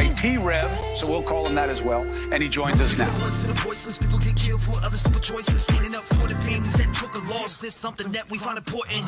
by T-REV, so we'll call him that as well. And he joins us now. People get killed for other stupid choices. Standing up for the families that took a loss. This something that we find important.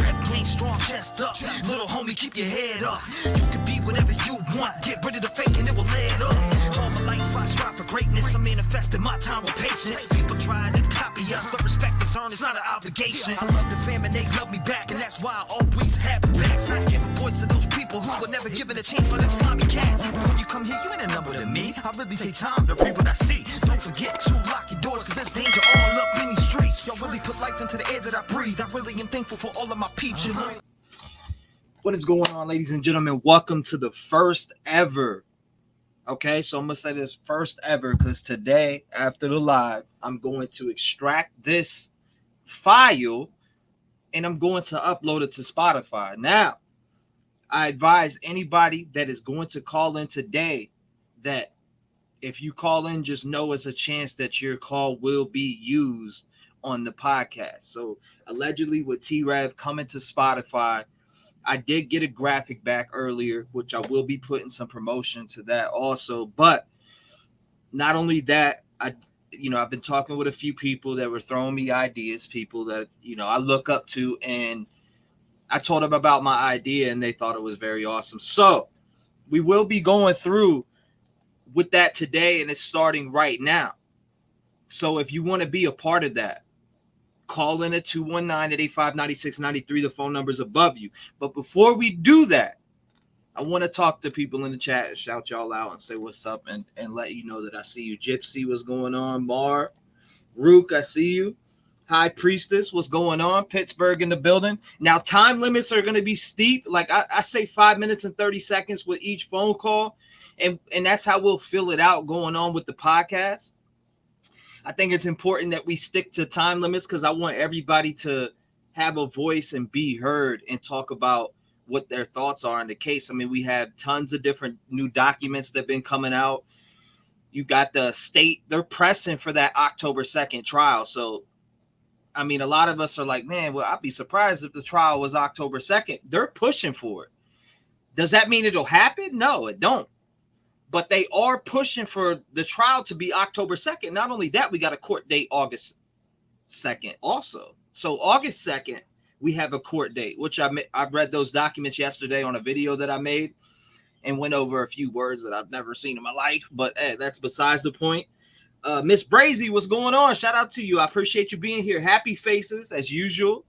Rep clean, strong, chest up. Little homie, keep your head up. You can be whatever you want. Get rid of the fake and it will lead up. All my life I strive for greatness. I'm manifesting my time with patience. People try to copy us, but respect is earned. It's not an obligation. I love the fam and they love me back, and that's why I always have it back. So I give a voice to those people who were never given a chance for them slimy cats. When you come here, you ain't a number to me. I really take time to read what I see. Don't forget to lock your doors, cause there's danger all up in these streets. Y'all really put life into the air that I breathe. I really am thankful for all of my peeps. What is going on, ladies and gentlemen? Welcome to the first ever. Okay, so I'm going to say this first ever because today, after the live, I'm going to extract this file and I'm going to upload it to Spotify. Now, I advise anybody that is going to call in today that if you call in, just know it's a chance that your call will be used on the podcast. So allegedly with T-REV coming to Spotify, I did get a graphic back earlier, which I will be putting some promotion to that also. But not only that, I've been talking with a few people that were throwing me ideas, people that, I look up to, and I told them about my idea and they thought it was very awesome. So we will be going through with that today, and it's starting right now. So if you want to be a part of that, call in at 219-885-9693. The phone number is above you. But before we do that, I want to talk to people in the chat and shout y'all out and say what's up and let you know that I see you. Gypsy, what's going on? Mar, Rook, I see you. High Priestess, what's going on? Pittsburgh in the building. Now, time limits are going to be steep. Like I say 5 minutes and 30 seconds with each phone call. And that's how we'll fill it out going on with the podcast. I think it's important that we stick to time limits because I want everybody to have a voice and be heard and talk about what their thoughts are in the case. I mean, we have tons of different new documents that have been coming out. You got the state, they're pressing for that October 2nd trial. So, I mean, a lot of us are like, man, well, I'd be surprised if the trial was October 2nd. They're pushing for it. Does that mean it'll happen? No, it don't. But they are pushing for the trial to be October 2nd. Not only that, we got a court date August 2nd also. So August 2nd, we have a court date, which I read those documents yesterday on a video that I made and went over a few words that I've never seen in my life. But hey, that's besides the point. Miss Brazy, what's going on? Shout out to you. I appreciate you being here. Happy faces, as usual.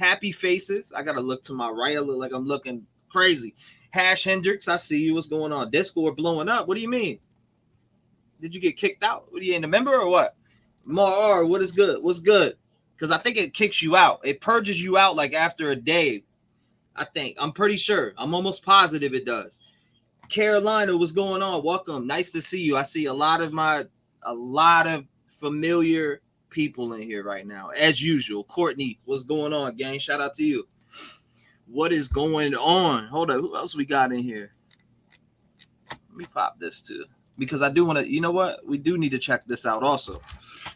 Happy faces. I got to look to my right. I look like I'm looking crazy. Hash Hendricks, I see you. What's going on? Discord blowing up. What do you mean? Did you get kicked out? What are you in the member or what? Mar, what is good? What's good? Because I think it kicks you out. It purges you out like after a day. I think. I'm pretty sure. I'm almost positive it does. Carolina, what's going on? Welcome. Nice to see you. I see a lot of familiar people in here right now, as usual. Courtney, what's going on, gang? Shout out to you. What is going on? Hold up. Who else we got in here? Let me pop this too. Because I do want to, you know what? We do need to check this out also.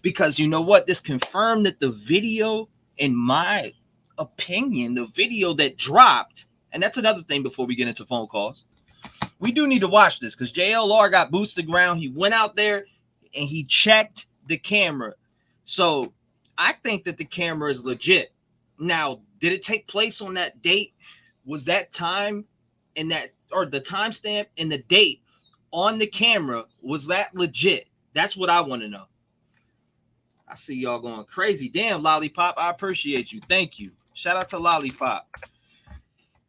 Because you know what? This confirmed that the video, in my opinion, the video that dropped, and that's another thing before we get into phone calls. We do need to watch this because JLR got boots to ground. He went out there and he checked the camera. So I think that the camera is legit. Now, did it take place on that date? Was that time and that, or the timestamp and the date on the camera, was that legit? That's what I want to know. I see y'all going crazy. Damn, Lollipop, I appreciate you. Thank you. Shout out to Lollipop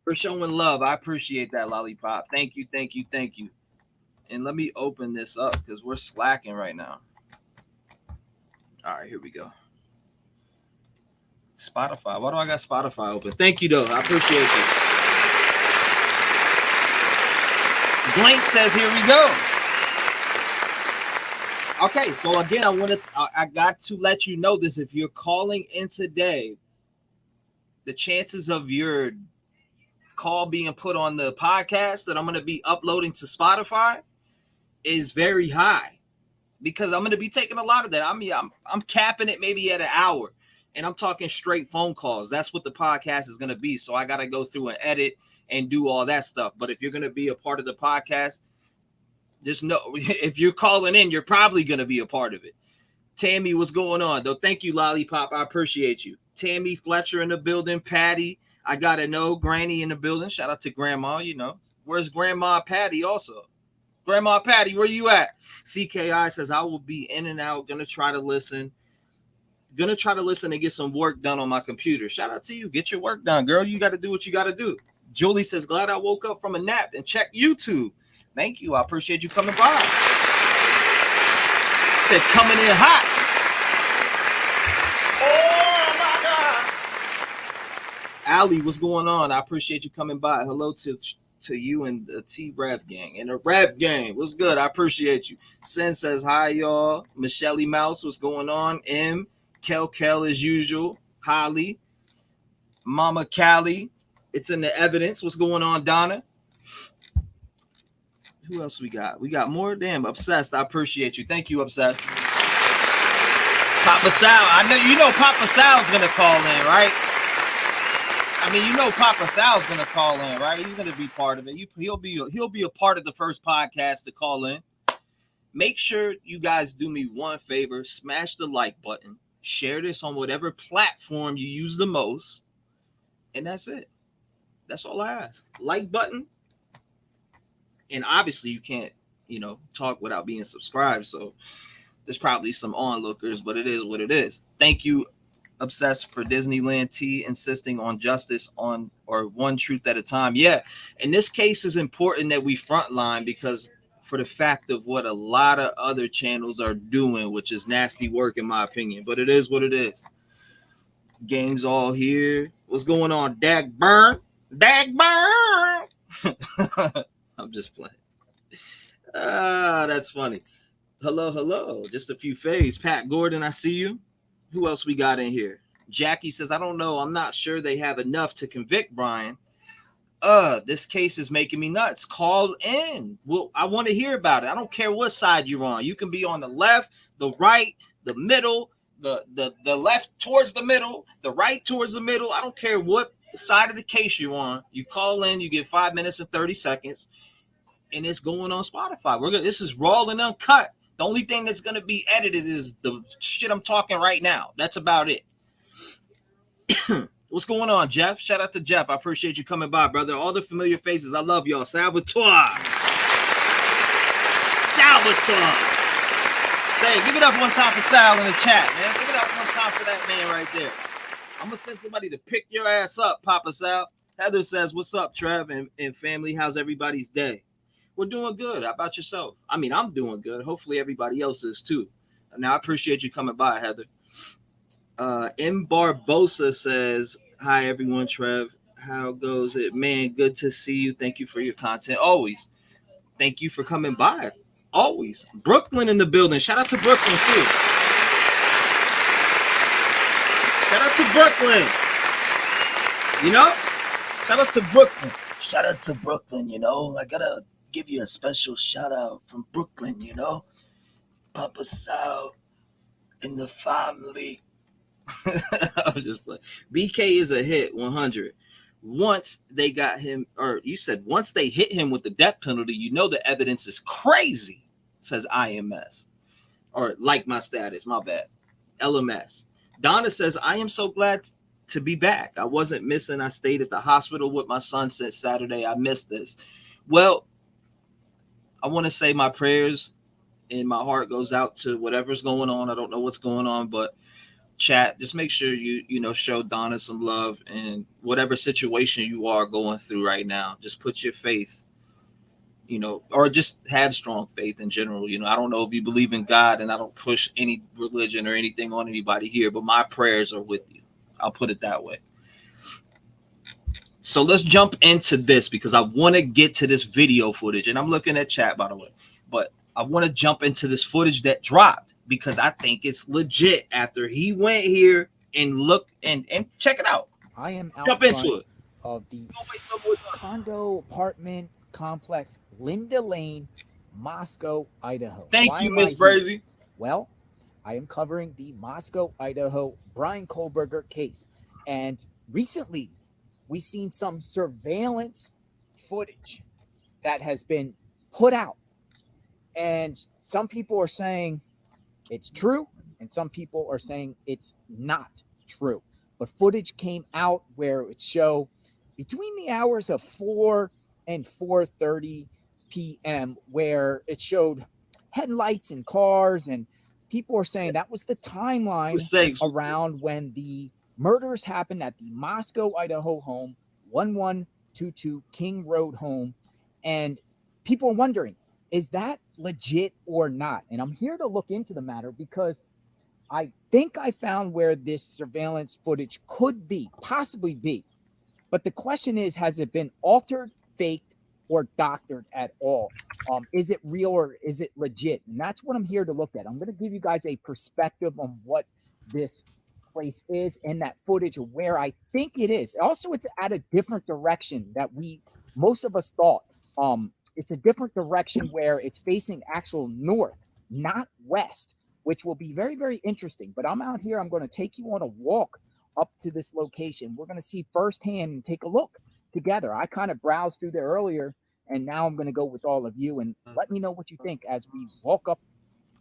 for showing love. I appreciate that, Lollipop. Thank you, thank you, thank you. And let me open this up because we're slacking right now. All right, here we go. Spotify. Why do I got Spotify open? Thank you, though. I appreciate you. Blank says, here we go. Okay, so again, I got to let you know this. If you're calling in today, the chances of your call being put on the podcast that I'm going to be uploading to Spotify is very high because I'm going to be taking a lot of that. I mean, I'm capping it maybe at an hour. And I'm talking straight phone calls. That's what the podcast is going to be. So I got to go through and edit and do all that stuff. But if you're going to be a part of the podcast, Just know if you're calling in, you're probably going to be a part of it. Tammy, what's going on? Though, thank you, Lollipop. I appreciate you. Tammy Fletcher in the building. Patty, I got to know. Granny in the building. Shout out to Grandma, you know. Where's Grandma Patty also? Grandma Patty, where you at? CKI says, I will be in and out. Gonna try to listen and get some work done on my computer. Shout out to you. Get your work done, girl. You got to do what you got to do. Julie says, glad I woke up from a nap and checked YouTube. Thank you. I appreciate you coming by. Said coming in hot. Oh my God. Allie, what's going on? I appreciate you coming by. Hello to you and the T-REV gang and the Rev gang. What's good? I appreciate you. Sen says, hi, y'all. Michelle Mouse, what's going on? M. Kel as usual. Holly. Mama Callie. It's in the evidence. What's going on, Donna? Who else we got? We got more? Damn, Obsessed. I appreciate you. Thank you, Obsessed. Papa Sal. I know you know Papa Sal's gonna call in, right? I mean, you know Papa Sal's gonna call in, right? He's gonna be part of it. He'll be a part of the first podcast to call in. Make sure you guys do me one favor: smash the like button, share this on whatever platform you use the most, and that's it. That's all I ask. Like button, and obviously you can't, talk without being subscribed. So there's probably some onlookers, but it is what it is. Thank you. Obsessed for Disneyland T, insisting on justice or one truth at a time. Yeah, in this case is important that we frontline because for the fact of what a lot of other channels are doing, which is nasty work in my opinion, but it is what it is. Gang's all here. What's going on? Dag burn. I'm just playing. That's funny. Hello. Just a few faves. Pat Gordon, I see you. Who else we got in here? Jackie says, I don't know. I'm not sure they have enough to convict Bryan. This case is making me nuts. Call in. Well, I want to hear about it. I don't care what side you're on. You can be on the left, the right, the middle, the left towards the middle, the right towards the middle. I don't care what side of the case you're on. You call in, you get 5 minutes and 30 seconds, and it's going on Spotify. This is raw and uncut. The only thing that's going to be edited is the shit I'm talking right now. That's about it. What's going on, Jeff? Shout out to Jeff. I appreciate you coming by, brother. All the familiar faces. I love y'all. Salvatore. Say, give it up one time for Sal in the chat, man. Give it up one time for that man right there. I'm going to send somebody to pick your ass up, Papa Sal. Heather says, what's up, Trev and family? How's everybody's day? We're doing good. How about yourself? I mean, I'm doing good. Hopefully everybody else is too. Now, I appreciate you coming by, Heather. M. Barbosa says, hi, everyone. Trev, how goes it? Man, good to see you. Thank you for your content. Always. Thank you for coming by. Always. Brooklyn in the building. Shout out to Brooklyn, too. Shout out to Brooklyn. Shout out to Brooklyn. Shout out to Brooklyn, I got to give you a special shout out from Brooklyn, Papa Sal and the family. I was just playing. BK is a hit 100. Once they got him, or you said once they hit him with the death penalty, the evidence is crazy, says IMS. Or like my status, my bad. LMS. Donna says, I am so glad to be back. I wasn't missing. I stayed at the hospital with my son since Saturday. I missed this. Well, I want to say my prayers and my heart goes out to whatever's going on. I don't know what's going on, but chat, just make sure you show Donna some love and whatever situation you are going through right now. Just put your faith, or just have strong faith in general. I don't know if you believe in God, and I don't push any religion or anything on anybody here, but my prayers are with you. I'll put it that way. So let's jump into this because I want to get to this video footage, and I'm looking at chat, by the way, but I want to jump into this footage that dropped because I think it's legit after he went here and look and check it out. I am out jump into it. Of the condo apartment complex, Linda Lane, Moscow, Idaho. Thank you, Miss Brazy. Well, I am covering the Moscow, Idaho Bryan Kohberger case. And recently, we've seen some surveillance footage that has been put out And some people are saying it's true, and some people are saying it's not true. But footage came out where it showed between the hours of 4 and 4:30 p.m. where it showed headlights and cars, and people are saying that was the timeline around when the murders happened at the Moscow, Idaho home, 1122 King Road home. And people are wondering, is that legit or not? And I'm here to look into the matter because I think I found where this surveillance footage could possibly be. But the question is, has it been altered, faked, or doctored at all? Is it real or is it legit? And that's what I'm here to look at. I'm going to give you guys a perspective on what this place is and that footage of where I think it is. Also, it's at a different direction that most of us thought. It's a different direction where it's facing actual north, not west, which will be very, very interesting. But I'm out here. I'm going to take you on a walk up to this location. We're going to see firsthand and take a look together. I kind of browsed through there earlier, and now I'm going to go with all of you and let me know what you think as we walk up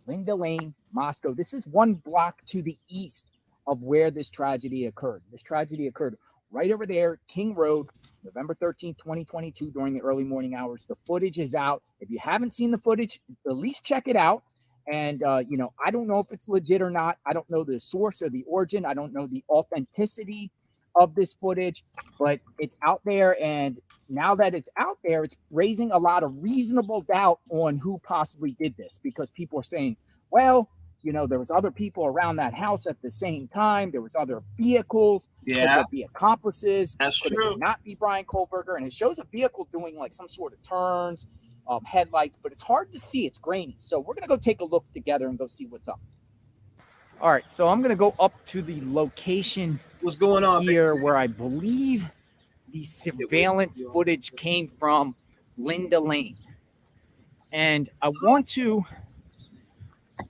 Linda Lane, Moscow. This is one block to the east of where this tragedy occurred. This tragedy occurred right over there, King Road, November 13th, 2022, during the early morning hours. The footage is out. If you haven't seen the footage, at least check it out. And, I don't know if it's legit or not. I don't know the source or the origin. I don't know the authenticity of this footage, but it's out there. And now that it's out there, it's raising a lot of reasonable doubt on who possibly did this, because people are saying, well, there was other people around that house at the same time. There was other vehicles. Yeah. Could there be accomplices? That's Could true. it not be Bryan Kohberger? And it shows a vehicle doing like some sort of turns, headlights, but it's hard to see. It's grainy. So we're going to go take a look together and go see what's up. All right. So I'm going to go up to the location What's going on here where I believe the surveillance footage came from, Linda Lane. And I want to...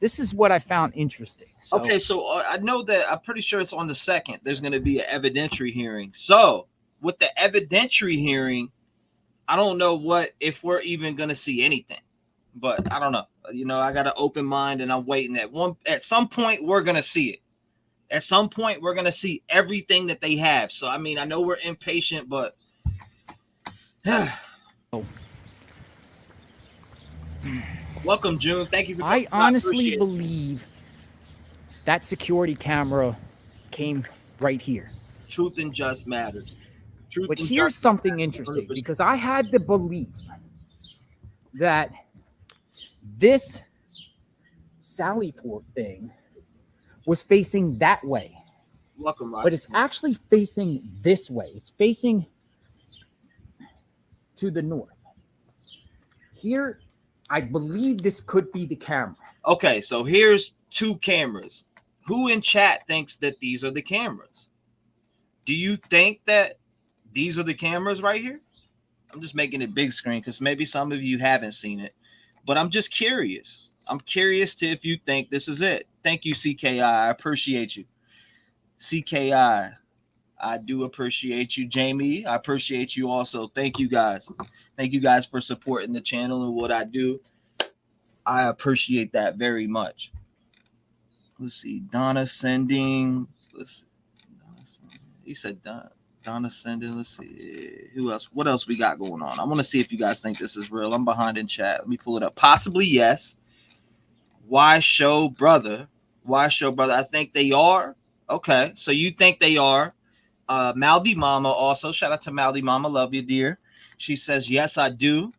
This is what I found interesting. Okay, so I know that I'm pretty sure it's on the 2nd. There's going to be an evidentiary hearing. So with the evidentiary hearing, I don't know if we're even going to see anything. But I don't know. I got an open mind, and I'm waiting. At some point, we're going to see it. At some point, we're going to see everything that they have. So, I mean, I know we're impatient, but... Welcome, June. Thank you for I honestly believe that security camera came right here. Truth and just matters. But here's something interesting, because I had the belief that this Sallyport thing was facing that way. Welcome, Rob. But it's actually facing this way. It's facing to the north. Here, I believe this could be the camera. Okay, so here's two cameras. Who in chat thinks that these are the cameras? Do you think that these are the cameras right here? I'm just making it big screen because maybe some of you haven't seen it, but I'm just curious. I'm curious to if you think this is it. Thank you, CKI. I appreciate you. CKI, I do appreciate you. Jamie, I appreciate you also. Thank you guys. Thank you guys for supporting the channel and what I do. I appreciate that very much. Let's see. Donna sending. Let's see. You said Donna sending. Let's see. Who else? What else we got going on? I want to see if you guys think this is real. I'm behind in chat. Let me pull it up. Possibly yes. Why show brother? Why show brother? I think they are. Okay. So you think they are. Maldi Mama also. Shout out to Maldi Mama. Love you, dear. She says, yes, I do.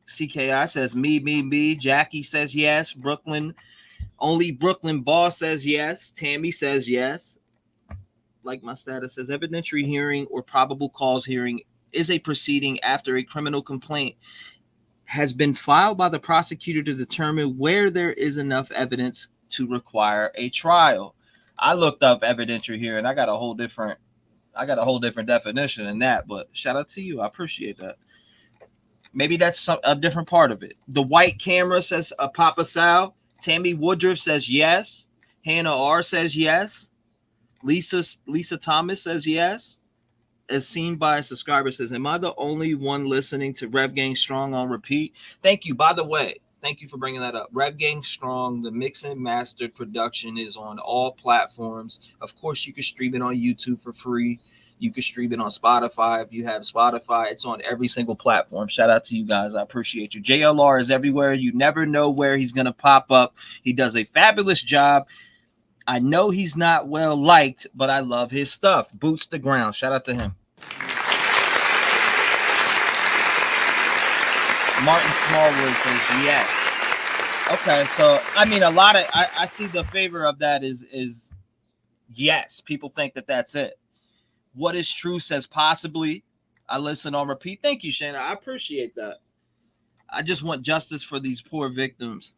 CKI says, me. Jackie says, yes. Brooklyn, only Brooklyn Boss says, yes. Tammy says, yes. Like my status says, evidentiary hearing or probable cause hearing is a proceeding after a criminal complaint has been filed by the prosecutor to determine where there is enough evidence to require a trial. I looked up evidentiary hearing. I got a whole different definition than that, but shout out to you. I appreciate that. Maybe that's a different part of it. The white camera says Papa Sal. Tammy Woodruff says yes. Hannah R says yes. Lisa Thomas says yes. As seen by a subscriber says, am I the only one listening to Rev Gang Strong on repeat? Thank you. By the way, Thank you for bringing that up. Rev Gang Strong, the mix and mastered production is on all platforms. Of course, you can stream it on YouTube for free. You can stream it on Spotify. If you have Spotify, it's on every single platform. Shout out to you guys. I appreciate you. JLR is everywhere. You never know where he's going to pop up. He does a fabulous job. I know he's not well liked, but I love his stuff. Boots the ground. Shout out to him. Martin Smallwood says yes. Okay, so I mean, a lot of I see the favor of that is yes. People think that that's it. What is true says possibly. I listen on repeat. Thank you, Shana. I appreciate that. I just want justice for these poor victims.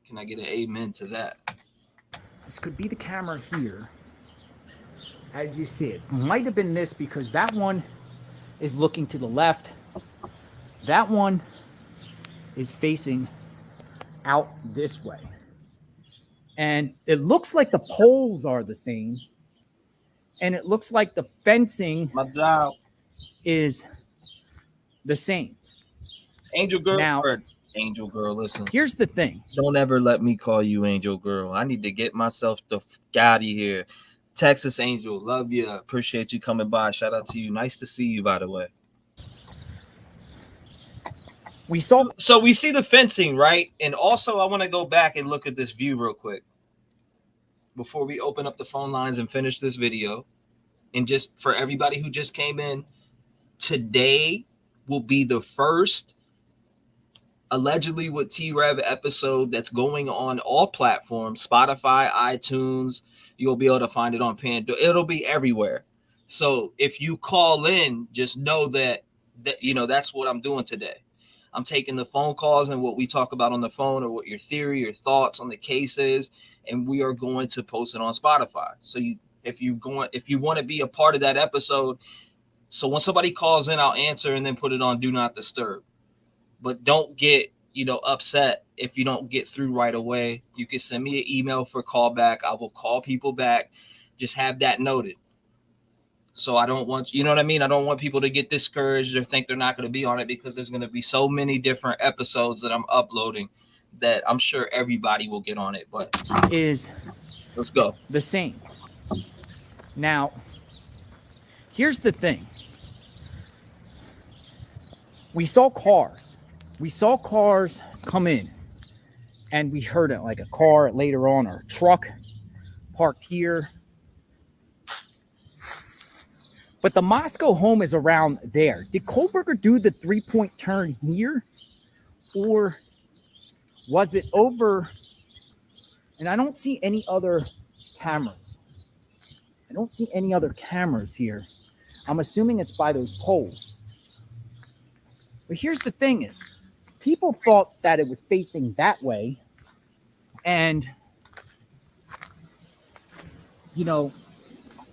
Can I get an amen to that? This could be the camera here, as you see it. Might have been this because that one is looking to the left. That one is facing out this way. And it looks like the poles are the same. And it looks like the fencing is the same. Angel Girl. Now, Angel Girl, listen. Here's the thing. Don't ever let me call you Angel Girl. I need to get myself the out of here. Texas Angel, love you. Appreciate you coming by. Shout out to you. Nice to see you, by the way. So we see the fencing, right? And also I want to go back and look at this view real quick before we open up the phone lines and finish this video. And just for everybody who just came in, today will be the first allegedly with T-REV episode that's going on all platforms, Spotify, iTunes. You'll be able to find it on Pandora. It'll be everywhere. So if you call in, just know that you know that's what I'm doing today. I'm taking the phone calls and what we talk about on the phone, or what your theory or thoughts on the case is, and we are going to post it on Spotify. So if you want to be a part of that episode, so when somebody calls in, I'll answer and then put it on Do Not Disturb. But don't get upset if you don't get through right away. You can send me an email for callback. I will call people back. Just have that noted. So I don't want, you know what I mean? I don't want people to get discouraged or think they're not going to be on it, because there's going to be so many different episodes that I'm uploading that I'm sure everybody will get on it. But let's go. The same. Now, here's the thing. We saw cars. We saw cars come in, and we heard it like a car later on, or a truck parked here. But the Moscow home is around there. Did Kohberger do the 3-point turn here? Or was it over? And I don't see any other cameras. I don't see any other cameras here. I'm assuming it's by those poles. But here's the thing is, people thought that it was facing that way. And,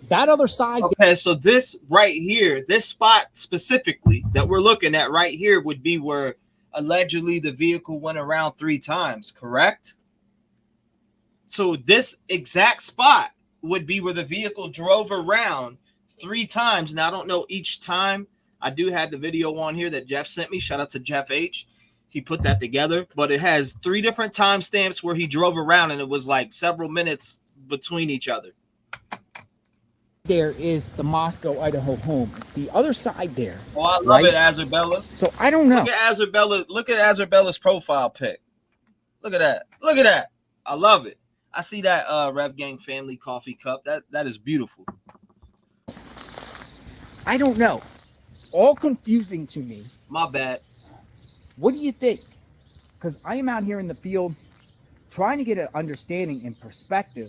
that other side. Okay, so this right here, this spot specifically that we're looking at right here would be where allegedly the vehicle went around 3 times, correct? So this exact spot would be where the vehicle drove around 3 times. Now, I don't know each time. I do have the video on here that Jeff sent me. Shout out to Jeff H. He put that together, but it has 3 different timestamps where he drove around, and it was like several minutes between each other. There is the Moscow, Idaho home. The other side there. Oh, I love it, Azarbella. So I don't know. Look at Azarbella. Look at Azarbella's profile pic. Look at that. Look at that. I love it. I see that Rev Gang family coffee cup. That is beautiful. I don't know. All confusing to me. My bad. What do you think? Because I am out here in the field trying to get an understanding and perspective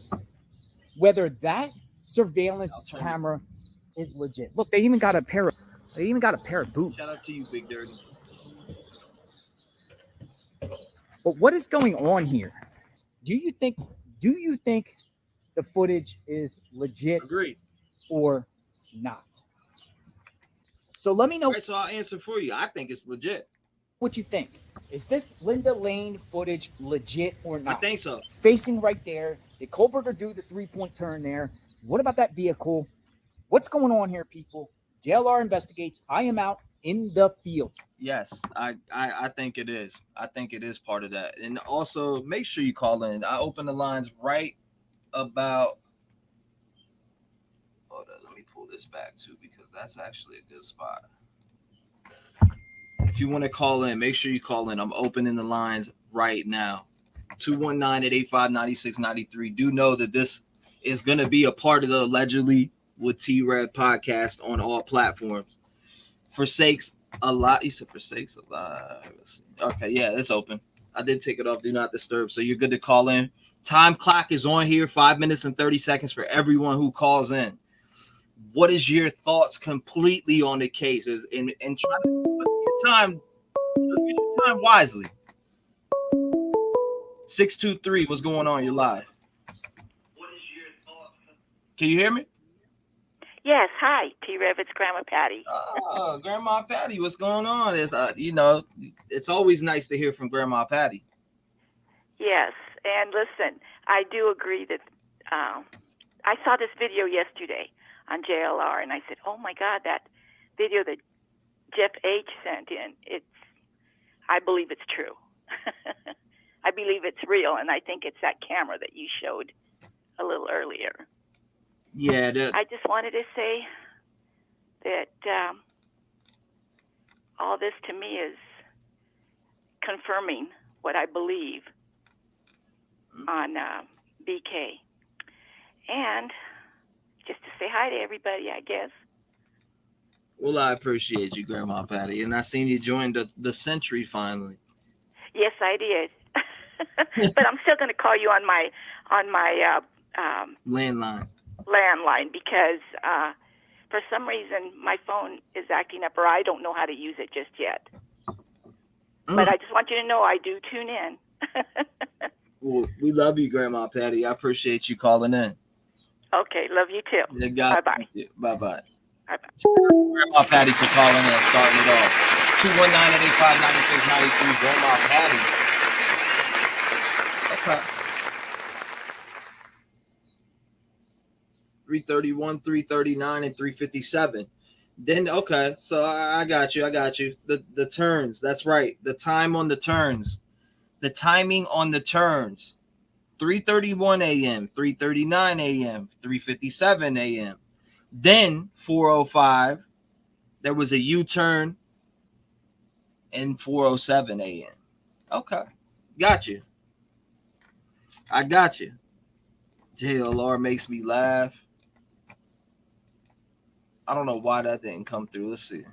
whether that surveillance camera is legit. Look, they even got a pair of boots. Shout out to you, Big Dirty. But what is going on here? Do you think the footage is legit? Agreed. Or not? So let me know. Right, so I'll answer for you. I think it's legit. What you think? Is this Linda Lane footage legit or not? I think so. Facing right there. Did Kohberger do the 3-point turn there? What about that vehicle? What's going on here, people? JLR investigates. I am out. in the field. Yes, I think it is. I think it is part of that. And also make sure you call in. I open the lines right about. Hold on, let me pull this back too because that's actually a good spot. If you want to call in, make sure you call in. I'm opening the lines right now. 219-885-9693. Do know that this is going to be a part of the Allegedly with T-REV podcast on all platforms. Forsakes a lot. You said forsakes a lot. Okay, yeah, it's open. I did take it off. Do not disturb. So you're good to call in. Time clock is on here. 5 minutes and 30 seconds for everyone who calls in. What is your thoughts completely on the cases? And try to put your time wisely. 623, what's going on? You're live. What is your thoughts? Can you hear me? Yes, hi, T-REV, it's Grandma Patty. Oh, Grandma Patty, what's going on? It's it's always nice to hear from Grandma Patty. Yes, and listen, I do agree that I saw this video yesterday on JLR, and I said, oh my God, that video that Jeff H. sent in, I believe it's true. I believe it's real, and I think it's that camera that you showed a little earlier. Yeah, I just wanted to say that all this to me is confirming what I believe on BK. And just to say hi to everybody, I guess. Well, I appreciate you, Grandma Patty, and I seen you join the Century finally. Yes, I did. But I'm still going to call you on my landline because for some reason my phone is acting up, or I don't know how to use it just yet. But I just want you to know I do tune in. Well, we love you, Grandma Patty. I appreciate you calling in. Okay, love you too. Bye-bye. Bye-bye. Bye-bye. Grandma Patty for calling in and starting it off. 219-885-9693, Grandma Patty. Okay. 331, 339, and 357. Then okay, so I got you. The turns, that's right. The time on the turns. The timing on the turns. 3:31 a.m., 3:39 a.m., 3:57 a.m. Then 4:05, there was a U-turn and 4:07 a.m. Okay, got you. I got you. JLR makes me laugh. I don't know why that didn't come through. Let's see.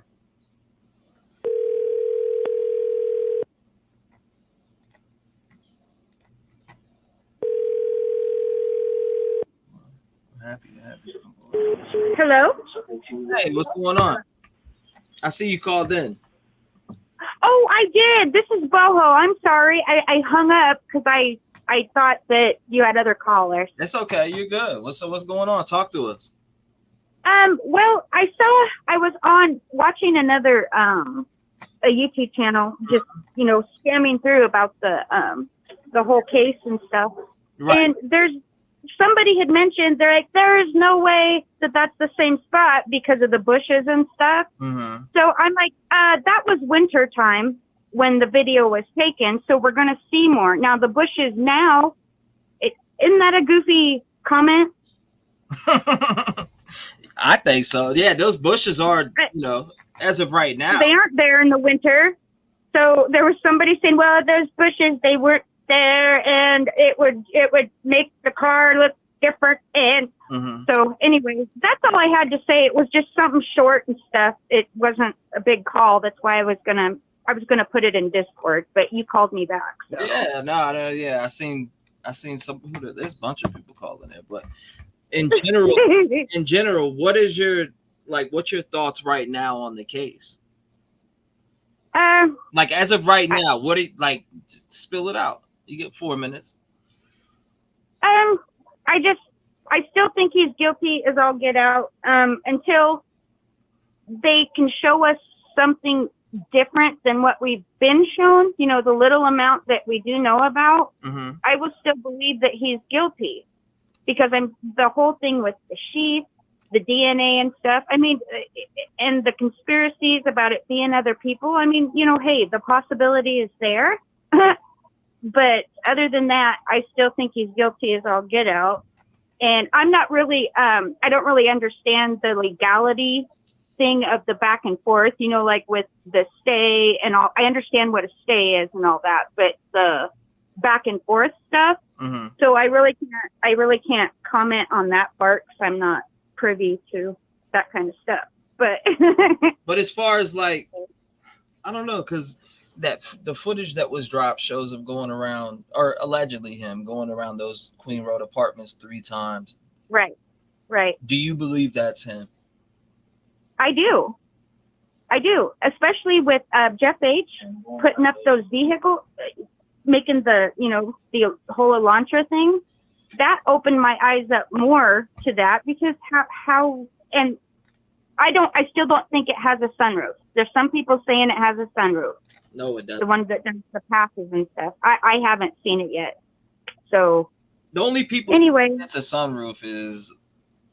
Happy. Hello? Hey, what's going on? I see you called in. Oh, I did. This is Boho. I'm sorry. I hung up because I thought that you had other callers. It's okay. You're good. What's going on? Talk to us. Well, I was watching another a YouTube channel, just scamming through about the whole case and stuff. Right. And somebody had mentioned there is no way that that's the same spot because of the bushes and stuff. Mm-hmm. So I'm like, that was winter time when the video was taken, so we're gonna see more. Now the bushes now, isn't that a goofy comment? I think so. Yeah, those bushes are, as of right now. They aren't there in the winter. So there was somebody saying, well, those bushes, they weren't there, and it would make the car look different. And so anyways, that's all I had to say. It was just something short and stuff. It wasn't a big call. That's why I was gonna put it in Discord, but you called me back. So. Yeah, I seen some. There's a bunch of people calling it, but in general, what's your thoughts right now on the case? As of right now, spill it out. You get 4 minutes. I still think he's guilty as all get out. Until they can show us something different than what we've been shown, the little amount that we do know about, I will still believe that he's guilty, because the whole thing with the sheep the DNA and stuff. I mean, and the conspiracies about it being other people. I mean, hey, the possibility is there. But other than that, I still think he's guilty as all get out. And I'm not really, I don't really understand the legality thing of the back and forth, like with the stay and all. I understand what a stay is and all that, but the back and forth stuff. Mm-hmm. So I really can't comment on that part because I'm not privy to that kind of stuff. But but as far as like, I don't know, because the footage that was dropped shows him going around, or allegedly him going around those Queen Road apartments 3 times. Right. Do you believe that's him? I do, especially with Jeff H. putting up those vehicles, making the whole Elantra thing. That opened my eyes up more to that, because how and I still don't think it has a sunroof. There's some people saying it has a sunroof. No, it doesn't. The ones that does the passes and stuff. I haven't seen it yet. So the only people anyway, that's a sunroof is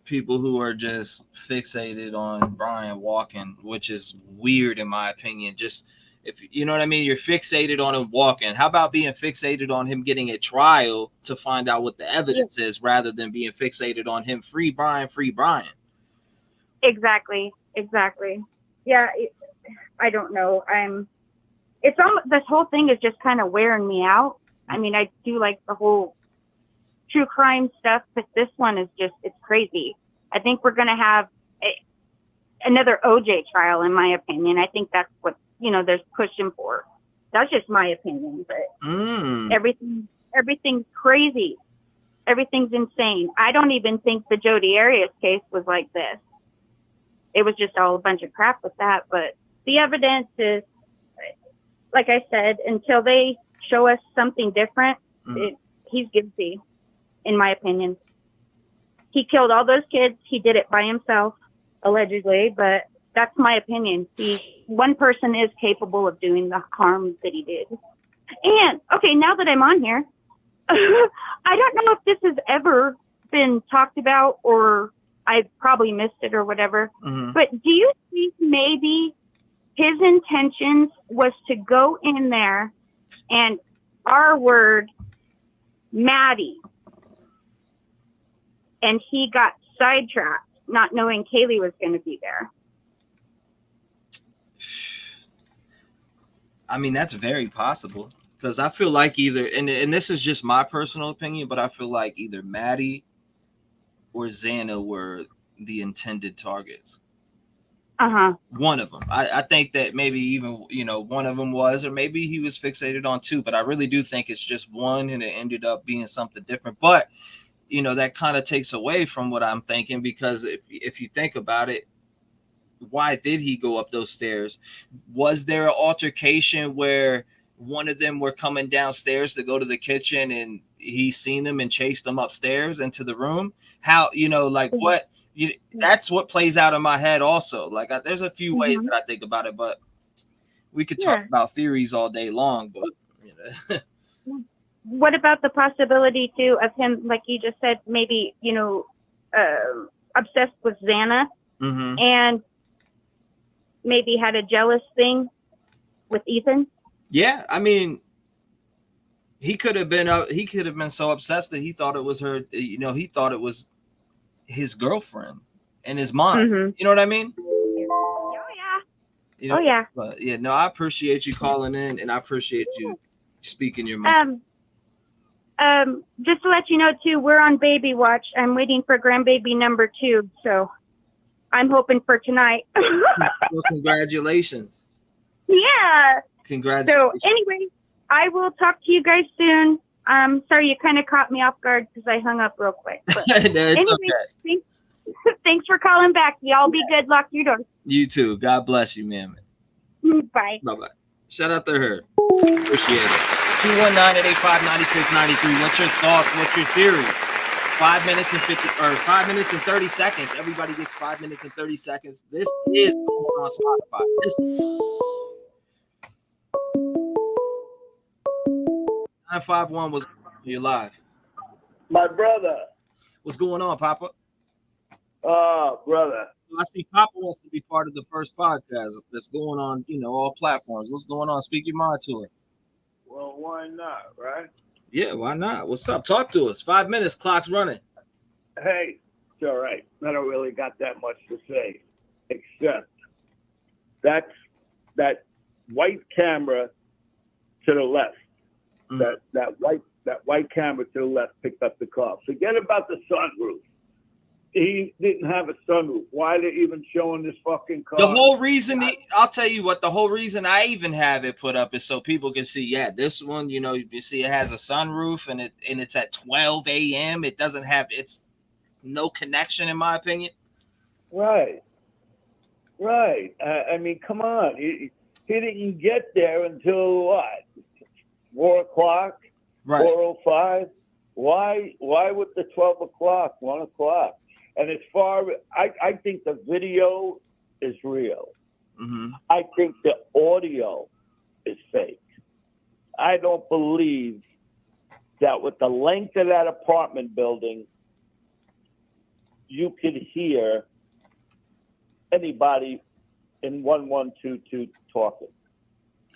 people who are just fixated on Bryan walking, which is weird in my opinion. Just, if you know what I mean, you're fixated on him walking. How about being fixated on him getting a trial to find out what the evidence is, rather than being fixated on him free Bryan? Exactly. Yeah, I don't know. It's almost, this whole thing is just kind of wearing me out. I mean, I do like the whole true crime stuff, but this one is just, it's crazy. I think we're going to have another OJ trial, in my opinion. I think that's what, there's pushing for. That's just my opinion, but everything's crazy. Everything's insane. I don't even think the Jodi Arias case was like this. It was just all a bunch of crap with that. But the evidence is, like I said, until they show us something different, he's guilty, in my opinion. He killed all those kids. He did it by himself, allegedly, but that's my opinion. One person is capable of doing the harm that he did. And, okay, now that I'm on here, I don't know if this has ever been talked about, or I probably missed it or whatever, but do you think maybe his intentions was to go in there and R-word Maddie, and he got sidetracked, not knowing Kaylee was going to be there? I mean, that's very possible, because I feel like either, and this is just my personal opinion, but I feel like either Maddie or Xana were the intended targets. One of them. I think that maybe even, one of them was, or maybe he was fixated on 2, but I really do think it's just one, and it ended up being something different. But, that kind of takes away from what I'm thinking, because if you think about it, why did he go up those stairs? Was there an altercation where one of them were coming downstairs to go to the kitchen and he seen them and chased them upstairs into the room? How, what? That's what plays out in my head also. Like, there's a few ways that I think about it, but we could talk about theories all day long. But what about the possibility too of him, like you just said, maybe obsessed with Xana, and maybe had a jealous thing with Ethan? Yeah, I mean, he could have been so obsessed that he thought it was her. He thought it was his girlfriend and his mom. You know what I mean? Oh yeah. Oh yeah. But yeah, no, I appreciate you calling in, and I appreciate you speaking your mind. Just to let you know too, we're on baby watch. I'm waiting for grandbaby number 2, so I'm hoping for tonight. Well, congratulations. Yeah. Congratulations. So anyway, I will talk to you guys soon. Sorry, you kind of caught me off guard because I hung up real quick. But No, it's okay. Thanks for calling back. Y'all be good. Lock your doors. You too. God bless you, ma'am. Bye. Bye-bye. Shout out to her. Appreciate it. 219-885-9693. What's your thoughts? What's your theory? 5 minutes and 30 seconds. Everybody gets 5 minutes and 30 seconds. This is on Spotify. 951 was you're live. My brother. What's going on, Papa? Oh, brother. I see Papa wants to be part of the first podcast that's going on, all platforms. What's going on? Speak your mind to it. Well, why not, right? Yeah, why not? What's up? Talk to us. 5 minutes, clock's running. Hey, it's all right. I don't really got that much to say, except that white camera to the left. That white camera to the left picked up the car. Forget about the sunroof. He didn't have a sunroof. Why are they even showing this fucking car? The whole reason, I'll tell you what, the whole reason I even have it put up is so people can see, this one, you see it has a sunroof and it's at 12 a.m. It doesn't have, it's no connection in my opinion. Right. I mean, come on. He didn't get there until what? 4 o'clock? Right. 4:05? Why with the 12 o'clock, 1 o'clock? And as far as I think the video is real. Mm-hmm. I think the audio is fake. I don't believe that with the length of that apartment building, you could hear anybody in 1122 talking.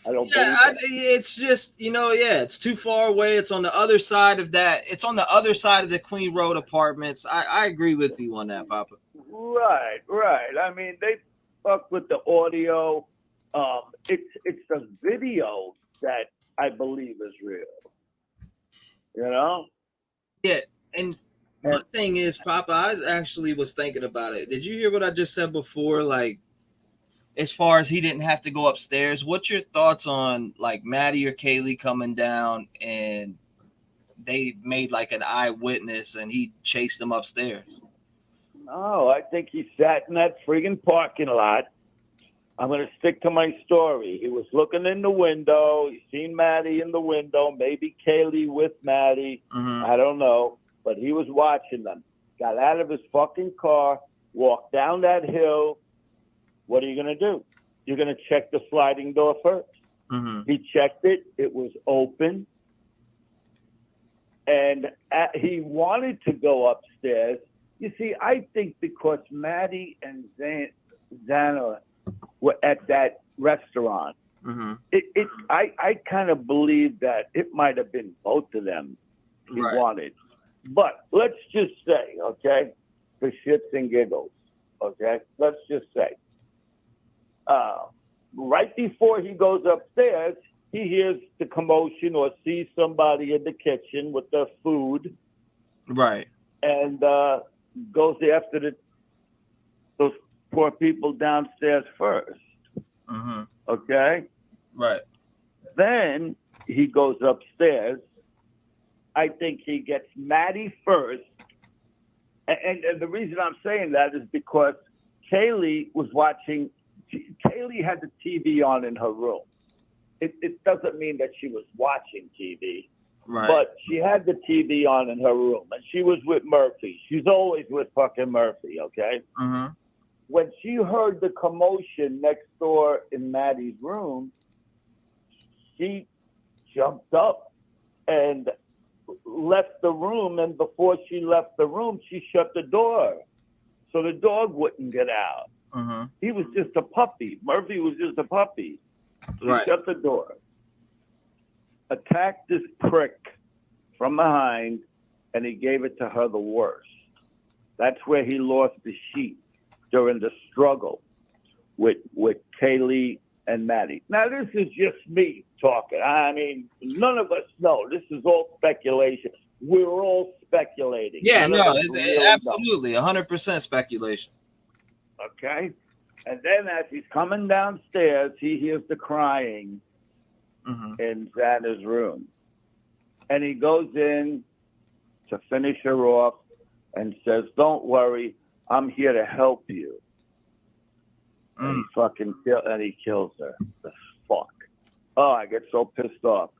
I don't believe that. It's just, it's too far away. It's on the other side of that. It's on the other side of the Queen Road apartments. I agree with you on that, Papa. Right. I mean, they fuck with the audio. It's the video that I believe is real. Yeah, and one thing is, Papa, I actually was thinking about it. Did you hear what I just said before? Like, as far as he didn't have to go upstairs, what's your thoughts on like Maddie or Kaylee coming down and they made like an eyewitness and he chased them upstairs? No, I think he sat in that friggin' parking lot. I'm going to stick to my story. He was looking in the window. He seen Maddie in the window, maybe Kaylee with Maddie. Mm-hmm. I don't know. But he was watching them. Got out of his fucking car, walked down that hill. What are you going to do? You're going to check the sliding door first. Mm-hmm. He checked it. It was open. And he wanted to go upstairs. You see, I think because Maddie and Xana were at that restaurant, mm-hmm. I kind of believe that it might have been both of them he wanted. But let's just say, okay, for shits and giggles, okay, let's just say, right before he goes upstairs, he hears the commotion or sees somebody in the kitchen with their food. Right. And goes after those poor people downstairs first. Mm-hmm. Okay? Right. Then he goes upstairs. I think he gets Maddie first. And the reason I'm saying that is because Kaylee was watching. Kaylee had the TV on in her room. It doesn't mean that she was watching TV. Right. But she had the TV on in her room, and she was with Murphy. She's always with fucking Murphy, okay? Mm-hmm. When she heard the commotion next door in Maddie's room, she jumped up and left the room. And before she left the room, she shut the door so the dog wouldn't get out. Mm-hmm. He was just a puppy. Murphy was just a puppy. She shut the door, attacked this prick from behind, and he gave it to her the worst. That's where he lost the sheep during the struggle with Kaylee and Maddie. Now, this is just me talking. I mean, none of us know. This is all speculation. We're all speculating. Yeah, none absolutely, 100% speculation. Okay? And then as he's coming downstairs, he hears the crying in Xana's room. And he goes in to finish her off and says, "Don't worry, I'm here to help you." And he fucking kills her. The fuck. Oh, I get so pissed off.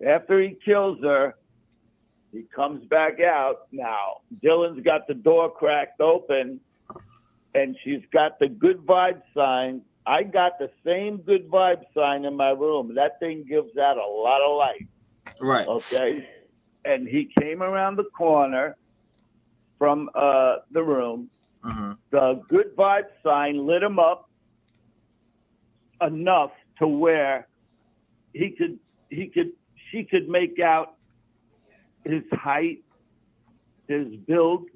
After he kills her, he comes back out. Now, Dylan's got the door cracked open, and she's got the good vibe sign. I got the same good vibe sign in my room. That thing gives out a lot of light. Right. Okay. And he came around the corner from the room, The good vibe sign lit him up enough to where she could make out his height, his build,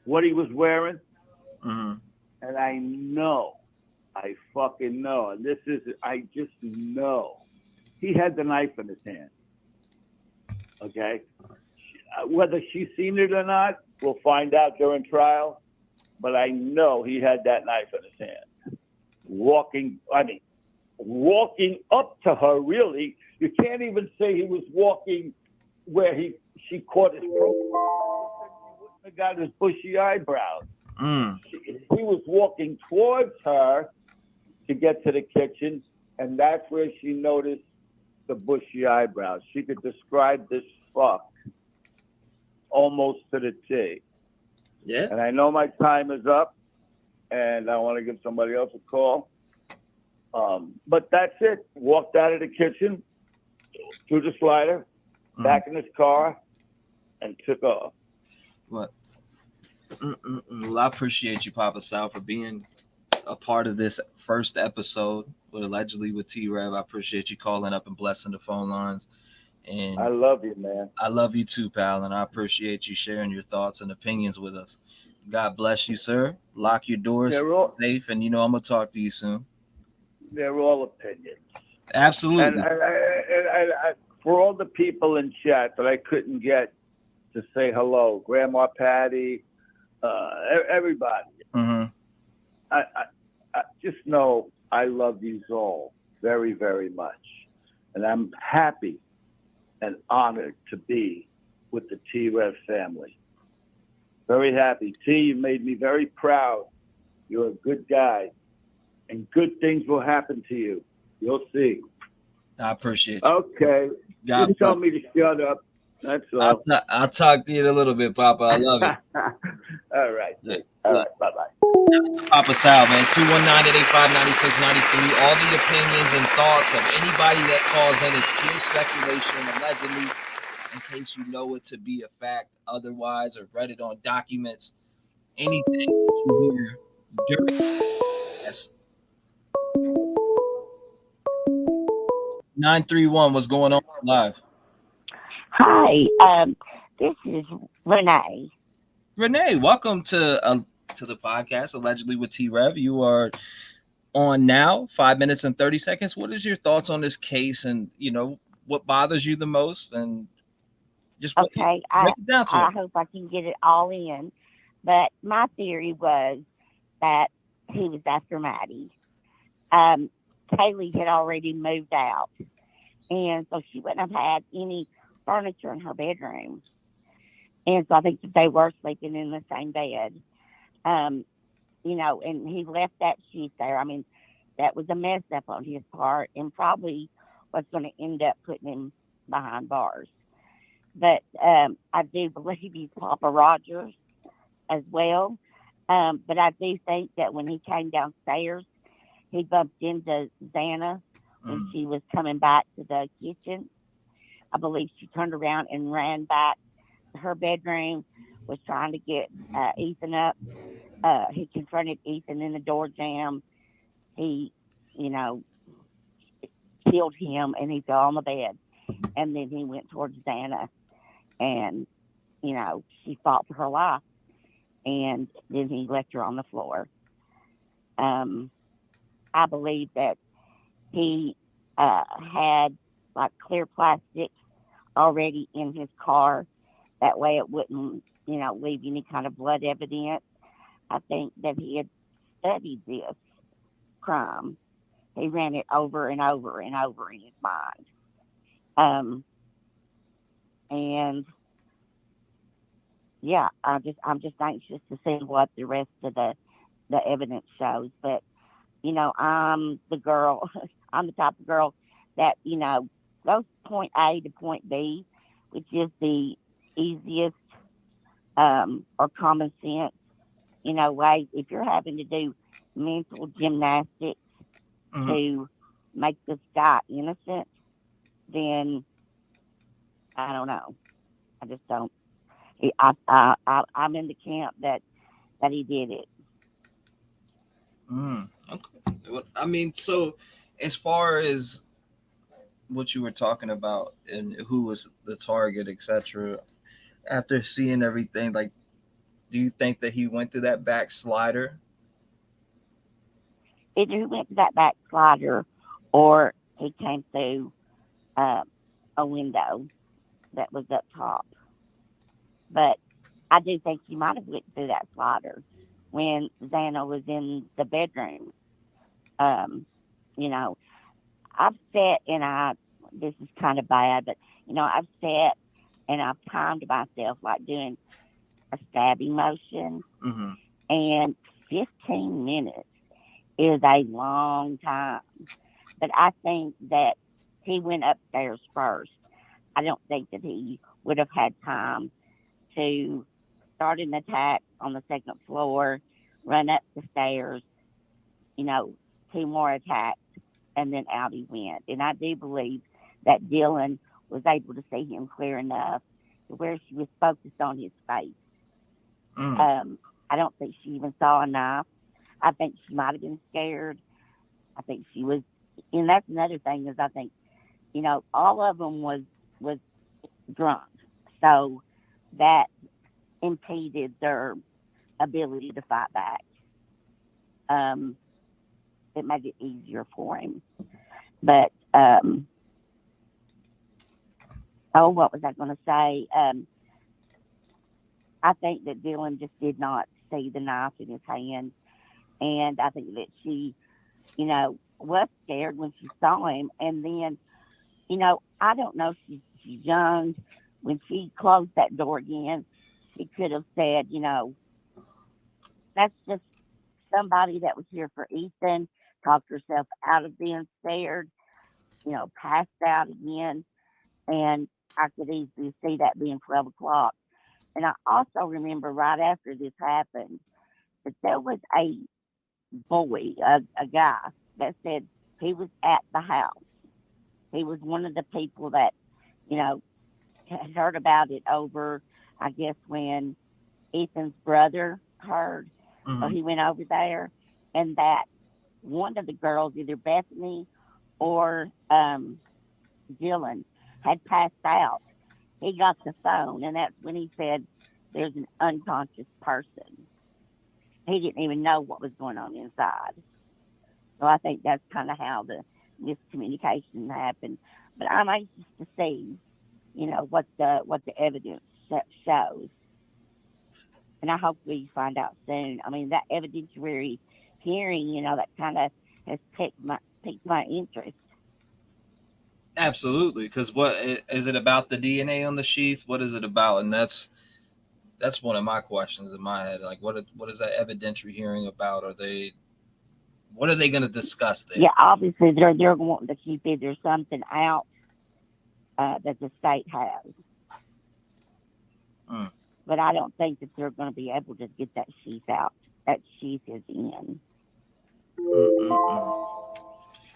what he was wearing. And I fucking know, and I just know he had the knife in his hand. Okay? Whether she's seen it or not, we'll find out during trial. But I know he had that knife in his hand. Walking up to her, really. You can't even say he was walking where she caught his throat. He wouldn't have got his bushy eyebrows. He was walking towards her to get to the kitchen, and that's where she noticed the bushy eyebrows. She could describe this fuck almost to the T. Yeah. And I know my time is up, and I want to give somebody else a call. But that's it. Walked out of the kitchen, threw the slider, back in his car, and took off. What? Well, I appreciate you, Papa Sal, for being a part of this first episode allegedly with T-REV. I appreciate you calling up and blessing the phone lines. And I love you, man. I love you too, pal, and I appreciate you sharing your thoughts and opinions with us. God bless you, sir. Lock your doors safe, and I'm gonna talk to you soon. They're all opinions. Absolutely. And for all the people in chat that I couldn't get to say hello, Grandma Patty, everybody. I just know I love you all very, very much, and I'm happy and honored to be with the T-REV family. Very happy. T, you made me very proud. You're a good guy, and good things will happen to you. You'll see. I appreciate you. Okay. God you tell me to shut up. That's all. I'll talk to you in a little bit, Papa. I love it. All right. Yeah. All right. Bye-bye. Papa Sal, man. 219-885-9693. All the opinions and thoughts of anybody that calls in is pure speculation, allegedly, in case you know it to be a fact otherwise or read it on documents. Anything that you hear during yes. 931, what's going on live? Hi, this is Renee. Renee, welcome to the podcast, allegedly with T-REV. You are on now, 5 minutes and 30 seconds. What is your thoughts on this case, and what bothers you the most, and just okay? break it down to I it. hope I can get it all in, but my theory was that he was after Maddie. Kaylee had already moved out, and so she wouldn't have had any furniture in her bedroom. And so I think that they were sleeping in the same bed. And he left that sheet there. I mean, that was a mess up on his part and probably was going to end up putting him behind bars. But I do believe he's Papa Rogers as well. But I do think that when he came downstairs, he bumped into Xana when she was coming back to the kitchen. I believe she turned around and ran back to her bedroom, was trying to get Ethan up. He confronted Ethan in the door jam. He, killed him, and he fell on the bed. And then he went towards Xana, and, she fought for her life. And then he left her on the floor. I believe that he had clear plastic already in his car. That way it wouldn't, leave any kind of blood evidence. I think that he had studied this crime. He ran it over and over and over in his mind. And yeah, I'm just anxious to see what the rest of the evidence shows. But I'm the girl. I'm the type of girl that goes point A to point B, which is the easiest or common sense way. If you're having to do mental gymnastics to make this guy innocent, then I don't know. I just don't. I'm in the camp that that he did it. Okay. I mean, so as far as what you were talking about and who was the target, etc., after seeing everything, like, do you think that he went through that backslider? Either he went to that backslider or he came through a window that was up top. But I do think he might have went through that slider when Xana was in the bedroom. You know, I've sat and this is kind of bad, but, you know, I've sat and I've timed myself like doing a stabbing motion. Mm-hmm. And 15 minutes is a long time. But I think that he went upstairs first. I don't think that he would have had time to start an attack on the second floor, run up the stairs, you know, 2 more attacks, and then out he went. And I do believe that Dylan was able to see him clear enough to where she was focused on his face. I don't think she even saw a knife. I think she might have been scared. I think she was, and that's another thing is I think, you know, all of them was drunk. So that impeded their ability to fight back. It made it easier for him. But, what was I going to say? I think that Dylan just did not see the knife in his hand. And I think that she, you know, was scared when she saw him. And then, you know, I don't know, she's young. When she closed that door again, she could have said, you know, that's just somebody that was here for Ethan, talked herself out of being scared, you know, passed out again. And I could easily see that being 12 o'clock. And I also remember right after this happened that there was a boy, a guy that said he was at the house. He was one of the people that, you know, had heard about it over, I guess, when Ethan's brother heard, or he went over there, and that one of the girls, either Bethany or Dylan, had passed out. He got the phone, and that's when he said, there's an unconscious person. He didn't even know what was going on inside. So I think that's kind of how the miscommunication happened. But I'm anxious to see, you know, what the evidence shows. And I hope we find out soon. I mean, that evidentiary hearing, you know, that kind of has piqued my interest. Absolutely, because what is it about the DNA on the sheath? What is it about? And that's one of my questions in my head. Like, what is that evidentiary hearing about? What are they going to discuss there? Yeah, obviously they're wanting to keep either something out that the state has. But I don't think that they're going to be able to get that sheath out. That sheath is in.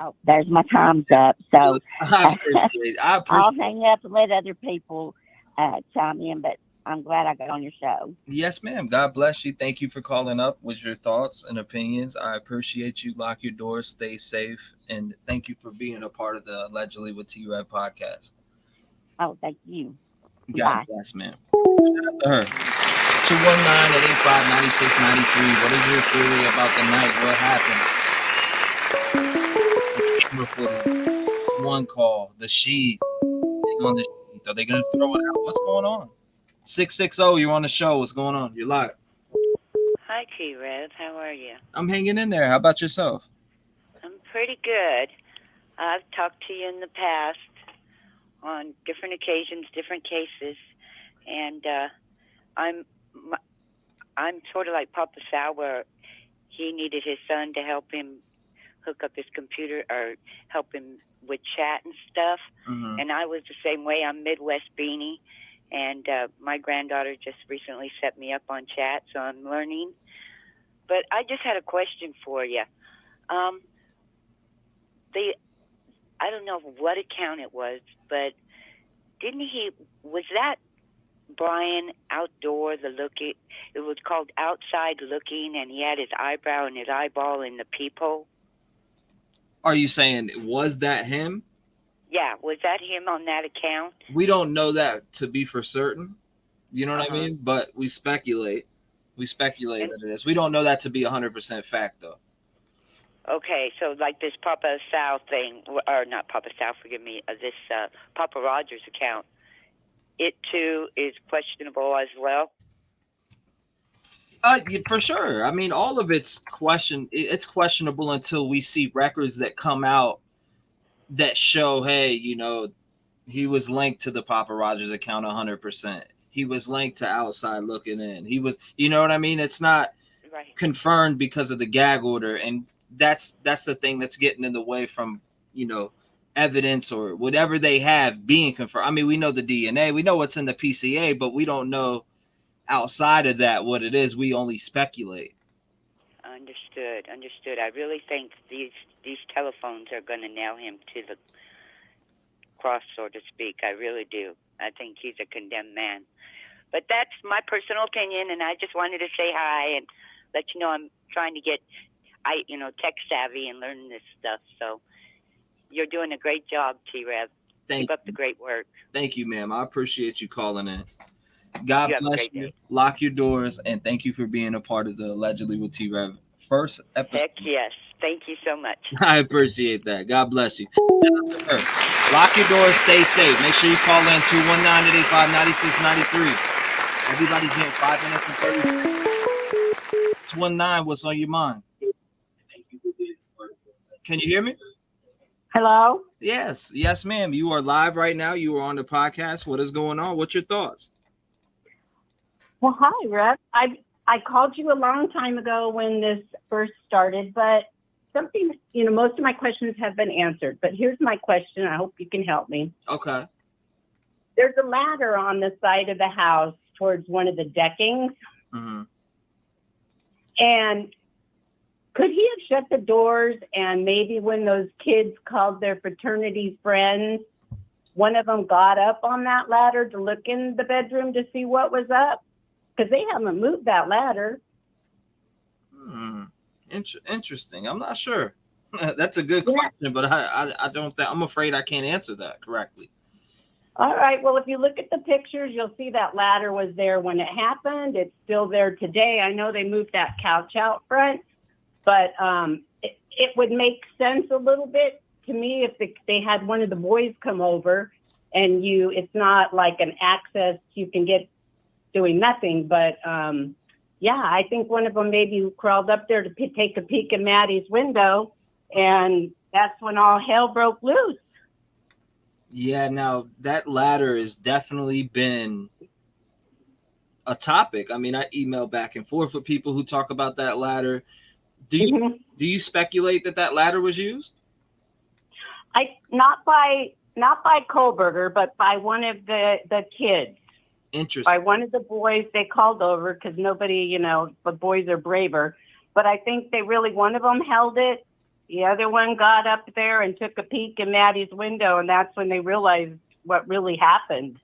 Oh, there's my time's up. So I appreciate it. I'll hang up and let other people chime in, but I'm glad I got on your show. Yes, ma'am. God bless you. Thank you for calling up with your thoughts and opinions. I appreciate you. Lock your doors, stay safe, and thank you for being a part of the Allegedly with T-REV podcast. Oh, thank you. God bless, ma'am. Shout out to her. 219-885-9693. What is your theory about the night? What happened? One call, the sheath. On the sheath. Are they going to throw it out? What's going on? 660, you're on the show. What's going on? You're live. Hi, T-REV. How are you? I'm hanging in there. How about yourself? I'm pretty good. I've talked to you in the past on different occasions, different cases, and I'm sort of like Papa Sal, where he needed his son to help him hook up his computer or help him with chat and stuff. And I was the same way. I'm Midwest Beanie, and my granddaughter just recently set me up on chat, so I'm learning. But I just had a question for you. I don't know what account it was, but was that Bryan outdoor, it was called Outside Looking, and he had his eyebrow and his eyeball in the peephole. Are you saying, was that him? Yeah, was that him on that account? We don't know that to be for certain. You know what I mean? But we speculate. We speculate that it is. We don't know that to be 100% fact, though. Okay, so like this Papa Sal thing, or not Papa Sal, forgive me, this Papa Rogers account, it too is questionable as well. For sure. I mean, all of it's questionable until we see records that come out that show, hey, you know, he was linked to the Papa Rogers account 100%. He was linked to Outside Looking In. He was, you know what I mean? It's not confirmed because of the gag order, and that's the thing that's getting in the way from, you know, evidence or whatever they have being confirmed. I mean, we know the DNA, we know what's in the PCA, but we don't know outside of that what it is. We only speculate. Understood. I really think these telephones are going to nail him to the cross, so to speak. I really do. I think he's a condemned man. But that's my personal opinion, and I just wanted to say hi and let you know I'm trying to get, tech savvy and learning this stuff. So you're doing a great job, T-REV. Keep up the great work. Thank you, ma'am. I appreciate you calling in. God bless you. Lock your doors, and thank you for being a part of the Allegedly with T-REV first episode. Heck yes. Thank you so much. I appreciate that. God bless you. Lock your doors. Stay safe. Make sure you call in 219-885-9693. Everybody's getting 5 minutes and 30 seconds. 219, what's on your mind? Can you hear me? Hello? Yes, ma'am. You are live right now. You are on the podcast. What is going on? What's your thoughts? Well, hi, Rev. I called you a long time ago when this first started, but something, most of my questions have been answered. But here's my question. I hope you can help me. Okay. There's a ladder on the side of the house towards one of the deckings. Mm-hmm. And could he have shut the doors, and maybe when those kids called their fraternity friends, one of them got up on that ladder to look in the bedroom to see what was up? Because they haven't moved that ladder. Interesting. I'm not sure. That's a good question, but I don't think, I'm afraid I can't answer that correctly. All right. Well, if you look at the pictures, you'll see that ladder was there when it happened. It's still there today. I know they moved that couch out front, but it would make sense a little bit to me if they had one of the boys come over and it's not like an access you can get doing nothing. But I think one of them maybe crawled up there to take a peek at Maddie's window, and that's when all hell broke loose. Yeah, now that ladder has definitely been a topic. I mean, I email back and forth with people who talk about that ladder. Do you speculate that ladder was used? Not by Kohberger, but by one of the kids. Interesting. By one of the boys they called over, because nobody, the boys are braver. But I think one of them held it. The other one got up there and took a peek in Maddie's window, and that's when they realized what really happened.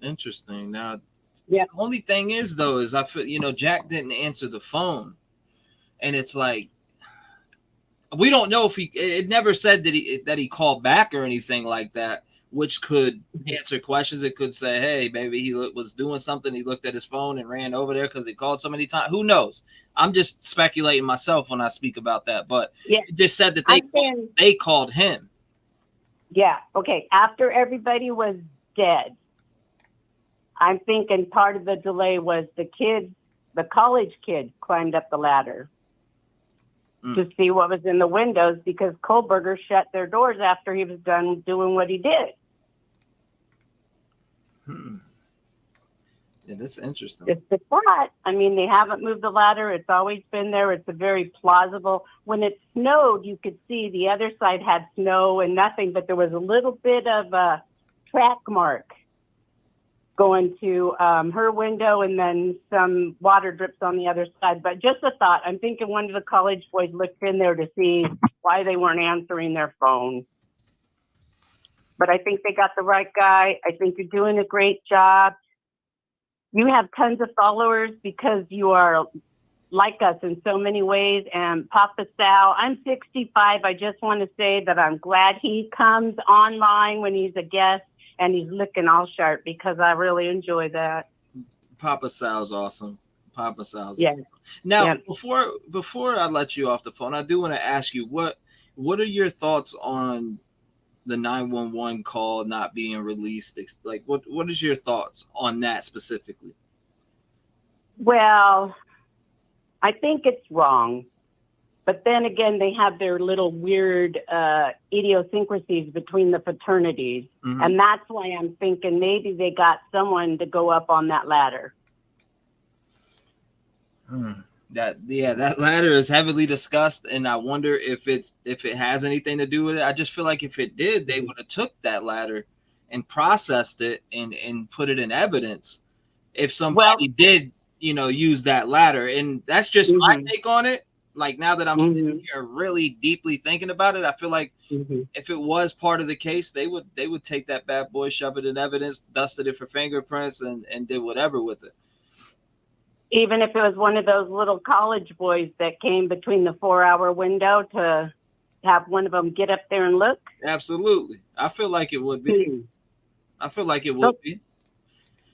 Interesting. Now, the only thing is, though, is I feel, Jack didn't answer the phone, and it's like we don't know if it never said that he called back or anything like that, which could answer questions. It could say, hey, maybe he was doing something. He looked at his phone and ran over there because he called so many times. Who knows? I'm just speculating myself when I speak about that. But it just said that they called him. Yeah. Okay. After everybody was dead, I'm thinking part of the delay was the college kids climbed up the ladder to see what was in the windows, because Kohberger shut their doors after he was done doing what he did. Yeah, that's interesting. Just a thought. I mean, they haven't moved the ladder. It's always been there. It's a very plausible. When it snowed, you could see the other side had snow and nothing, but there was a little bit of a track mark going to her window, and then some water drips on the other side. But just a thought. I'm thinking one of the college boys looked in there to see why they weren't answering their phone. but I think they got the right guy. I think you're doing a great job. You have tons of followers because you are like us in so many ways. And Papa Sal, I'm 65. I just want to say that I'm glad he comes online when he's a guest and he's looking all sharp because I really enjoy that. Papa Sal's awesome. Papa Sal's awesome. Now, before I let you off the phone, I do want to ask you what are your thoughts on the 911 call not being released? Like, what is your thoughts on that specifically? Well, I think it's wrong. But then again, they have their little weird idiosyncrasies between the fraternities. Mm-hmm. And that's why I'm thinking maybe they got someone to go up on that ladder. That ladder is heavily discussed, and I wonder if it has anything to do with it. I just feel like if it did, they would have took that ladder and processed it and put it in evidence. If somebody did, use that ladder, and that's just my take on it. Like, now that I'm sitting here really deeply thinking about it, I feel like if it was part of the case, they would take that bad boy, shove it in evidence, dusted it for fingerprints, and did whatever with it. Even if it was one of those little college boys that came between the 4-hour window to have one of them get up there and look? Absolutely. I feel like it would be.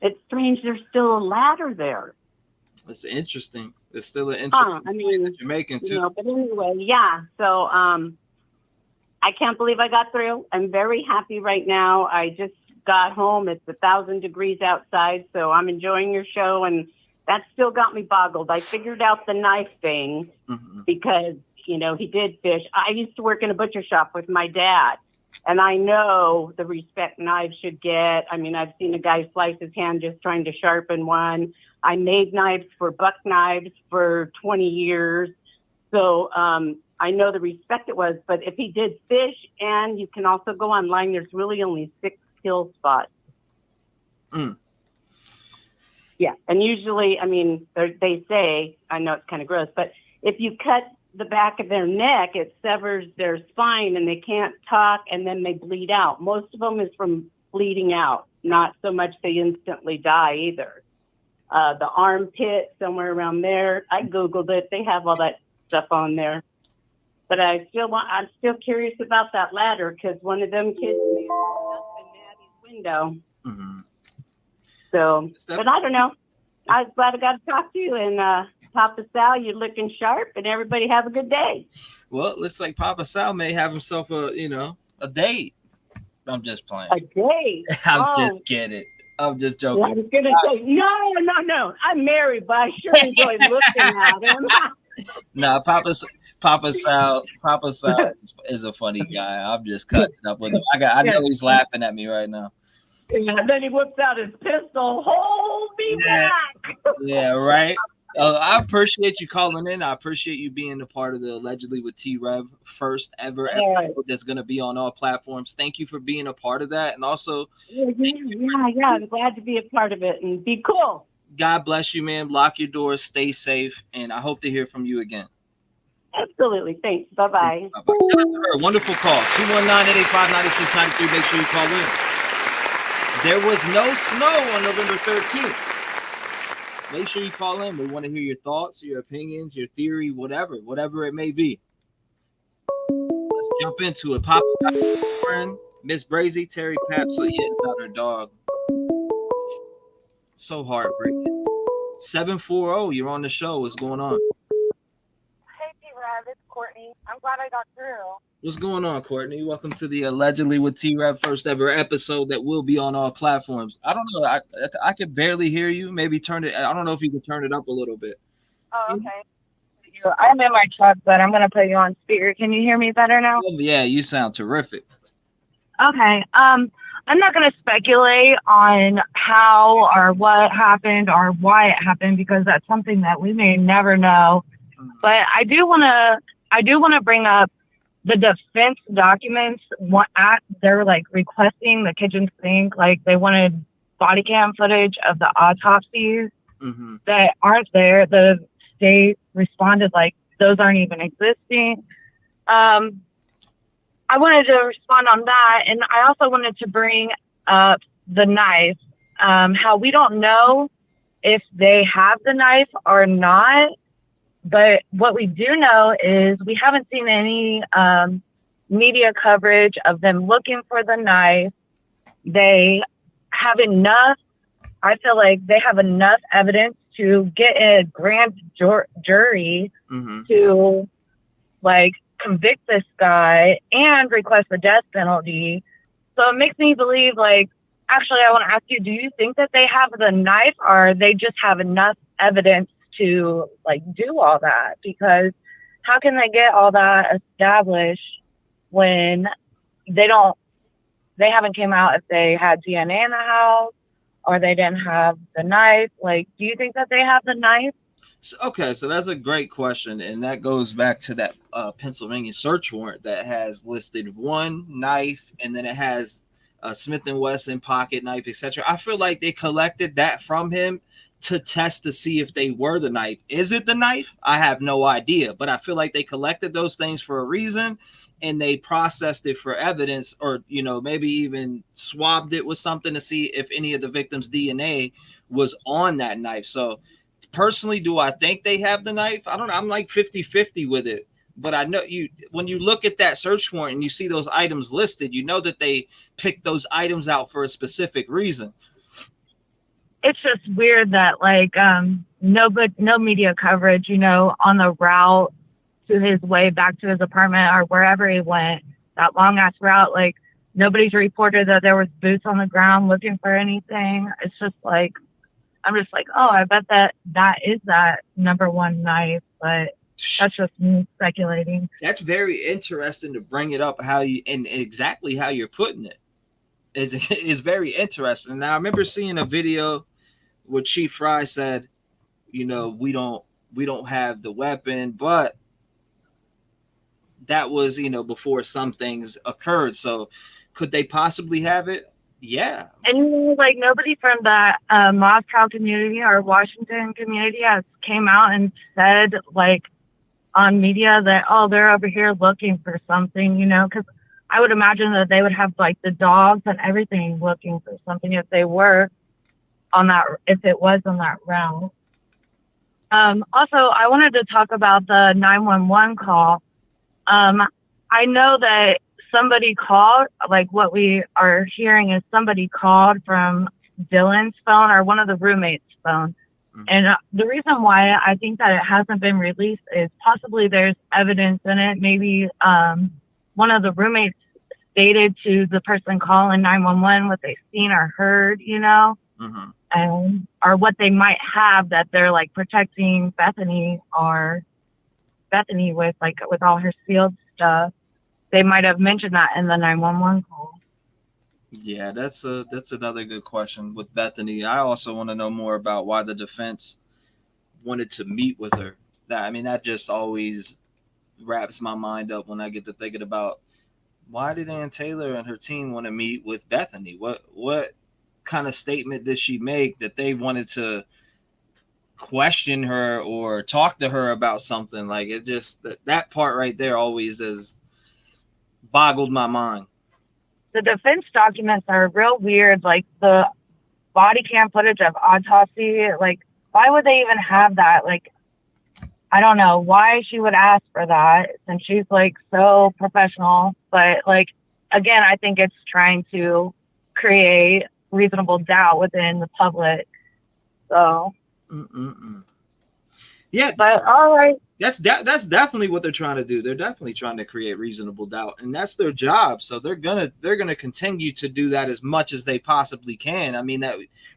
It's strange there's still a ladder there. It's interesting. It's still an interesting point that you're making, too. But anyway, yeah. So I can't believe I got through. I'm very happy right now. I just got home. It's 1,000 degrees outside, so I'm enjoying your show, and that still got me boggled. I figured out the knife thing because, he did fish. I used to work in a butcher shop with my dad, and I know the respect knives should get. I mean, I've seen a guy slice his hand just trying to sharpen one. I made knives for buck knives for 20 years. So I know the respect it was. But if he did fish, and you can also go online, there's really only 6 kill spots. Yeah, and usually, I mean, they say, I know it's kind of gross, but if you cut the back of their neck, it severs their spine and they can't talk and then they bleed out. Most of them is from bleeding out, not so much they instantly die either. The armpit, somewhere around there, I Googled it. They have all that stuff on there. But I'm still curious about that ladder because one of them kids may have up in Maddie's window. So, but I don't know. I was glad I got to talk to you. And Papa Sal, you're looking sharp, and everybody have a good day. Well, it looks like Papa Sal may have himself a date. I'm just playing. A date? I'm just kidding. I'm just joking. I was going to say, no. I'm married, but I sure enjoy looking at him. No, Papa Sal is a funny guy. I'm just cutting up with him. I know he's laughing at me right now. Yeah, and then he whips out his pistol. Hold me back. Yeah, right. I appreciate you calling in. I appreciate you being a part of the Allegedly with T-REV first ever episode that's going to be on all platforms. Thank you for being a part of that. And also, yeah, I'm glad to be a part of it and be cool. God bless you, man. Lock your doors. Stay safe. And I hope to hear from you again. Absolutely. Thanks. Bye-bye. Bye-bye. Wonderful call. 219-885-9693. Make sure you call in. There was no snow on November 13th. Make sure you call in. We want to hear your thoughts, your opinions, your theory, whatever it may be. Let's jump into it. Papa, friend, Miss Brazy, Terry Paps, about her dog. So heartbreaking. 740, you're on the show. What's going on? Hey, T-REV, it's Courtney. I'm glad I got through. What's going on, Courtney? Welcome to the Allegedly with T-REV first ever episode that will be on all platforms. I don't know. I could barely hear you. Maybe turn it. I don't know if you could turn it up a little bit. Oh, okay. I'm in my truck, but I'm going to put you on speaker. Can you hear me better now? Oh, yeah, you sound terrific. Okay. I'm not going to speculate on how or what happened or why it happened because that's something that we may never know. But I do want to bring up the defense documents. They're like requesting the kitchen sink, like they wanted body cam footage of the autopsies that aren't there. The state responded like those aren't even existing. I wanted to respond on that, and I also wanted to bring up the knife. How we don't know if they have the knife or not, but what we do know is we haven't seen any media coverage of them looking for the knife. They have enough. I feel like they have enough evidence to get a grand jury to like convict this guy and request the death penalty. So it makes me believe, like, actually, I want to ask you, do you think that they have the knife, or they just have enough evidence to like do all that? Because how can they get all that established when they haven't came out if they had DNA in the house or they didn't have the knife? Like, do you think that they have the knife? Okay, so that's a great question, and that goes back to that Pennsylvania search warrant that has listed one knife, and then it has a Smith & Wesson pocket knife, etc. I feel like they collected that from him to test to see if they were the knife. Is it the knife? I have no idea, but I feel like they collected those things for a reason, and they processed it for evidence, or maybe even swabbed it with something to see if any of the victims' DNA was on that knife. So personally, do I think they have the knife? I don't know. I'm like 50-50 with it. But I know when you look at that search warrant and you see those items listed, you know that they picked those items out for a specific reason. It's just weird that like no media coverage, on the route to his way back to his apartment or wherever he went, that long ass route, like nobody's reported that there was boots on the ground looking for anything. It's just like, I'm just like, oh, I bet that is that number one knife, but that's just me speculating. That's very interesting to bring it up, how you and exactly how you're putting it is very interesting. Now I remember seeing a video where Chief Fry said, we don't have the weapon, but that was before some things occurred. So could they possibly have it? Yeah. And like nobody from that Moscow community or Washington community has came out and said like on media that, oh, they're over here looking for something, because I would imagine that they would have like the dogs and everything looking for something if they were if it was on that route. Also, I wanted to talk about the 911 call. I know that somebody called, like what we are hearing is somebody called from Dylan's phone or one of the roommates' phone. And the reason why I think that it hasn't been released is possibly there's evidence in it. Maybe one of the roommates stated to the person calling 911 what they've seen or heard, and or what they might have that they're like protecting Bethany with all her sealed stuff. They might have mentioned that in the 911 call. Yeah, that's another good question with Bethany. I also want to know more about why the defense wanted to meet with her. That just always wraps my mind up when I get to thinking about why did Ann Taylor and her team want to meet with Bethany? What kind of statement did she make that they wanted to question her or talk to her about something? Like it just that part right there always has boggled my mind. The defense documents are real weird, like the body cam footage of autopsy. Like, why would they even have that? Like, I don't know why she would ask for that since she's like so professional. But like, again, I think it's trying to create reasonable doubt within the public. So, yeah, but all right. That's definitely what they're trying to do. They're definitely trying to create reasonable doubt, and that's their job. So they're gonna continue to do that as much as they possibly can.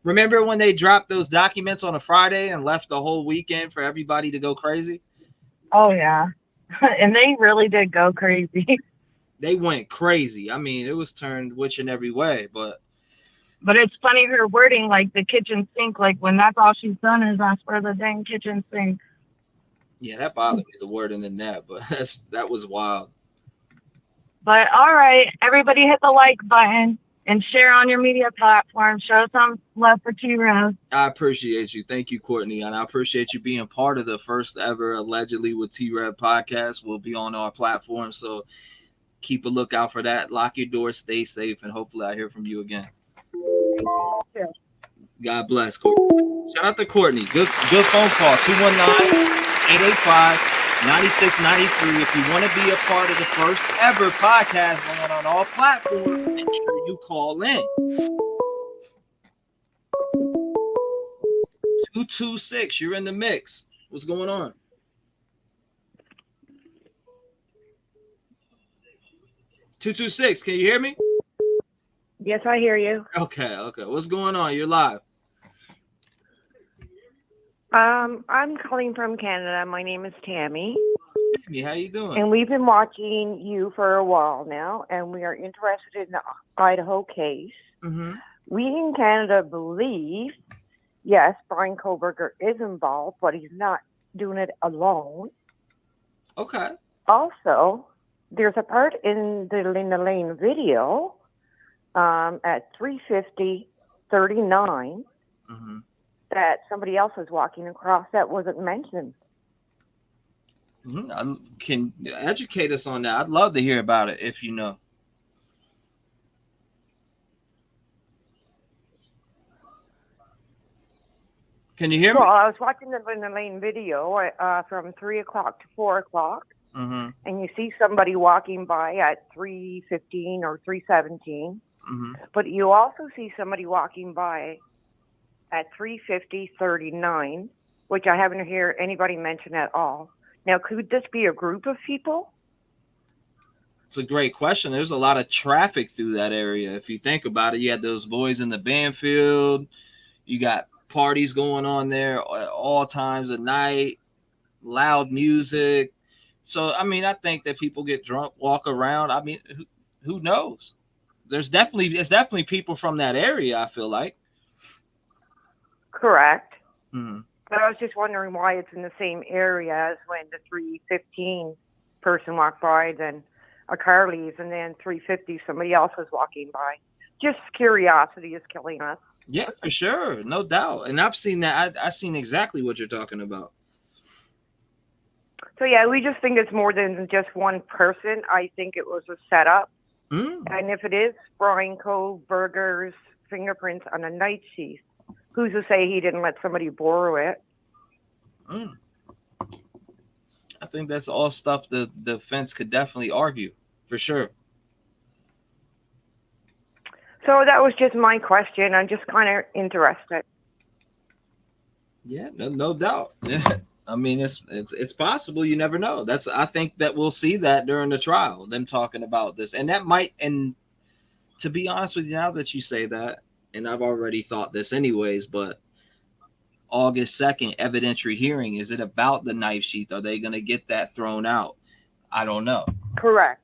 Remember when they dropped those documents on a Friday and left the whole weekend for everybody to go crazy? Oh yeah, and they really did go crazy. They went crazy. It was turned which and every way, but it's funny her wording, like the kitchen sink, like when that's all she's done is ask for the dang kitchen sink. Yeah, that bothered me, the wording in that, but that was wild. But all right, everybody hit the like button and share on your media platform. Show some love for T-REV. I appreciate you. Thank you, Courtney. And I appreciate you being part of the first ever Allegedly with T-REV podcast. Will be on our platform. So keep a lookout for that. Lock your doors, stay safe, and hopefully I hear from you again. God bless, Courtney. Shout out to Courtney. Good phone call. 219-885-9693. If you want to be a part of the first ever podcast going on all platforms, make sure you call in. 226, you're in the mix. What's going on? $226, can you hear me? Yes, I hear you. Okay. What's going on? You're live. I'm calling from Canada. My name is Tammy. Tammy, how you doing? And we've been watching you for a while now, and we are interested in the Idaho case. Mm-hmm. We in Canada believe, yes, Bryan Kohberger is involved, but he's not doing it alone. Okay. Also, there's a part in the Linda Lane video at 3:50:39 that somebody else was walking across that wasn't mentioned. Can you educate us on that? I'd love to hear about it if you know. Can you hear me? Well, I was watching the Linda Lane video from 3 o'clock to 4 o'clock. Mm-hmm. And you see somebody walking by at 3:15 or 3:17. Mm-hmm. But you also see somebody walking by at 3:50:39, which I haven't heard anybody mention at all. Now, could this be a group of people? It's a great question. There's a lot of traffic through that area. If you think about it, you had those boys in the band field. You got parties going on there at all times of night, loud music. So, I mean, I think that people get drunk, walk around. I mean, who knows? It's definitely people from that area, I feel like. Correct. Mm-hmm. But I was just wondering why it's in the same area as when the 3:15 person walked by, then a car leaves, and then 3:50 somebody else is walking by. Just curiosity is killing us. Yeah, for sure. No doubt. And I've seen that. I've seen exactly what you're talking about. So, yeah, we just think it's more than just one person. I think it was a setup. And if it is Bryan Kohberger's fingerprints on a night sheath, who's to say he didn't let somebody borrow it? I think that's all stuff the defense could definitely argue, for sure. So that was just my question. I'm just kind of interested. Yeah, no doubt. Yeah. I mean, it's possible. You never know. I think that we'll see that during the trial, them talking about this. And that might, and to be honest with you, now that you say that, and I've already thought this anyways, but August 2nd, evidentiary hearing, is it about the knife sheath? Are they going to get that thrown out? I don't know. Correct.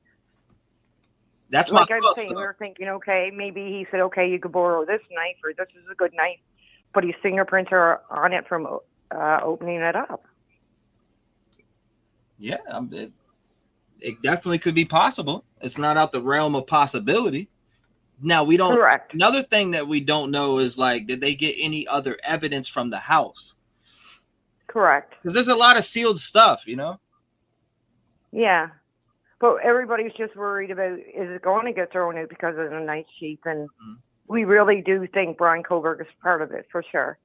That's like my I'm thoughts, saying. though. We're thinking, okay, maybe he said, okay, you could borrow this knife, or this is a good knife, but his fingerprints are on it from opening it up. Yeah, it definitely could be possible. It's not out the realm of possibility. Now, we don't. Correct. Another thing that we don't know is, like, did they get any other evidence from the house? Correct. Because there's a lot of sealed stuff, you know? Yeah. But everybody's just worried about, is it going to get thrown out because of the night sheath? And we really do think Bryan Kohberger is part of it, for sure.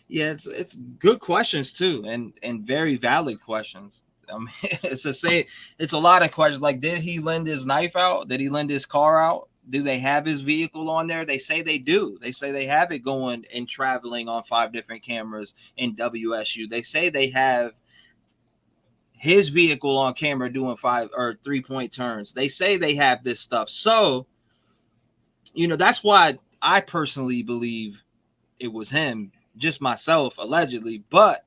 Yeah, it's good questions too, and very valid questions. I mean, it's a lot of questions. Like, did he lend his knife out? Did he lend his car out? Do they have his vehicle on there? They say they do. They say they have it going and traveling on 5 different cameras in WSU. They say they have his vehicle on camera doing 5 or 3-point turns. They say they have this stuff. So, you know, that's why I personally believe it was him. Just myself, allegedly, but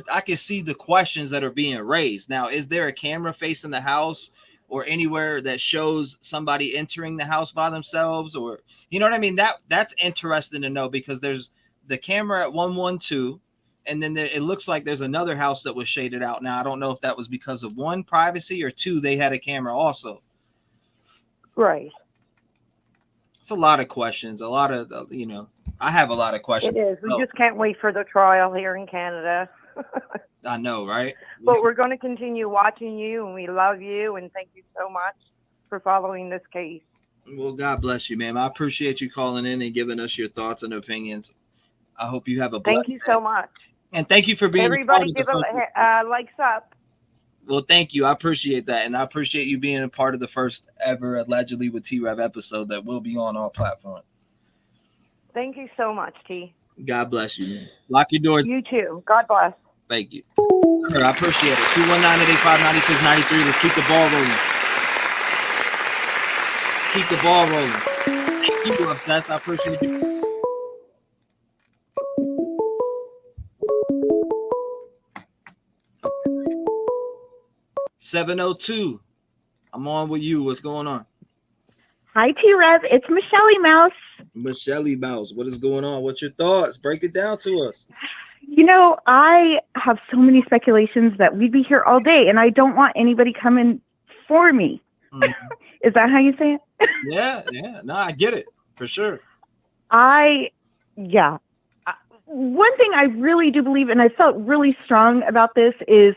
I can see the questions that are being raised. Now, is there a camera facing the house or anywhere that shows somebody entering the house by themselves? Or, you know what I mean? That's interesting to know, because there's the camera at 112, and then it looks like there's another house that was shaded out. Now, I don't know if that was because of 1, privacy, or 2, they had a camera also. Right. It's a lot of questions, a lot of, you know, I have a lot of questions. It is. We just can't wait for the trial here in Canada. I know, right? But we're going to continue watching you, and we love you, and thank you so much for following this case. Well, God bless you, ma'am. I appreciate you calling in and giving us your thoughts and opinions. I hope you have a blessed Thank you day. so much. And thank you for being Everybody a part give of the a likes up. Well, thank you. I appreciate that. And I appreciate you being a part of the first ever Allegedly with T-REV episode that will be on our platform. Thank you so much, T. God bless you, man. Lock your doors. You too. God bless. Thank you. Sure, I appreciate it. 219-885-9693. Let's keep the ball rolling. Keep the ball rolling. Thank you, Obsessed. I appreciate you. Okay. 702. I'm on with you. What's going on? Hi, T-REV. It's Michelle Mouse. Michelle Mouse. What is going on? What's your thoughts? Break it down to us. You know, I have so many speculations that we'd be here all day, and I don't want anybody coming for me. Mm-hmm. Is that how you say it? Yeah. No, I get it. For sure. One thing I really do believe, and I felt really strong about this, is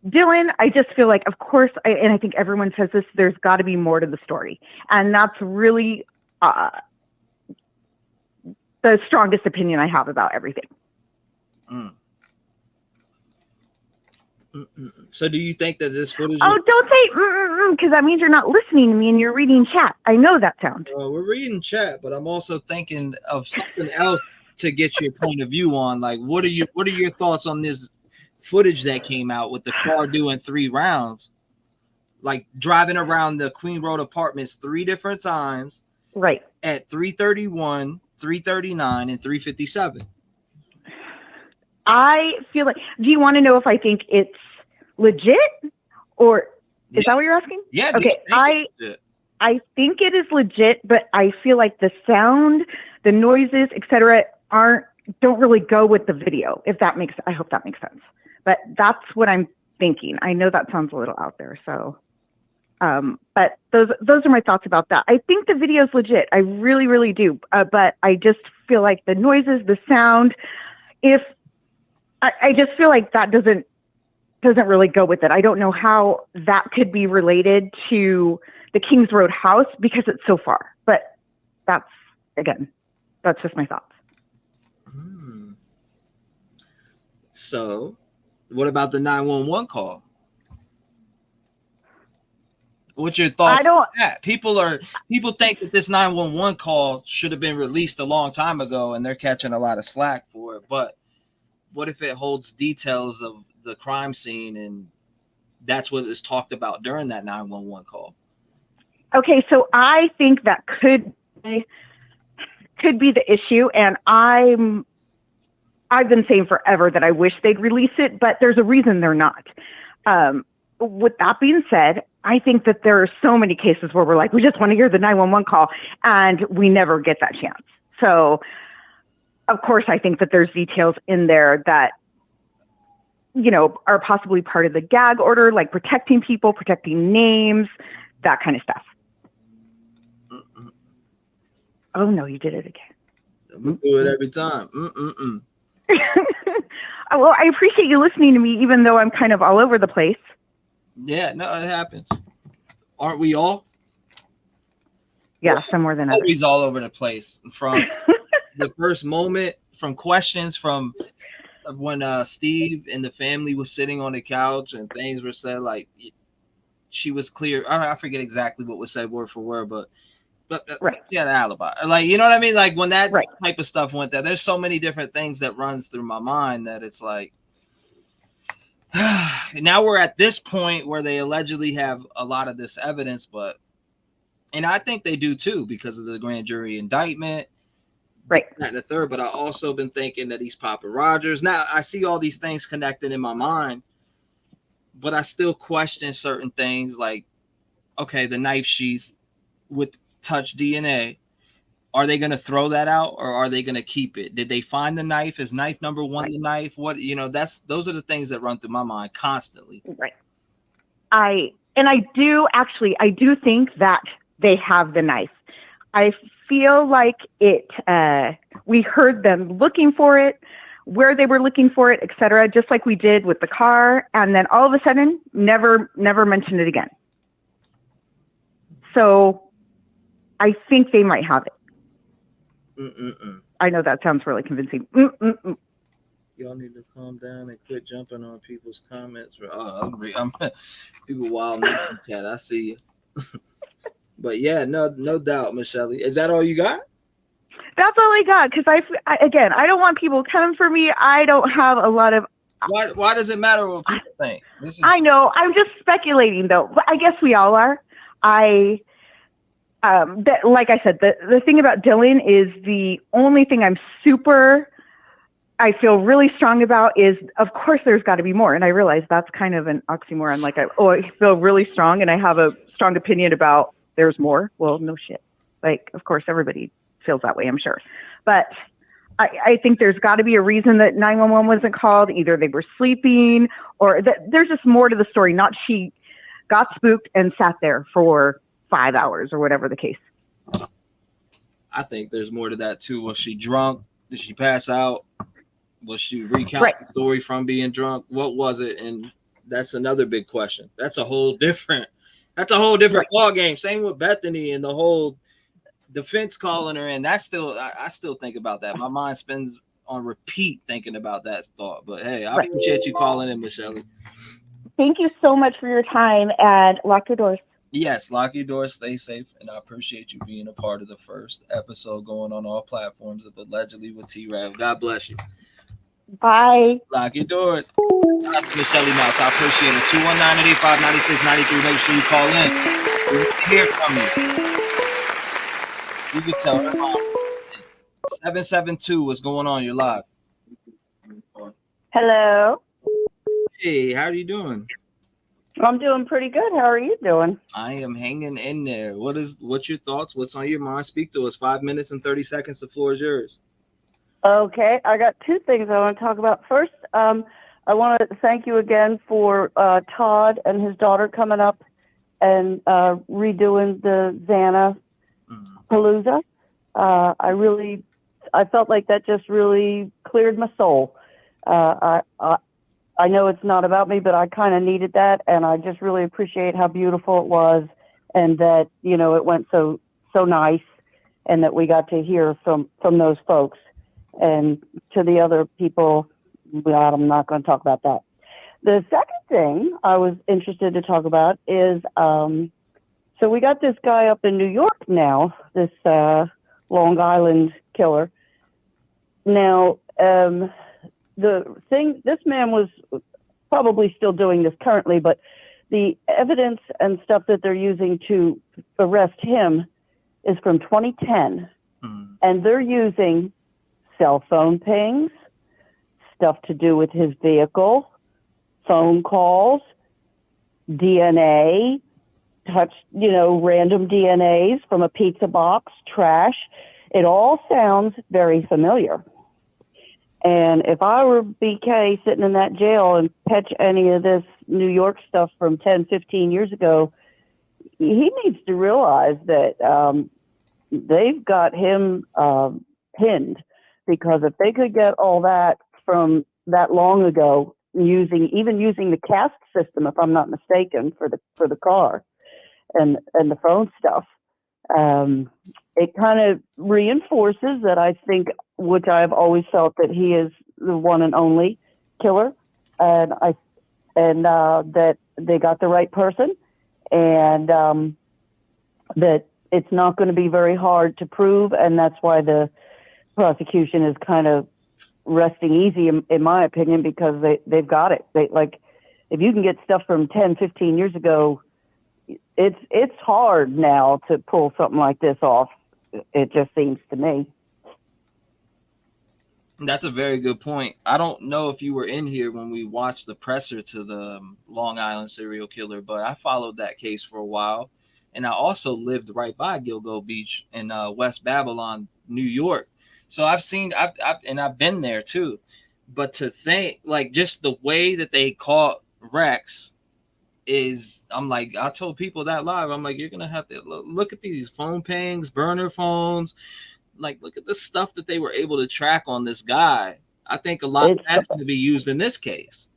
Dylan, I just feel like, of course, and I think everyone says this, there's got to be more to the story. And that's really the strongest opinion I have about everything. Mm. So do you think that this footage... Oh, don't say because that means you're not listening to me and you're reading chat. I know that sound. We're reading chat, but I'm also thinking of something else to get your point of view on. Like, what are your thoughts on this footage that came out with the car doing 3 rounds, like driving around the Queen Road Apartments 3 different times, right, at 3:31, 3:39, and 3:57? I feel like, do you want to know if I think it's legit, or is that what you're asking? Yeah. Okay. I think it is legit, but I feel like the sound, the noises, etc., don't really go with the video. I hope that makes sense. But that's what I'm thinking. I know that sounds a little out there. So, but those are my thoughts about that. I think the video is legit. I really, really do. But I just feel like the noises, the sound, I just feel like that doesn't really go with it. I don't know how that could be related to the Kings Road house because it's so far. But that's just my thoughts. So, what about the 911 call? What's your thoughts on that? People think that this 911 call should have been released a long time ago, and they're catching a lot of slack for it. But what if it holds details of the crime scene, and that's what is talked about during that 911 call? Okay, so I think that could be the issue, and I've been saying forever that I wish they'd release it, but there's a reason they're not. With that being said, I think that there are so many cases where we're like, we just want to hear the 911 call, and we never get that chance. So, of course, I think that there's details in there that, are possibly part of the gag order, like protecting people, protecting names, that kind of stuff. Oh, no, you did it again. We do it every time. Well, I appreciate you listening to me, even though I'm kind of all over the place. Yeah, no, it happens. Aren't we all? Yeah, some more than others. Always all over the place. From the first moment, from questions, from when Steve and the family was sitting on the couch and things were said, like she was clear. I forget exactly what was said word for word, but right. She had an alibi. Like, you know what I mean? Like when that type of stuff went there, there's so many different things that runs through my mind that it's like, now we're at this point where they allegedly have a lot of this evidence, and I think they do too, because of the grand jury indictment. Right. And the third, but I also been thinking that he's Papa Rogers. Now I see all these things connected in my mind, but I still question certain things like, okay, the knife sheath with touch DNA, are they going to throw that out or are they going to keep it? Did they find the knife? Is knife number 1 the knife? What, those are the things that run through my mind constantly. Right. I do think that they have the knife. I feel like we heard them looking for it. where they were looking for it, etc., just like we did with the car. And then all of a sudden, never mentioned it again. So I think they might have it. I know that sounds really convincing. Y'all need to calm down and quit jumping on people's comments. I'm people wild in the chat. I see you. But yeah, no doubt, Michelle. Is that all you got? That's all I got, because I don't want people coming for me. I don't have a lot of. Why does it matter what people think? I know. I'm just speculating, though. I guess we all are. Like I said, the thing about Dylan is the only thing I feel really strong about is, of course, there's got to be more. And I realize that's kind of an oxymoron. Like, I feel really strong and I have a strong opinion about there's more. Well, no shit. Like, of course, everybody feels that way, I'm sure. But I think there's got to be a reason that 911 wasn't called. Either they were sleeping or there's just more to the story. Not she got spooked and sat there for 5 hours or whatever the case. I think there's more to that too. Was she drunk? Did she pass out? Was she recount the story from being drunk? What was it? And that's another big question. That's a whole different ball game. Same with Bethany and the whole defense calling her in. That's still I still think about that. My mind spins on repeat thinking about that thought. But hey, I appreciate you calling in, Michelle. Thank you so much for your time, and lock your doors. Yes, lock your doors, stay safe, and I appreciate you being a part of the first episode going on all platforms of Allegedly with T-REV. God bless you. Bye. Lock your doors. Shout out to Michelle Mouse. I appreciate it. 219-885-9693. Make sure you call in. We want to hear from you. You can tell her mom. 772, what's going on? You're live. Hello. Hey, how are you doing? I'm doing pretty good. How are you doing? I am hanging in there. What's your thoughts? What's on your mind? Speak to us. 5 minutes and 30 seconds. The floor is yours. Okay, I got two things I want to talk about. First, I want to thank you again for Todd and his daughter coming up and redoing the Xana Palooza. I felt like that just really cleared my soul. I know it's not about me, but I kind of needed that, and I just really appreciate how beautiful it was, and that it went so nice, and that we got to hear from those folks. And to the other people, I'm not going to talk about that. The second thing I was interested to talk about is, so we got this guy up in New York now, this Long Island killer. Now, this man was probably still doing this currently, but the evidence and stuff that they're using to arrest him is from 2010. And they're using cell phone pings, stuff to do with his vehicle, phone calls, DNA, random DNAs from a pizza box, trash. It all sounds very familiar. And if I were BK sitting in that jail and catch any of this New York stuff from 10, 15 years ago, he needs to realize that they've got him pinned. Because if they could get all that from that long ago, using the CAST system, if I'm not mistaken, for the car and the phone stuff, it kind of reinforces that I think, which I've always felt, that he is the one and only killer, and that they got the right person, and that it's not going to be very hard to prove, and that's why the prosecution is kind of resting easy, in my opinion, because they've got it. If you can get stuff from 10, 15 years ago, it's hard now to pull something like this off. It just seems to me. That's a very good point. I don't know if you were in here when we watched the presser to the Long Island serial killer, but I followed that case for a while. And I also lived right by Gilgo Beach in West Babylon, New York. So I've been there too. But to think, just the way that they caught Rex is, I told people that live, I'm like, you're going to have to look at these phone pings, burner phones, look at the stuff that they were able to track on this guy. I think a lot of that's going to be used in this case.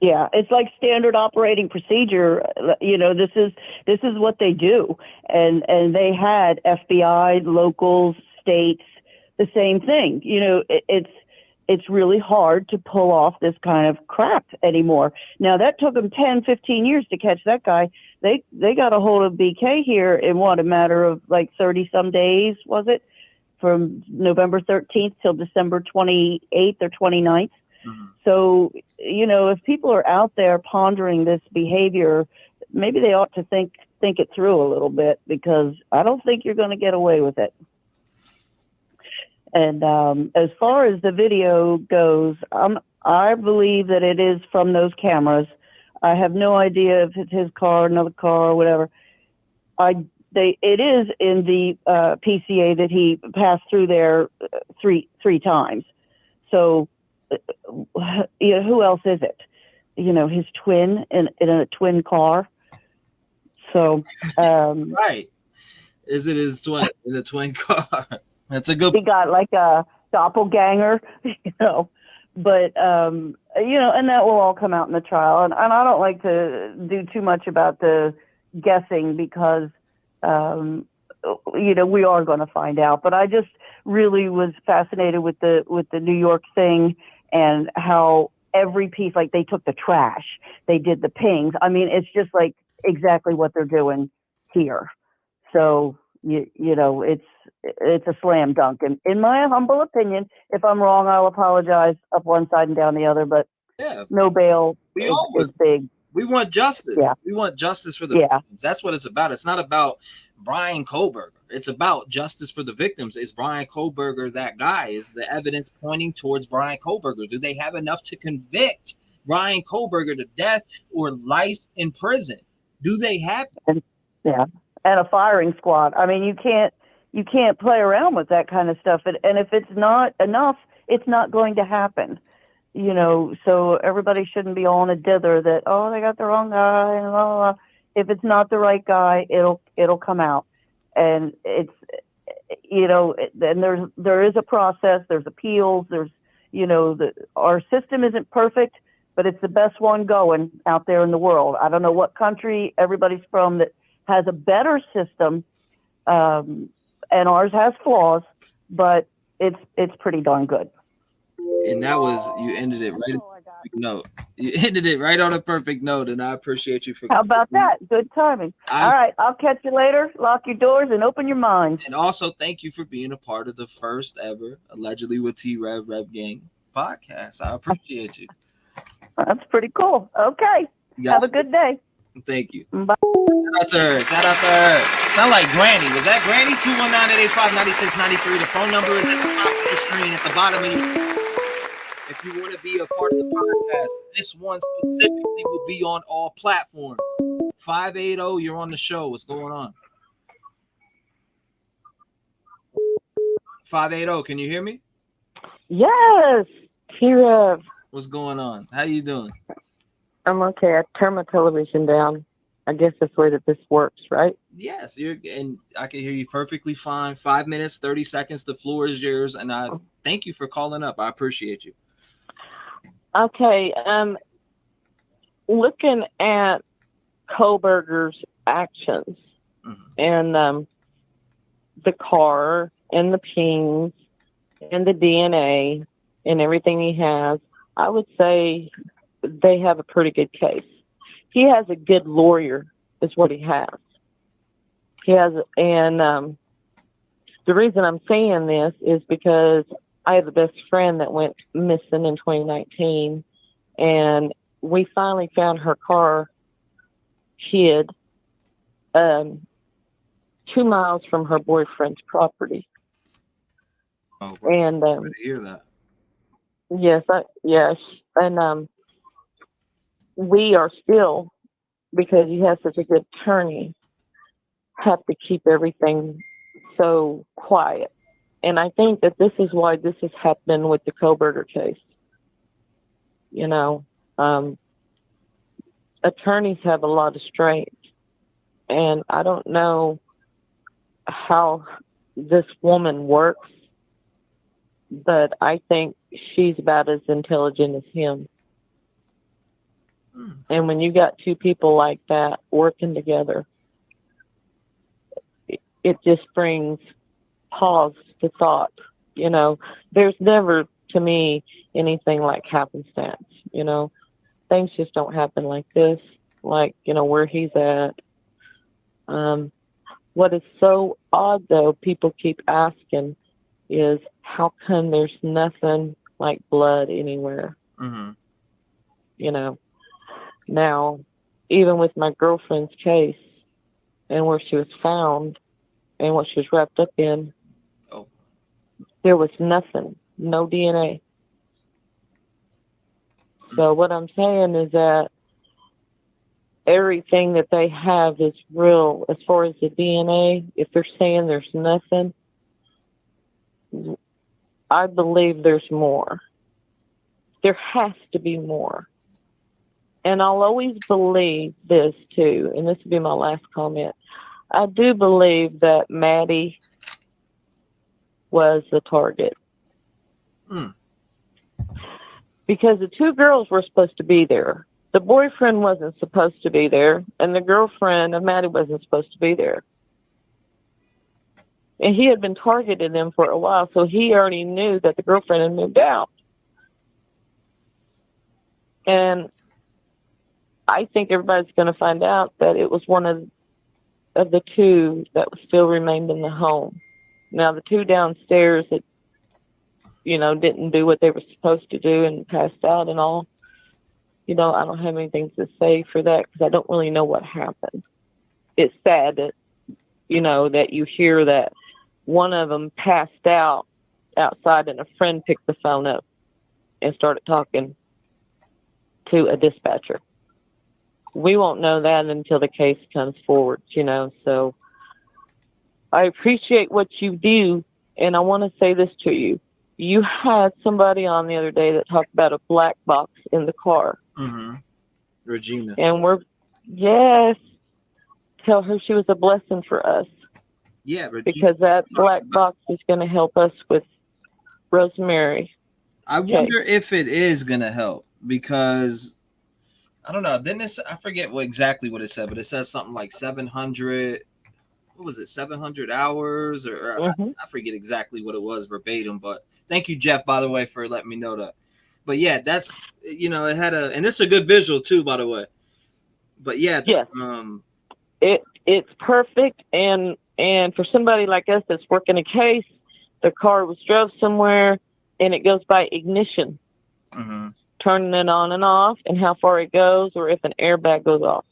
Yeah, it's like standard operating procedure. You know, this is what they do, and they had FBI, locals, states, the same thing. You know, it's really hard to pull off this kind of crap anymore. Now that took them 10, 15 years to catch that guy. They got a hold of BK here in what, a matter of like 30 some days, was it? From November 13th till December 28th or 29th. So, you know, if people are out there pondering this behavior, maybe they ought to think it through a little bit, because I don't think you're going to get away with it. And as far as the video goes, I believe that it is from those cameras. I have no idea if it's his car, another car, or whatever. It is in the PCA that he passed through there three times. So, you know, who else is it? You know, his twin in a twin car. So, right. Is it his twin in a twin car? That's a good. He got like a doppelganger, you know. But you know, and that will all come out in the trial. And I don't like to do too much about the guessing, because you know, we are going to find out. But I just really was fascinated with the New York thing, and how every piece, like they took the trash, they did the pings. I mean, it's just like exactly what they're doing here. So you know, it's a slam dunk. And in my humble opinion, if I'm wrong, I'll apologize up one side and down the other. But yeah, no bail is big. We want justice. Yeah. We want justice for the victims. That's what it's about. It's not about Bryan Kohberger. It's about justice for the victims. Is Bryan Kohberger that guy? Is the evidence pointing towards Bryan Kohberger? Do they have enough to convict Bryan Kohberger to death or life in prison? Do they have? And a firing squad. I mean, you can't play around with that kind of stuff. And if it's not enough, it's not going to happen. You know, so everybody shouldn't be all in a dither that, oh, they got the wrong guy, and blah, blah, blah. If it's not the right guy, it'll come out. And it's, you know, and there is a process, there's appeals, there's, you know, our system isn't perfect, but it's the best one going out there in the world. I don't know what country everybody's from that has a better system, and ours has flaws, but it's pretty darn good. And that was, you ended it right on a perfect note. You ended it right on a perfect note, and I appreciate you for. How about that? Good timing. All right, I'll catch you later. Lock your doors and open your minds. And also, thank you for being a part of the first ever Allegedly with T-REV Rev Gang podcast. I appreciate you. That's pretty cool. Okay. Have a good day. Thank you. Bye. Shout out to her. Shout out to her. Sound like Granny. Was that Granny? 219-885-9693. The phone number is at the top of the screen, at the bottom of your. If you want to be a part of the podcast, this one specifically will be on all platforms. 580, you're on the show. What's going on? 580, can you hear me? Yes, T-REV. What's going on? How you doing? I'm okay. I turned my television down. I guess that's the way that this works, right? Yes, and I can hear you perfectly fine. 5 minutes, 30 seconds. The floor is yours, and I thank you for calling up. I appreciate you. Okay. Looking at Kohberger's actions and the car and the pings and the DNA and everything he has, I would say they have a pretty good case. He has a good lawyer, is what he has. He has, and the reason I'm saying this is because I have a best friend that went missing in 2019, and we finally found her car hid 2 miles from her boyfriend's property. Oh, and I hear that. Yes, and we are still, because he has such a good attorney, have to keep everything so quiet. And I think that this is why this is happening with the Kohberger case. You know, attorneys have a lot of strength, and I don't know how this woman works, but I think she's about as intelligent as him. And when you got two people like that working together, it just brings pause to thought. You know, there's never, to me, anything like happenstance. You know, things just don't happen like this, like, you know, where he's at. What is so odd, though, people keep asking is how come there's nothing like blood anywhere? Mm-hmm. You know, now, even with my girlfriend's case and where she was found and what she was wrapped up in, there was nothing, no DNA. So what I'm saying is that everything that they have is real as far as the DNA. If they're saying there's nothing, I believe there's more. There has to be more. And I'll always believe this too, and this will be my last comment. I do believe that Maddie was the target. Because the two girls were supposed to be there. The boyfriend wasn't supposed to be there, and the girlfriend of Maddie wasn't supposed to be there. And he had been targeting them for a while, so he already knew that the girlfriend had moved out. And I think everybody's going to find out that it was one of the two that still remained in the home. Now, the two downstairs that, you know, didn't do what they were supposed to do and passed out and all, you know, I don't have anything to say for that because I don't really know what happened. It's sad that, you know, that you hear that one of them passed out outside and a friend picked the phone up and started talking to a dispatcher. We won't know that until the case comes forward, you know. So I appreciate what you do, and I want to say this to you. You had somebody on the other day that talked about a black box in the car. Mm-hmm. Regina. And tell her she was a blessing for us. Yeah, Regina. Because that black box is going to help us with Rosemary. I wonder if it is going to help because I don't know. Then I forget exactly what it said, but it says something like 700. What was it? 700 hours, or I forget exactly what it was verbatim. But thank you, Jeff, by the way, for letting me know that. But yeah, that's, you know, it had and it's a good visual too, by the way. But yeah, it's perfect, and for somebody like us that's working a case, the car was drove somewhere, and it goes by ignition. Mm-hmm. Turning it on and off, and how far it goes, or if an airbag goes off.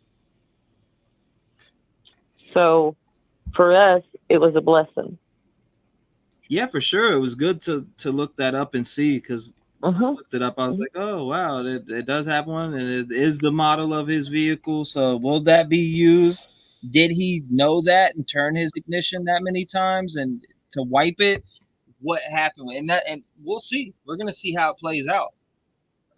So, for us, it was a blessing. Yeah, for sure. It was good to look that up and see because I looked it up. I was like, oh, wow, it does have one, and it is the model of his vehicle. So, will that be used? Did he know that and turn his ignition that many times and to wipe it? What happened? And we'll see. We're gonna see how it plays out.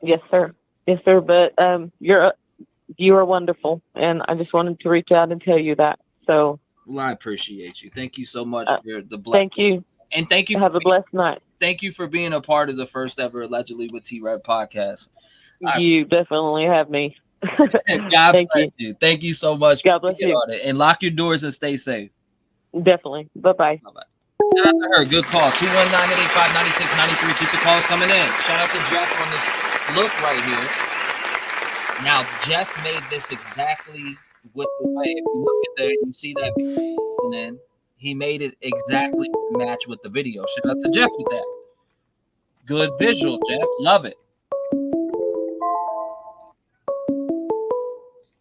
Yes, sir. Yes, sir. But you are wonderful, and I just wanted to reach out and tell you that. So, well, I appreciate you. Thank you so much for the blessing. Thank you, and thank you. Have a blessed night. Thank you for being a part of the first ever Allegedly with T-REV podcast. You definitely have me. God bless you. Thank you so much. God bless you. On it. And lock your doors and stay safe. Definitely. Bye-bye. Bye-bye. Shout out to her. Good call. 219-885-9693. Keep the calls coming in. Shout out to Jeff on this look right here. Now, Jeff made this exactly with the way. If you look at there, you see that video, and then he made it exactly to match with the video. Shout out to Jeff with that. Good visual, Jeff. Love it.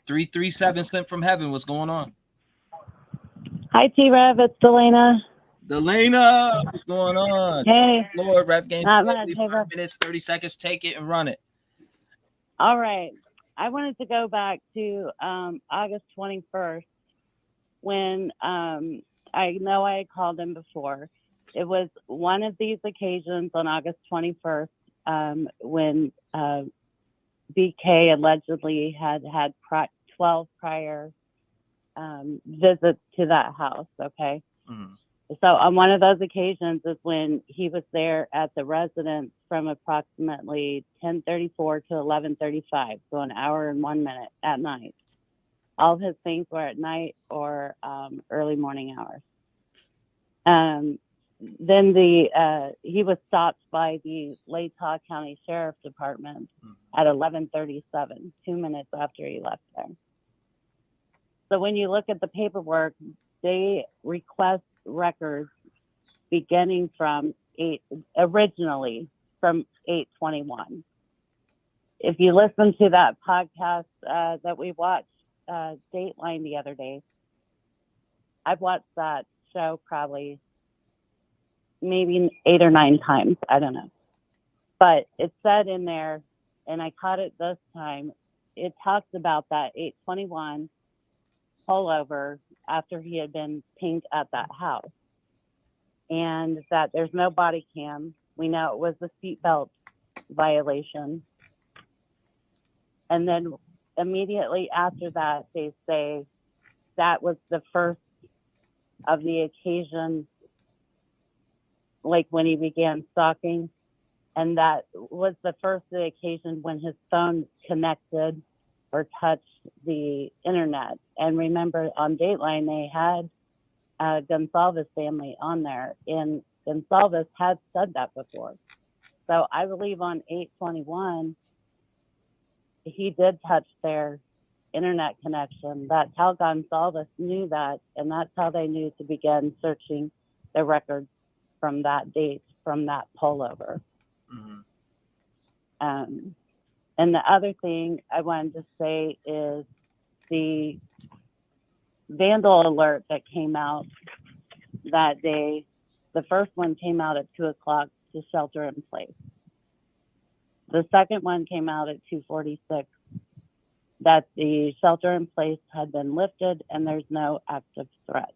337 sent from heaven. What's going on? Hi, T-REV. It's Delana. Delana, what's going on? Hey. Lord, rap game. Not much. 5 minutes, 30 seconds. Take it and run it. All right. I wanted to go back to August 21st when I know I had called him before. It was one of these occasions on August 21st when BK allegedly had 12 prior visits to that house, okay? Mm-hmm. So on one of those occasions is when he was there at the residence from approximately 10:34 to 11:35, so an hour and 1 minute at night. All of his things were at night or early morning hours. Then he was stopped by the Latah County Sheriff's Department at 11:37, 2 minutes after he left there. So when you look at the paperwork, they request records beginning from originally from 8/21. If you listen to that podcast that we watched, Dateline, the other day, I've watched that show probably maybe 8 or 9 times. I don't know. But it said in there, and I caught it this time, it talks about that 8/21 pullover after he had been pinged at that house. And that there's no body cam. We know it was a seatbelt violation. And then immediately after that, they say that was the first of the occasion, like when he began stalking. And that was the first of the occasion when his phone connected or touched the internet. And remember, on Dateline, they had Gonsalves family on there, and Gonsalves had said that before. So I believe on 8/21, he did touch their internet connection. That's how Gonsalves knew that, and that's how they knew to begin searching the records from that date, from that pullover. And the other thing I wanted to say is the vandal alert that came out that day. The first one came out at 2:00 to shelter in place. The second one came out at 2:46 that the shelter in place had been lifted and there's no active threat.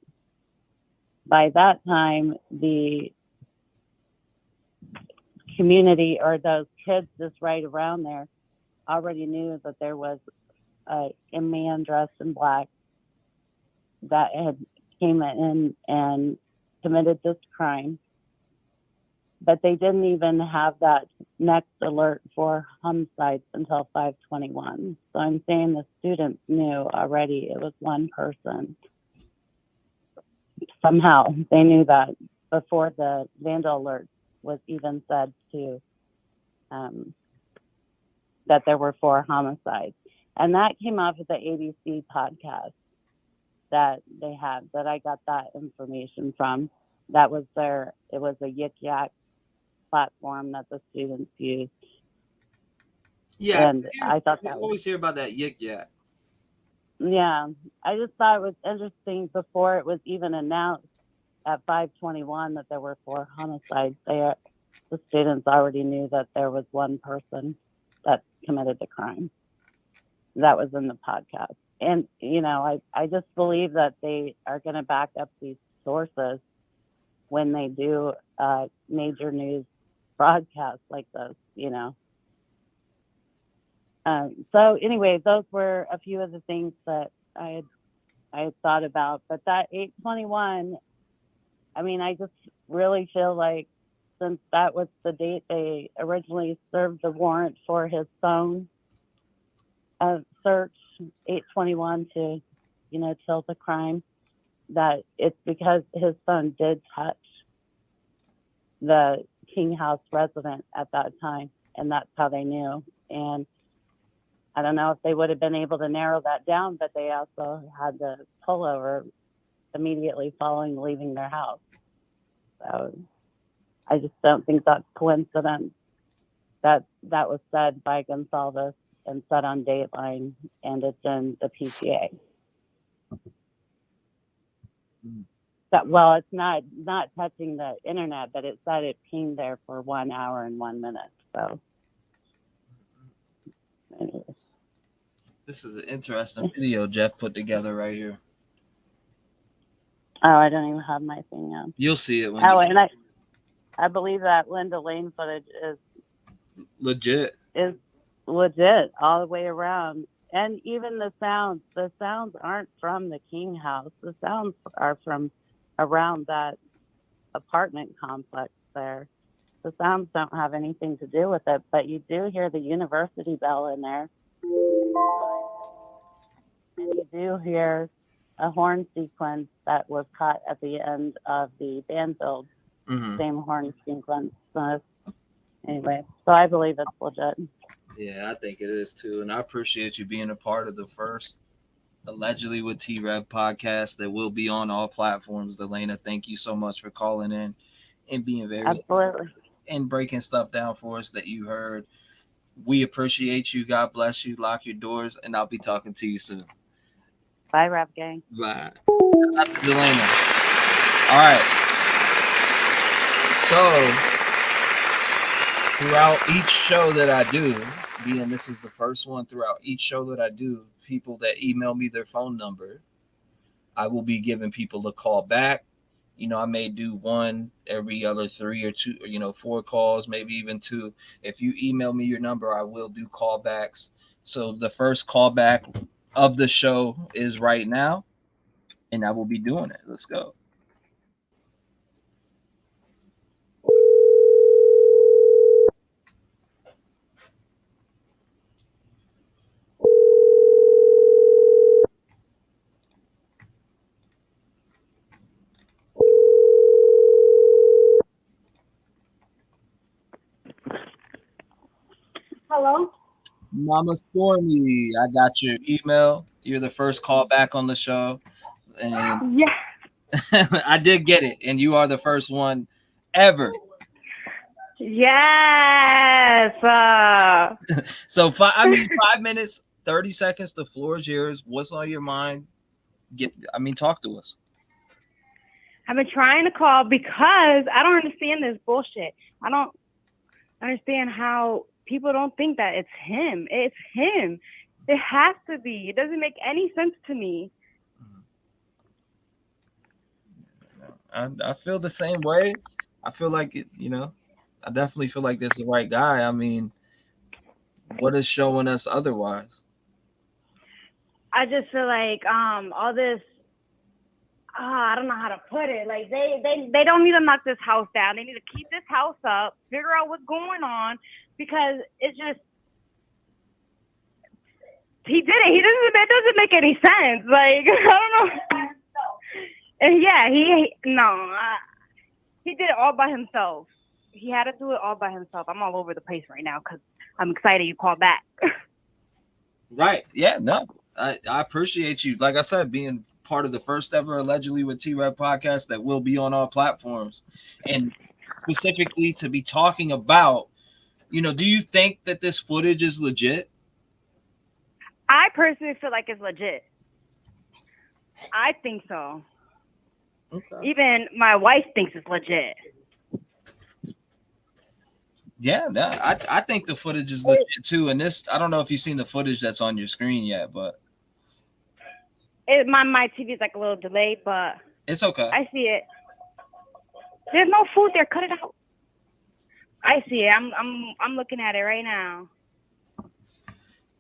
By that time, the community or those kids just right around there already knew that there was a man dressed in black that had came in and committed this crime. But they didn't even have that next alert for homicides until 5/21. So I'm saying the students knew already it was one person. Somehow they knew that before the vandal alert was even said to that there were 4 homicides. And that came off of the ABC podcast that they had, that I got that information from. That was it was a Yik Yak platform that the students used. Yeah, and I thought that always hear about that Yik Yak. Yeah, I just thought it was interesting before it was even announced at 5/21 that there were 4 homicides there. The students already knew that there was one person that committed the crime. That was in the podcast. And, I just believe that they are going to back up these sources when they do major news broadcasts like this, So anyway, those were a few of the things that I had thought about. But that 8/21, I just really feel like since that was the date they originally served the warrant for his phone search, 8/21 to, till the crime, that it's because his phone did touch the King House resident at that time, and that's how they knew. And I don't know if they would have been able to narrow that down, but they also had the pullover immediately following leaving their house. So I just don't think that's coincidence that that was said by Gonsalves and said on Dateline, and it's in the PTA. That, well, it's not touching the internet, but it said it pinged there for 1 hour and 1 minute. So anyways. This is an interesting video Jeff put together right here. Oh, I don't even have my thing on. You'll see it when and I believe that Linda Lane footage is legit. Is legit all the way around. And even the sounds aren't from the King House. The sounds are from around that apartment complex there. The sounds don't have anything to do with it, but you do hear the university bell in there. And you do hear a horn sequence that was caught at the end of the band build. Same horn sequence. Anyway, so I believe it's legit. Yeah, I think it is too. And I appreciate you being a part of the first Allegedly with T-REV podcast that will be on all platforms. Delana, thank you so much for calling in and being very Absolutely and breaking stuff down for us that you heard. We appreciate you. God bless you. Lock your doors, and I'll be talking to you soon. Bye, Rap Gang. Bye. That's Delana. All right. So throughout each show that I do, being this is the first one, throughout each show that I do, people that email me their phone number, I will be giving people a call back. You know, I may do one every other 3 or 2, or 4 calls, maybe even 2. If you email me your number, I will do callbacks. So the first callback of the show is right now, and I will be doing it. Let's go. Hello? Mama Stormy, I got your email. You're the first call back on the show. And yeah, I did get it. And you are the first one ever. Yes. So 5 minutes, 30 seconds. The floor is yours. What's on your mind? Talk to us. I've been trying to call because I don't understand this bullshit. I don't understand how people don't think that it's him. It's him. It has to be. It doesn't make any sense to me. I feel the same way. I feel like it, I definitely feel like this is the right guy. I mean, what is showing us otherwise? I just feel like all this I don't know how to put it. Like they don't need to knock this house down. They need to keep this house up, figure out what's going on, because it's just he did it. It doesn't make any sense. Like I don't know. And yeah, he did it all by himself. He had to do it all by himself. I'm all over the place right now because I'm excited you called back. Right. Yeah. No. I appreciate you. Like I said, being part of the first ever Allegedly with T-REV podcast that will be on all platforms, and specifically to be talking about, do you think that this footage is legit? I personally feel like it's legit. I think so. Okay. Even my wife thinks it's legit. Yeah, no, I think the footage is legit too. And this, I don't know if you've seen the footage that's on your screen yet, but my TV is like a little delayed, but it's okay. I see it. There's no food there. Cut it out. I see it. I'm looking at it right now.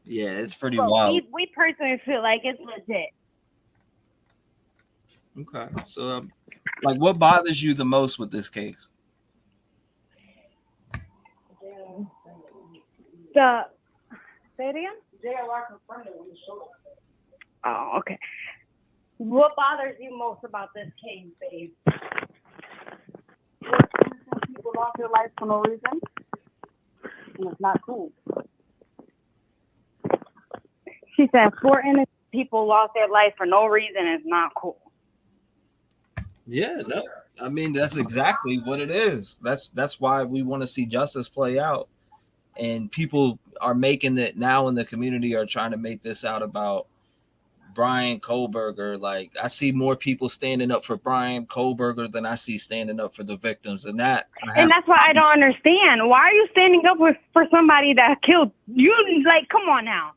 Yeah, it's pretty wild. We personally feel like it's legit. Okay, so like, what bothers you the most with this case? Say it again? JLR confirmed it when you showed it. Oh, okay. What bothers you most about this case, babe? People lost their lives for no reason, and it's not cool. She said 4 innocent people lost their life for no reason. It's not cool. Yeah, no, I mean that's exactly what it is. That's why we want to see justice play out. And people are making it now in the community are trying to make this out about Bryan Kohberger. Like, I see more people standing up for Bryan Kohberger than I see standing up for the victims. And that's why I don't understand. Why are you standing up for somebody that killed you? Like, come on now.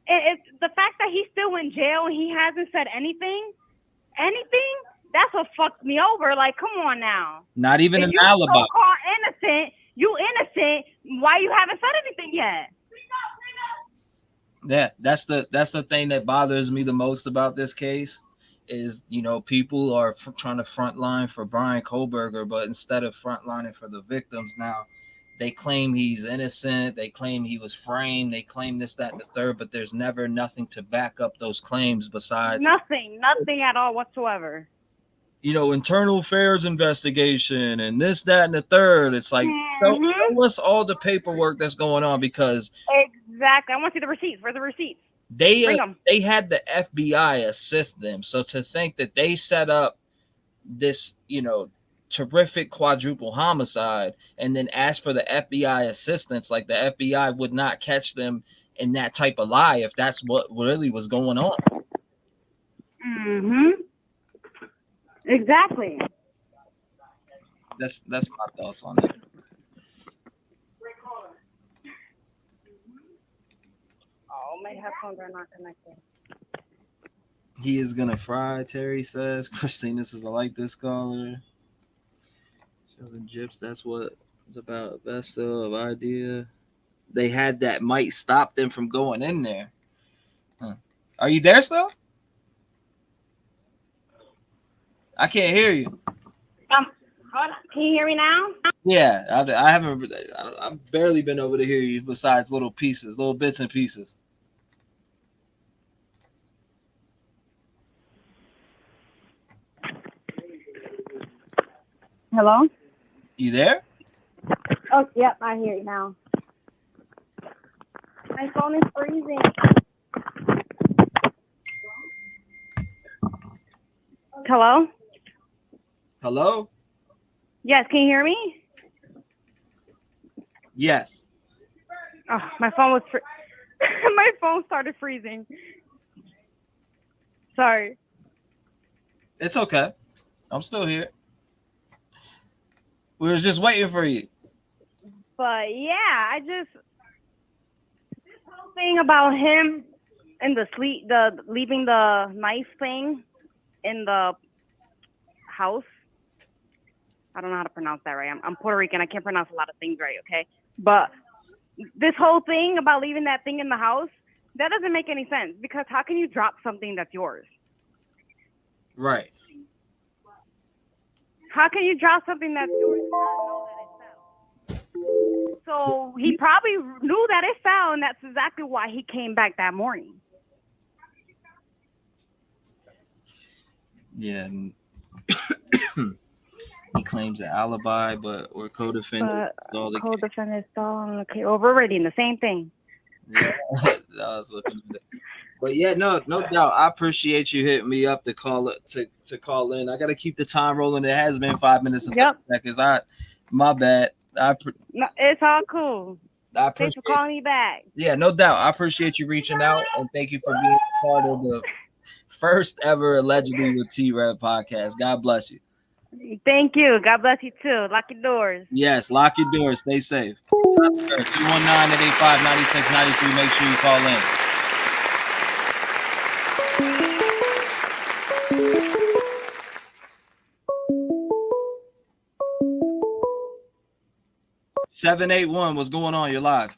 It's the fact that he's still in jail and he hasn't said anything. That's what fucks me over. Like, come on now. Not even an alibi. So-called innocent. You innocent. Why you haven't said anything yet? Yeah, that's the thing that bothers me the most about this case is, you know, people are trying to front line for Bryan Kohberger, but instead of front lining for the victims now, they claim he's innocent. They claim he was framed. They claim this, that, and the third, but there's never nothing to back up those claims besides nothing at all whatsoever. You know, internal affairs investigation and this, that, and the third. It's like, show us all the paperwork that's going on, because exactly. I want to see the receipts. Where's the receipts? They had the FBI assist them. So to think that they set up this, you know, terrific quadruple homicide and then ask for the FBI assistance, like the FBI would not catch them in that type of lie if that's what really was going on. Exactly. That's my thoughts on that. Oh, my headphones are not connected. He is gonna fry, Terry says. Christine, this is a like this caller. Shelvin Gyps, that's what it's about. Best of idea. They had that might stop them from going in there. Huh. Are you there still? I can't hear you. Hold on. Can you hear me now? Yeah, I haven't. I've barely been over to hear you. Besides little pieces, little bits and pieces. Hello? You there? Oh, yep, I hear you now. My phone is freezing. Hello? Hello? Yes, can you hear me? Yes. Oh, my phone was my phone started freezing. Sorry. It's okay. I'm still here. We was just waiting for you. But yeah, this whole thing about him and leaving the knife thing in the house. I don't know how to pronounce that right. I'm Puerto Rican. I can't pronounce a lot of things right, okay? But this whole thing about leaving that thing in the house, that doesn't make any sense, because how can you drop something that's yours? Right. How can you drop something that's yours and not know that it fell? So he probably knew that it fell, and that's exactly why he came back that morning. Yeah. He claims an alibi, or co-defendant. Co-defendant stalled. Okay, well, we're reading the same thing. Yeah, I was looking at it. But yeah, no doubt. I appreciate you hitting me up to call call in. I got to keep the time rolling. It has been 5 minutes and 30 seconds. My bad. No, it's all cool. Thanks for calling me back. Yeah, no doubt. I appreciate you reaching out, and thank you for being part of the first ever allegedly with T-REV podcast. God bless you. Thank you. God bless you too. Lock your doors. Yes, lock your doors. Stay safe. 219-885-9693. Make sure you call in. $781. What's going on? You're live.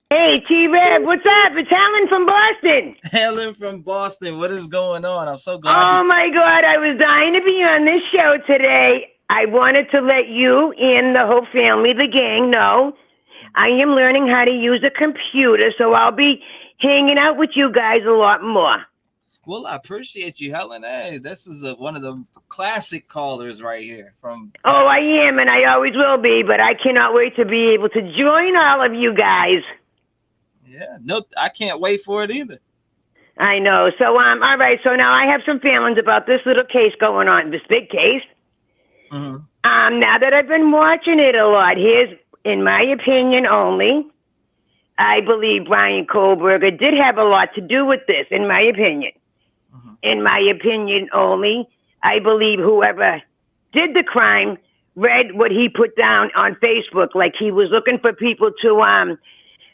Hey, T-REV, what's up? It's Helen from Boston. Helen from Boston. What is going on? I'm so glad. Oh, my God. I was dying to be on this show today. I wanted to let you and the whole family, the gang, know I am learning how to use a computer, so I'll be hanging out with you guys a lot more. Well, I appreciate you, Helen. Hey, this is one of the classic callers right here. Oh, I am, and I always will be, but I cannot wait to be able to join all of you guys. Yeah, no, I can't wait for it either. I know. So, all right. So now I have some feelings about this little case going on, this big case. Mm-hmm. Now that I've been watching it a lot, here's, in my opinion only, I believe Bryan Kohberger did have a lot to do with this, in my opinion. Mm-hmm. In my opinion only, I believe whoever did the crime read what he put down on Facebook, like he was looking for people to,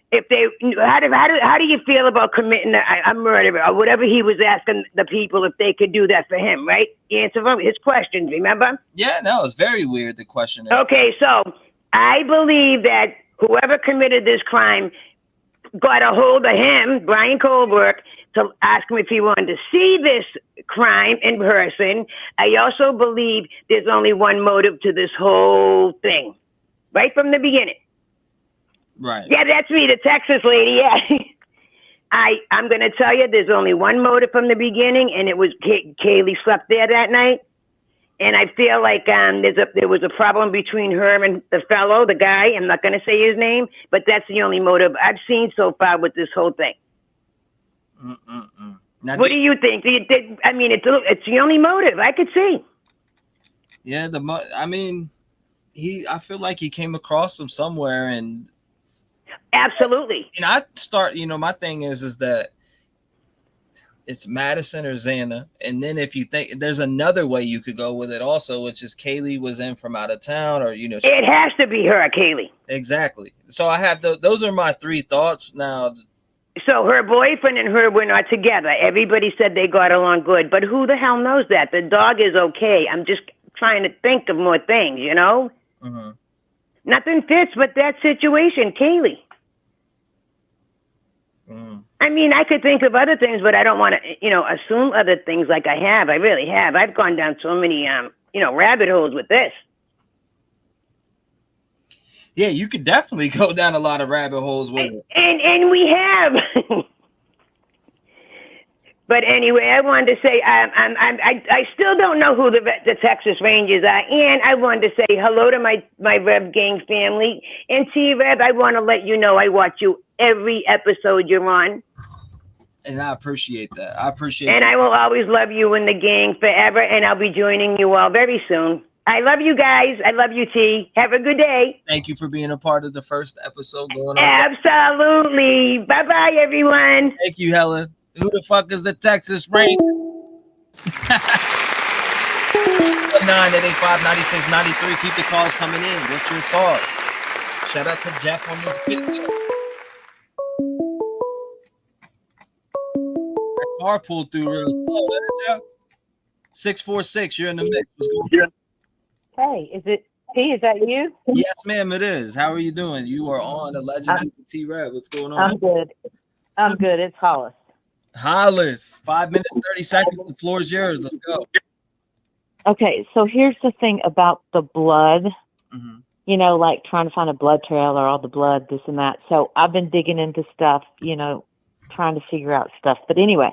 if they, how do you feel about committing a murder or whatever he was asking the people if they could do that for him, right? Answer his questions, remember? Yeah, no, it's very weird, the question. Okay, so I believe that whoever committed this crime got a hold of him, Bryan Kohberger, to ask him if he wanted to see this crime in person. I also believe there's only one motive to this whole thing, right from the beginning. Right. Yeah, that's me, the Texas lady. Yeah. I'm going to tell you, there's only one motive from the beginning, and it was Kaylee slept there that night. And I feel like there was a problem between her and the guy. I'm not going to say his name, but that's the only motive I've seen so far with this whole thing. What do you think? I mean, it's the only motive I could see. Yeah, I mean, I feel like he came across him somewhere, and absolutely. And my thing is that it's Madison or Xana, and then if you think there's another way you could go with it also, which is Kaylee was in from out of town, or it has to be her, Kaylee. Exactly. So I have those are my three thoughts now. So her boyfriend and her were not together. Everybody said they got along good, but who the hell knows that? The dog is okay. I'm just trying to think of more things, Mm-hmm. Nothing fits but that situation, Kaylee. Mm. I mean, I could think of other things, but I don't want to, assume other things like I have. I really have. I've gone down so many, rabbit holes with this. Yeah, you could definitely go down a lot of rabbit holes with it. And we have. But anyway, I wanted to say I still don't know who the Texas Rangers are, and I wanted to say hello to my Rev Gang family. And T-REV, I want to let you know I watch you every episode you're on. And I appreciate that. And I will always love you in the gang forever, and I'll be joining you all very soon. I love you guys. I love you, T. Have a good day. Thank you for being a part of the first episode going on. Absolutely. Bye-bye, everyone. Thank you, Helen. Who the fuck is the Texas Ranger? 985-9693. Keep the calls coming in. What's your thoughts? Shout out to Jeff on this video. That car pulled through real slow. 646, you're in the mix. What's going on? Hey, is that you? Yes, ma'am, it is. How are you doing? You are on the Legend of T-REV. What's going on? I'm good. It's Hollis. Hollis, 5 minutes, 30 seconds. The floor is yours. Let's go. Okay, so here's the thing about the blood. Mm-hmm. Like trying to find a blood trail or all the blood, this and that. So I've been digging into stuff, trying to figure out stuff. But anyway,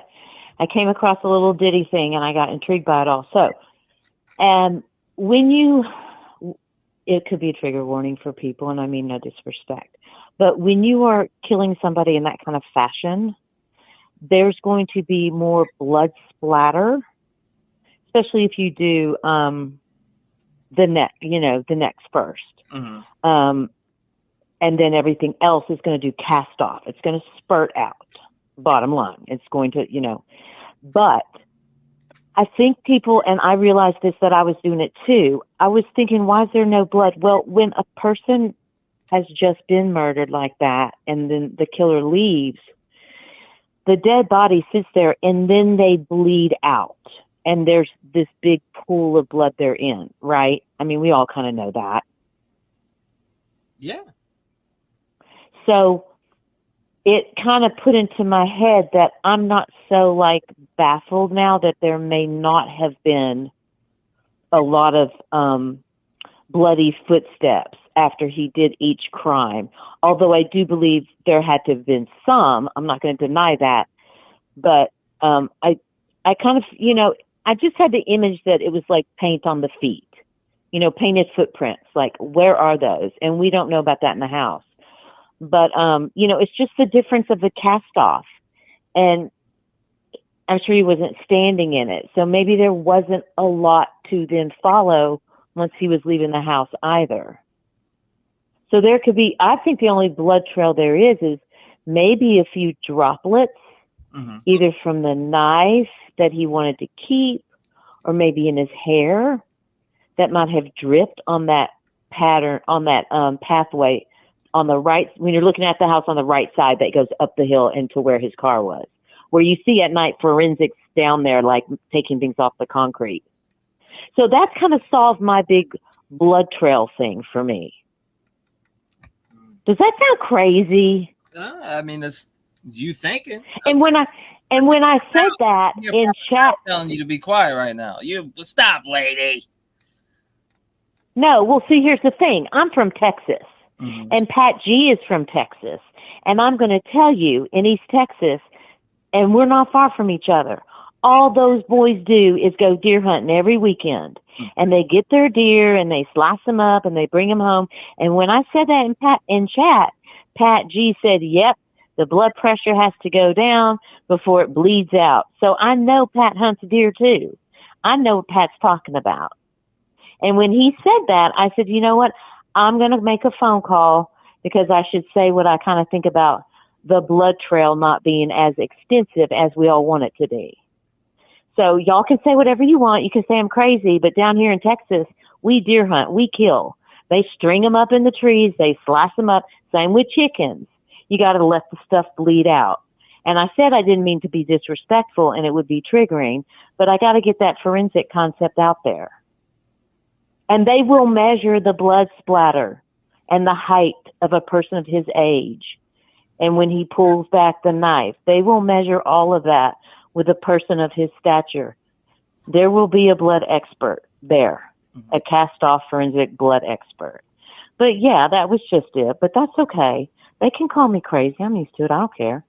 I came across a little ditty thing and I got intrigued by it all. So, and it could be a trigger warning for people, and I mean no disrespect, but when you are killing somebody in that kind of fashion, there's going to be more blood splatter, especially if you do the necks first. Mm-hmm. And then everything else is going to do cast off. It's going to spurt out. Bottom line, it's going to, but I think people, and I realized this, that I was doing it too. I was thinking, why is there no blood? Well, when a person has just been murdered like that, and then the killer leaves, the dead body sits there, and then they bleed out, and there's this big pool of blood they're in, right? I mean, we all kind of know that. Yeah. So it kind of put into my head that I'm not so baffled now that there may not have been a lot of bloody footsteps after he did each crime. Although I do believe there had to have been some. I'm not going to deny that. But I kind of, I just had the image that it was like paint on the feet, painted footprints. Like, where are those? And we don't know about that in the house. But, it's just the difference of the cast off. And I'm sure he wasn't standing in it. So maybe there wasn't a lot to then follow once he was leaving the house either. So there could be, I think the only blood trail there is maybe a few droplets, either from the knife that he wanted to keep, or maybe in his hair that might have dripped on that pattern, on that pathway on the right, when you're looking at the house on the right side that goes up the hill into where his car was, where you see at night forensics down there, like taking things off the concrete. So that kind of solved my big blood trail thing for me. Does that sound crazy? I mean, it's you thinking. And when And when I said that in chat, telling you to be quiet right now. You stop, lady. No, well, see, here's the thing. I'm from Texas, and Pat G is from Texas. And I'm going to tell you, in East Texas, and we're not far from each other, all those boys do is go deer hunting every weekend. And they get their deer, and they slice them up, and they bring them home. And when I said that in chat, Pat G said, yep, the blood pressure has to go down before it bleeds out. So I know Pat hunts deer, too. I know what Pat's talking about. And when he said that, I said, you know what? I'm going to make a phone call because I should say what I kind of think about the blood trail not being as extensive as we all want it to be. So y'all can say whatever you want. You can say I'm crazy, but down here in Texas, we deer hunt, we kill. They string them up in the trees. They slice them up. Same with chickens. You got to let the stuff bleed out. And I said I didn't mean to be disrespectful and it would be triggering, but I got to get that forensic concept out there. And they will measure the blood splatter and the height of a person of his age. And when he pulls back the knife, they will measure all of that with a person of his stature. There will be a blood expert there, a cast-off forensic blood expert. But yeah, that was just it. But that's okay. They can call me crazy. I'm used to it. I don't care.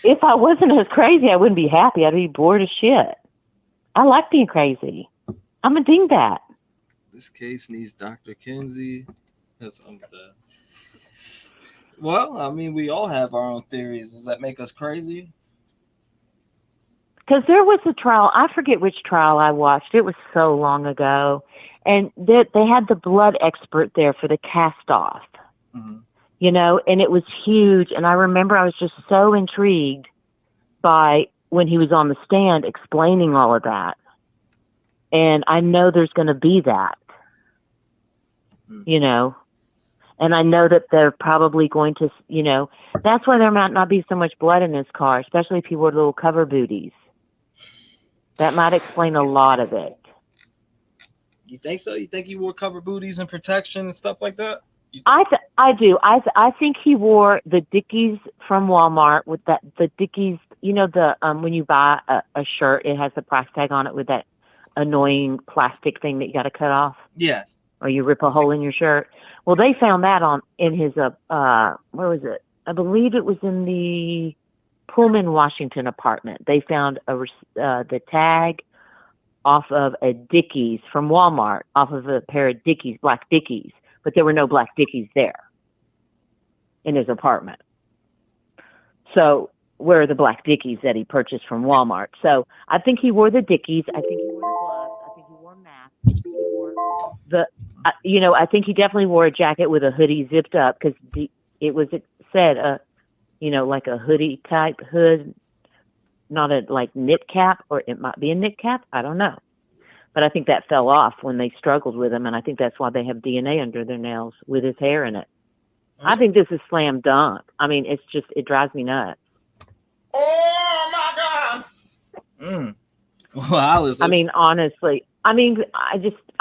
If I wasn't as crazy, I wouldn't be happy. I'd be bored as shit. I like being crazy. I'm a dingbat. This case needs Dr. Kinsey. That's well, I mean, we all have our own theories. Does that make us crazy? Because there was a trial. I forget which trial I watched. It was so long ago. And they had the blood expert there for the cast-off. You know, and it was huge. And I remember I was just so intrigued by when he was on the stand explaining all of that. And I know there's going to be that, you know, and I know that they're probably going to, you know, that's why there might not be so much blood in his car, especially if he wore little cover booties. That might explain a lot of it. You think so? You think he wore cover booties and protection and stuff like that? I do. I think he wore the Dickies from Walmart with the Dickies, you know, the when you buy a shirt, it has the price tag on it with that annoying plastic thing that you got to cut off. Yes. Or you rip a hole in your shirt. Well, they found that in his where was it? I believe it was in the Pullman, Washington apartment. They found the tag off of a Dickies from Walmart, off of a pair of Dickies, black Dickies, but there were no black Dickies there in his apartment. So where are the black Dickies that he purchased from Walmart? So I think he wore the Dickies. I think he wore the gloves. I think he wore a mask. I think he wore you know, I think he definitely wore a jacket with a hoodie zipped up because it said, you know, like a hoodie type hood, not a like knit cap, or it might be a knit cap. I don't know. But I think that fell off when they struggled with him. And I think that's why they have DNA under their nails with his hair in it. I think this is slam dunk. I mean, it drives me nuts. Oh my God. Well, I mean, honestly, I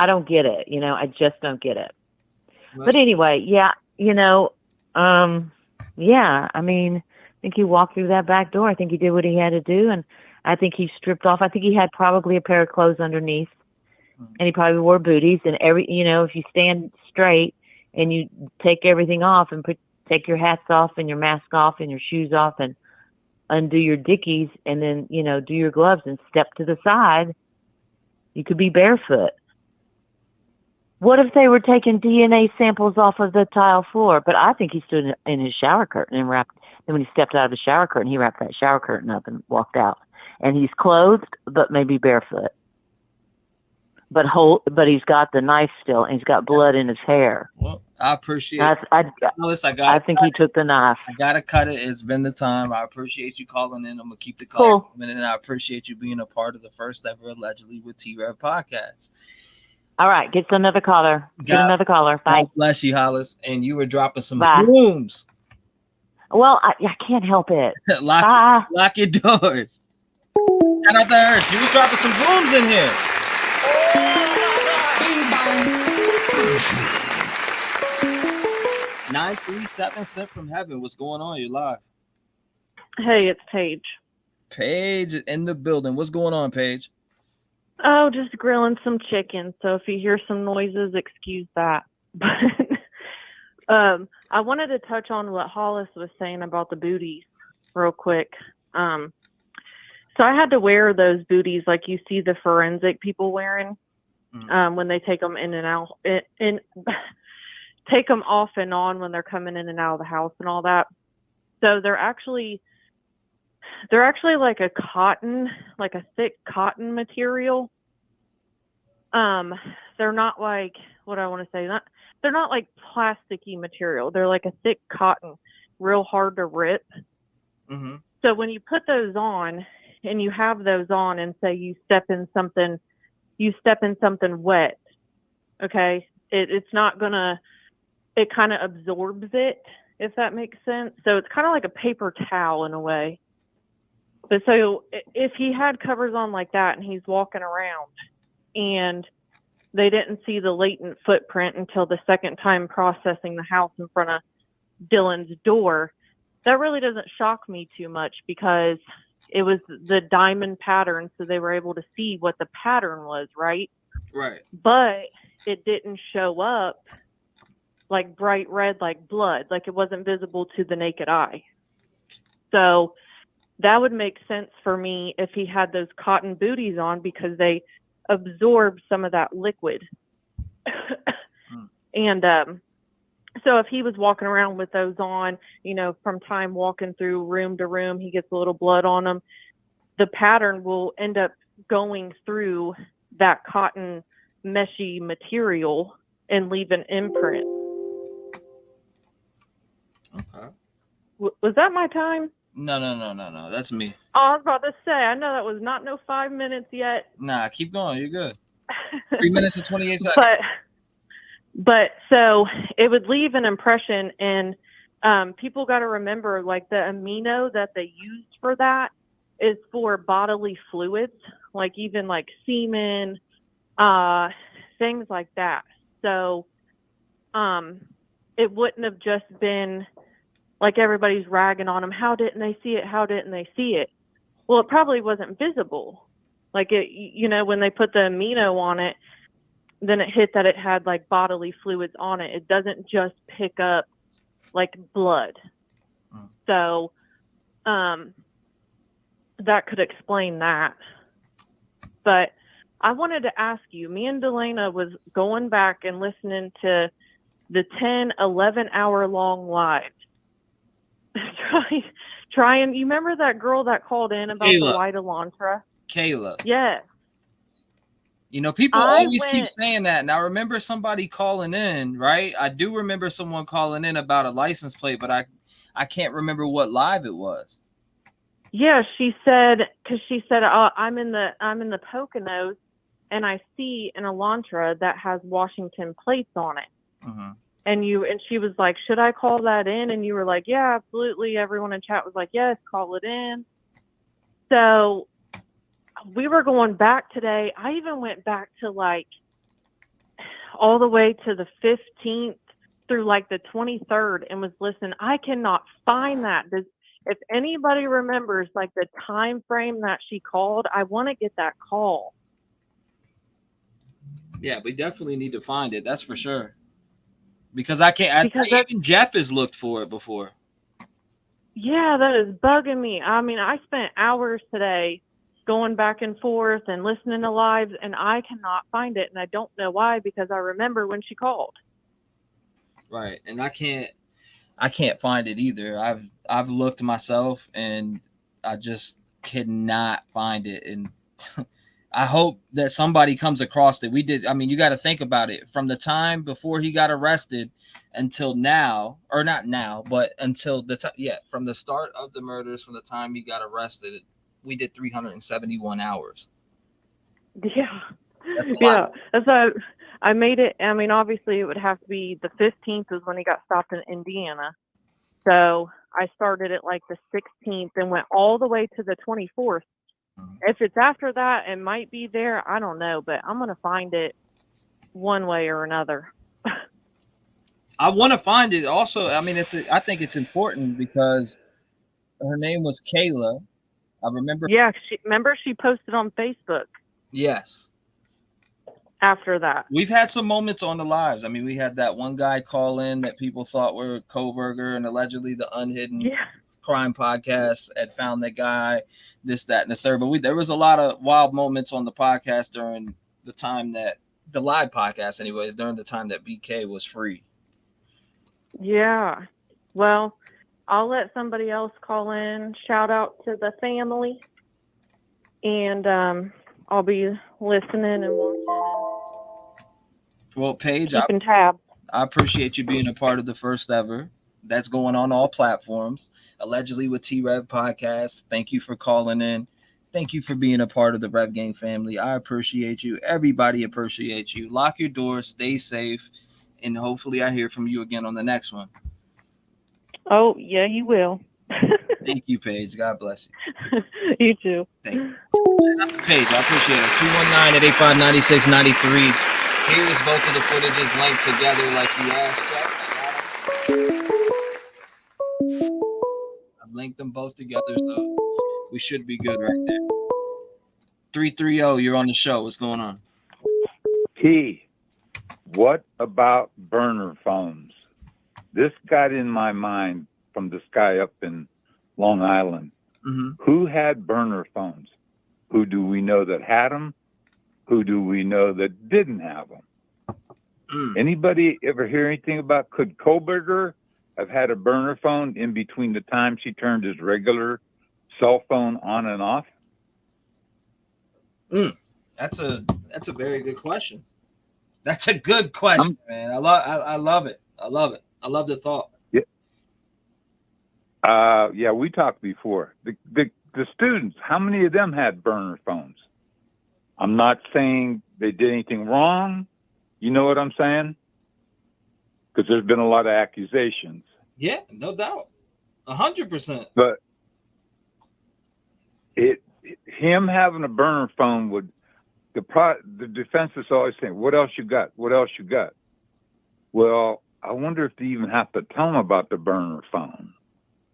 don't get it. You know, I just don't get it. But anyway, yeah, you know, yeah, I mean, I think he walked through that back door. I think he did what he had to do. And I think he stripped off. I think he had probably a pair of clothes underneath. And he probably wore booties. And you know, if you stand straight and you take everything off and take your hats off and your mask off and your shoes off and undo your Dickies and then, you know, do your gloves and step to the side, you could be barefoot. What if they were taking DNA samples off of the tile floor? But I think he stood in his shower curtain and wrapped. Then when he stepped out of the shower curtain, he wrapped that shower curtain up and walked out. And he's clothed, but maybe barefoot. But he's got the knife still, and he's got blood in his hair. Well, I appreciate. I think he took the knife. I gotta cut it. It's been the time. I appreciate you calling in. I'm gonna keep the call coming, and I appreciate you being a part of the first ever Allegedly with T-REV podcast. All right, get another caller. Get another caller. Bye. God bless you, Hollis. And you were dropping some booms. Well, I can't help it. Lock your doors. Shout out to her. She was dropping some booms in here. 937 sent from heaven. What's going on? You're live. Hey, it's Paige. Paige in the building. What's going on, Paige? Oh, just grilling some chicken. So if you hear some noises, excuse that. But I wanted to touch on what Hollis was saying about the booties real quick. So I had to wear those booties like you see the forensic people wearing when they take them in and out, take them off and on when they're coming in and out of the house and all that. So they're actually like a cotton, like a thick cotton material. They're not like, what I want to say, they're not like plasticky material. They're like a thick cotton, real hard to rip. Mm-hmm. So when you put those on and you have those on and say you step in something wet, okay, it's not gonna, it kind of absorbs it, if that makes sense. So it's kind of like a paper towel in a way. But so if he had covers on like that and he's walking around and they didn't see the latent footprint until the second time processing the house in front of Dylan's door, that really doesn't shock me too much because it was the diamond pattern. So they were able to see what the pattern was, right? Right. But it didn't show up like bright red, like blood, like it wasn't visible to the naked eye. So that would make sense for me if he had those cotton booties on because they absorb some of that liquid. And so if he was walking around with those on, you know, from time walking through room to room, he gets a little blood on him, the pattern will end up going through that cotton meshy material and leave an imprint. Okay. Was that my time? No. That's me. Oh, I was about to say, I know that was not no 5 minutes yet. Nah, keep going. You're good. 3 minutes and 28 seconds. But so it would leave an impression, and people got to remember, like the amino that they used for that is for bodily fluids, like even like semen, things like that. So it wouldn't have just been like everybody's ragging on them. How didn't they see it? How didn't they see it? Well, it probably wasn't visible. Like it, you know, when they put the amino on it, then it hit that it had like bodily fluids on it. It doesn't just pick up like blood. So that could explain that. But I wanted to ask you, me and Delana was going back and listening to the 10, 11 hour long lives. Trying, you remember that girl that called in about Kayla. the white Elantra? Kayla. Yes. You know, people I always keep went- saying that. And I remember somebody calling in, right? I do remember someone calling in about a license plate, but I can't remember what live it was. Yeah, she said, because she said, I'm in the Poconos, and I see an Elantra that has Washington plates on it. Mm-hmm. And she was like, should I call that in? And you were like, yeah, absolutely. Everyone in chat was like, yes, call it in. So we were going back today. I even went back to like all the way to the 15th through like the 23rd and was listening. I cannot find that. If anybody remembers like the time frame that she called, I want to get that call. Yeah, we definitely need to find it. That's for sure. Because I can't. Even Jeff has looked for it before. Yeah, that is bugging me. I mean, I spent hours today going back and forth and listening to lives, and I cannot find it, and I don't know why, because I remember when she called. Right, and I can't find it either. I've looked myself, and I just cannot find it, and I hope that somebody comes across it. We did. I mean, you got to think about it from the time before he got arrested until now, or not now, but until the time. Yeah, from the start of the murders, from the time he got arrested, we did 371 hours. Yeah, yeah. That's why I made it. I mean, obviously, it would have to be the 15th is when he got stopped in Indiana. So I started at like the 16th and went all the way to the 24th. If it's after that, it might be there. I don't know, but I'm going to find it one way or another. I want to find it also. I mean, I think it's important because her name was Kayla. I remember. Yeah, she posted on Facebook. Yes. After that, we've had some moments on the lives. I mean, we had that one guy call in that people thought were Kohberger, and allegedly the Unhidden Crime podcast had found that guy, this, that, and the third. But there was a lot of wild moments on the podcast during the time that the live podcast, anyways, during the time that BK was free. Yeah. Well, I'll let somebody else call in. Shout out to the family, and I'll be listening and watching. Well, Paige, keeping tabs. I appreciate you being a part of the first ever. That's going on all platforms, allegedly with T-REV podcast. Thank you for calling in. Thank you for being a part of the Rev Gang family. I appreciate you. Everybody appreciates you. Lock your doors, stay safe, and hopefully I hear from you again on the next one. Oh, yeah, you will. Thank you, Paige. God bless you. You too. Thank you. Paige, I appreciate it. 219-885-9693. Here's both of the footages linked together like you asked. I've linked them both together, so we should be good right there. 330, you're on the show. What's going on? T, what about burner phones? This got in my mind from this guy up in Long Island. Mm-hmm. Who had burner phones? Who do we know that had them? Who do we know that didn't have them? Anybody ever hear anything about, could Kohberger have had a burner phone in between the time she turned his regular cell phone on and off? That's a very good question. That's a good question, man. I love it. I love it. I love the thought. Yeah, we talked before. The students, how many of them had burner phones? I'm not saying they did anything wrong. You know what I'm saying? Because there's been a lot of accusations. Yeah, no doubt. 100%. But him having a burner phone would, the defense is always saying, what else you got? What else you got? Well, I wonder if they even have to tell him about the burner phone.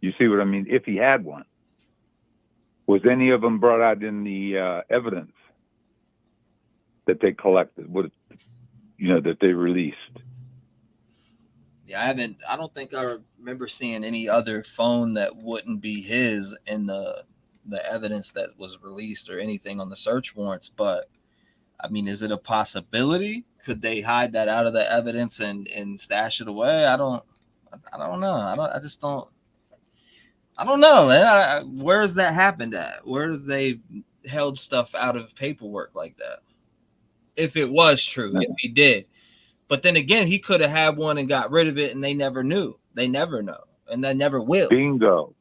You see what I mean? If he had one. Was any of them brought out in the evidence that they collected? That they released? Yeah, I don't think I remember seeing any other phone that wouldn't be his in the evidence that was released or anything on the search warrants. But I mean, is it a possibility? Could they hide that out of the evidence and stash it away? I don't know. I don't know, man. Where's that happened at? Where they held stuff out of paperwork like that? If it was true, if he did. But then again, he could have had one and got rid of it, and they never knew. They never know, and they never will. Bingo.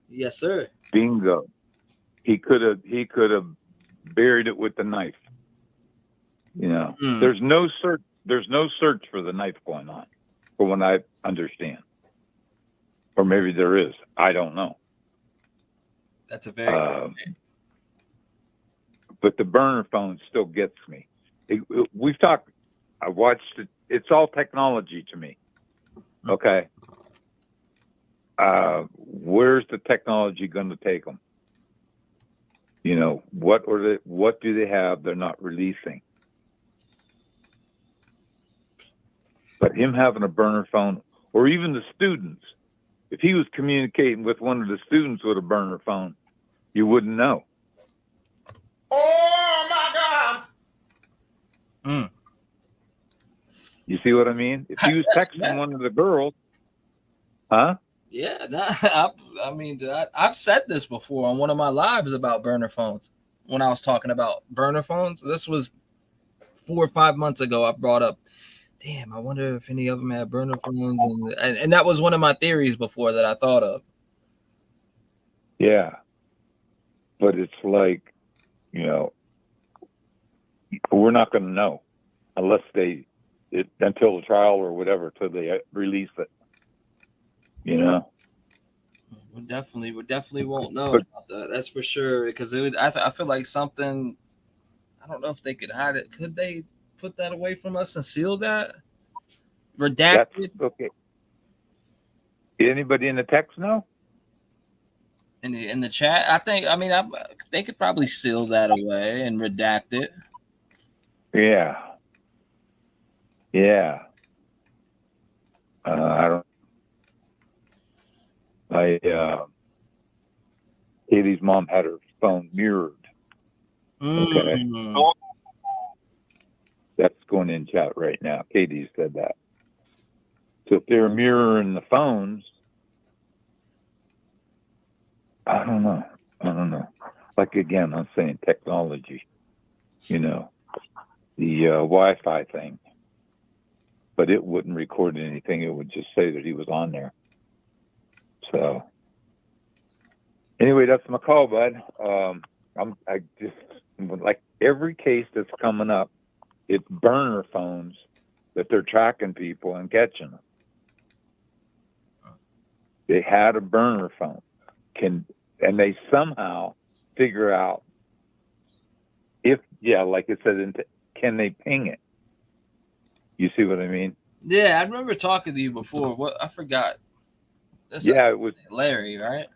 Yes, sir. Bingo. He could have buried it with the knife. There's no search. There's no search for the knife going on, from what I understand. Or maybe there is. I don't know. That's a very good point. But the burner phone still gets me. We've talked. I watched it. It's all technology to me. Okay. Where's the technology going to take them? What do they have they're not releasing? But him having a burner phone, or even the students, if he was communicating with one of the students with a burner phone, you wouldn't know. Oh my God! You see what I mean? If he was texting one of the girls, huh? Yeah, I've said this before on one of my lives about burner phones. When I was talking about burner phones, this was 4 or 5 months ago. I brought up, damn, I wonder if any of them had burner phones, and that was one of my theories before that I thought of. Yeah, but it's like, we're not going to know unless until the trial or whatever, till they release it. We definitely won't know about that. That's for sure. Because I feel like something. I don't know if they could hide it. Could they put that away from us and seal that? Redacted. Okay. Anybody in the text know? In the chat, I mean, they could probably seal that away and redact it. Yeah. I don't. Katie's mom had her phone mirrored. Okay. That's going in chat right now. Katie said that. So if they're mirroring the phones, I don't know. Like, again, I'm saying technology, the Wi-Fi thing. But it wouldn't record anything. It would just say that he was on there. So anyway, that's my call, bud. I just, like, every case that's coming up, it's burner phones that they're tracking people and catching them. They had a burner phone, and they somehow figure out like it said, can they ping it? You see what I mean? Yeah, I remember talking to you before. What I forgot. It was Larry, right?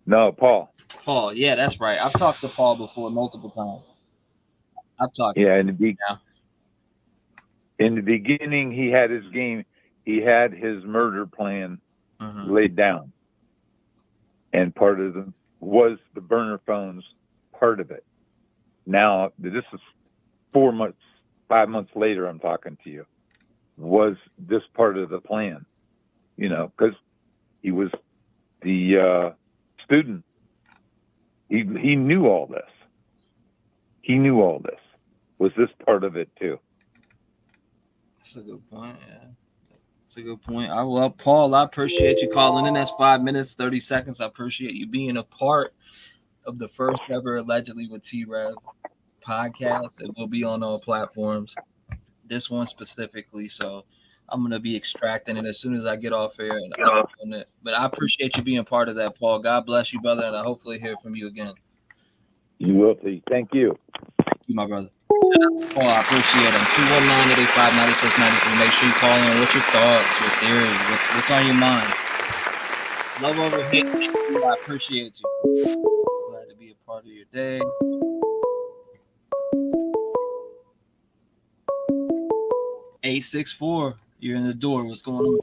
No, Paul. Paul, yeah, that's right. I've talked to Paul before multiple times. I've talked. Yeah, in the beginning, he had his game. He had his murder plan laid down, and part of them was the burner phones. Part of it. Now, this is 5 months later. I'm talking to you. Was this part of the plan? Because he was the student. He knew all this. Was this part of it too? That's a good point. Yeah, that's a good point. Paul, I appreciate you calling in. That's 5 minutes, 30 seconds. I appreciate you being a part of the first ever Allegedly with T-REV podcast. It will be on all platforms. This one specifically, so I'm gonna be extracting it as soon as I get off air and on it. But I appreciate you being part of that, Paul. God bless you, brother, and I hopefully hear from you again. You will see. Thank you. Thank you, my brother. Paul, I appreciate him. 219-885-9693. Make sure you call in. What's your thoughts, your theory? What's on your mind? Love over hate. I appreciate you. Glad to be a part of your day. $864. You're in the door. What's going on?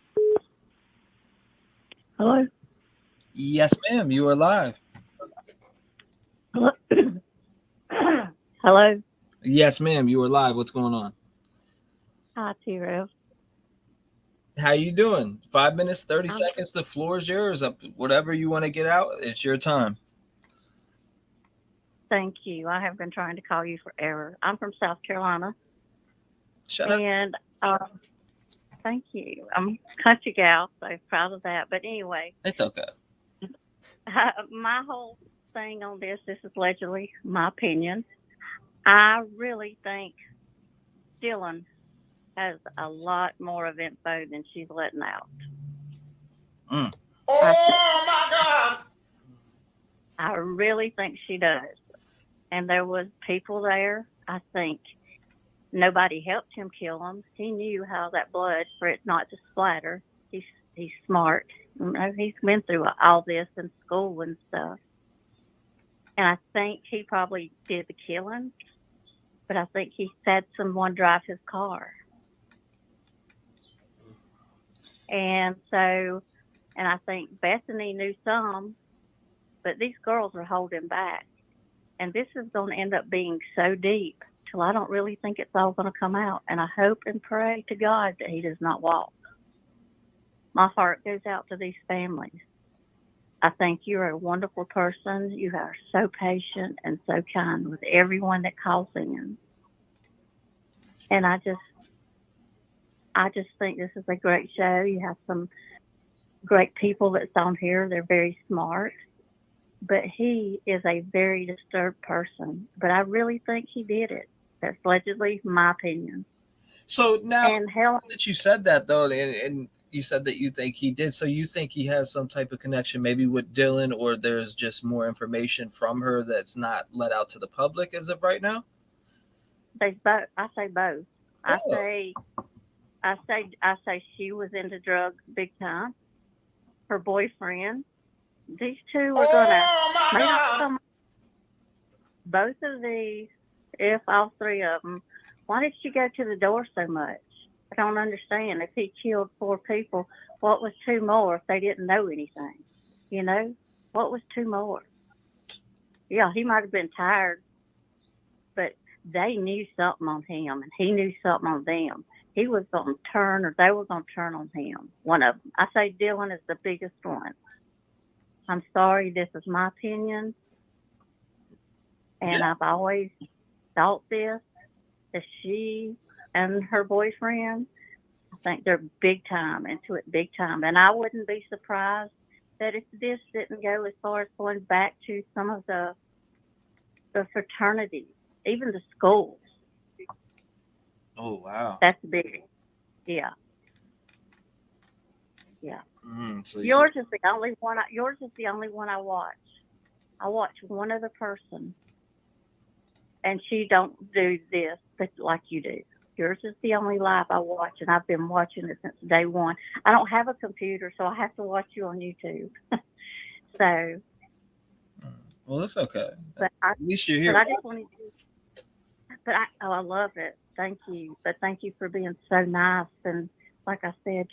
Hello? Yes, ma'am. You are live. Hello? Hello? Yes, ma'am. You are live. What's going on? Hi, T-REV. How you doing? 5 minutes, 30 seconds. The floor is yours. Whatever you want to get out, it's your time. Thank you. I have been trying to call you forever. I'm from South Carolina. Shut up. And thank you. I'm a country gal, so proud of that. But anyway. It's okay. My whole thing on this is allegedly my opinion. I really think Dylan has a lot more of info than she's letting out. Oh, my God. I really think she does. And there was people there, I think. Nobody helped him kill him. He knew how that blood, for it not to splatter. He's smart. He's been through all this in school and stuff. And I think he probably did the killing, but I think he had someone drive his car. And I think Bethany knew some, but these girls are holding back. And this is going to end up being so deep till I don't really think it's all going to come out. And I hope and pray to God that he does not walk. My heart goes out to these families. I think you're a wonderful person. You are so patient and so kind with everyone that calls in. And I just think this is a great show. You have some great people that's on here. They're very smart. But he is a very disturbed person. But I really think he did it. That's allegedly my opinion. So now that you said that, though, and you said that you think he did, so you think he has some type of connection maybe with Dylan, or there's just more information from her that's not let out to the public as of right now? They both. I say both. I say she was into drugs big time. her boyfriend. These two were gonna make some. Both of these, if all three of them, why did she go to the door so much? I don't understand. If he killed 4 people, what was 2 more if they didn't know anything? You know, what was 2 more? Yeah, he might have been tired, but they knew something on him, and he knew something on them. He was going to turn, or they were going to turn on him. One of them. I say Dylan is the biggest one. I'm sorry, this is my opinion, and I've always thought this, that she and her boyfriend, I think they're big time into it, big time. And I wouldn't be surprised that if this didn't go as far as going back to some of the fraternities, even the schools. Oh, wow. That's big. Yeah. Yeah. So yours is the only one. Yours is the only one I watch. I watch one other person, and she don't do this, but like you do. Yours is the only live I watch, and I've been watching it since day one. I don't have a computer, so I have to watch you on YouTube. So. Well, it's okay. But At least you're here. But I just wanted to. But I love it. Thank you. But thank you for being so nice, and like I said,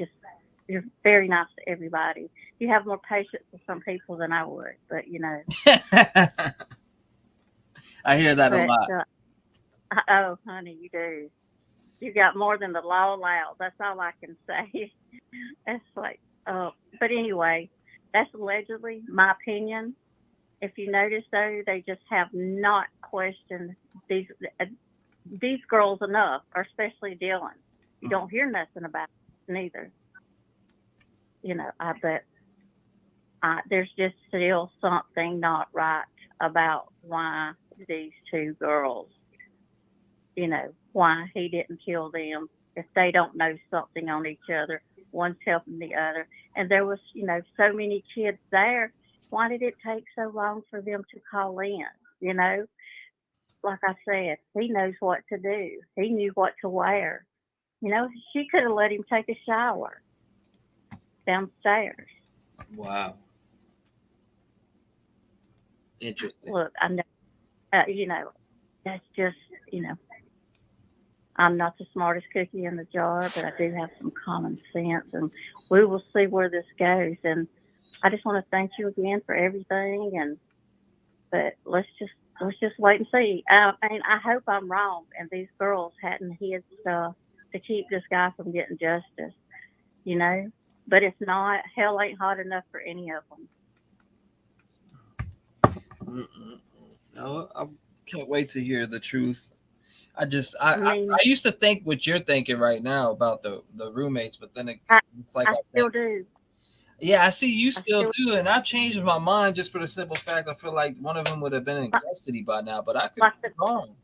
you're very nice to everybody. You have more patience with some people than I would, but you know. I hear that a lot. Oh, honey, you do. You got more than the law allows. That's all I can say. That's like, but anyway, that's allegedly my opinion. If you notice, though, they just have not questioned these girls enough, or especially Dylan. You don't hear nothing about it, neither. You know, I bet there's just still something not right about why these 2 girls, you know, why he didn't kill them if they don't know something on each other. One's helping the other. And there was, you know, so many kids there. Why did it take so long for them to call in? You know, like I said, he knows what to do. He knew what to wear. You know, she could have let him take a shower downstairs. Wow. Interesting. Look, I know, you know, that's just, you know, I'm not the smartest cookie in the jar, but I do have some common sense, and we will see where this goes. And I just want to thank you again for everything. But let's just wait and see. I mean, I hope I'm wrong, and these girls hadn't hid stuff to keep this guy from getting justice, you know. But if not, hell ain't hot enough for any of them. No, I can't wait to hear the truth. I used to think what you're thinking right now about the roommates, but then it's like I still do. Yeah, I see you still do, and I changed my mind just for the simple fact I feel like one of them would have been in custody by now, but I could be wrong.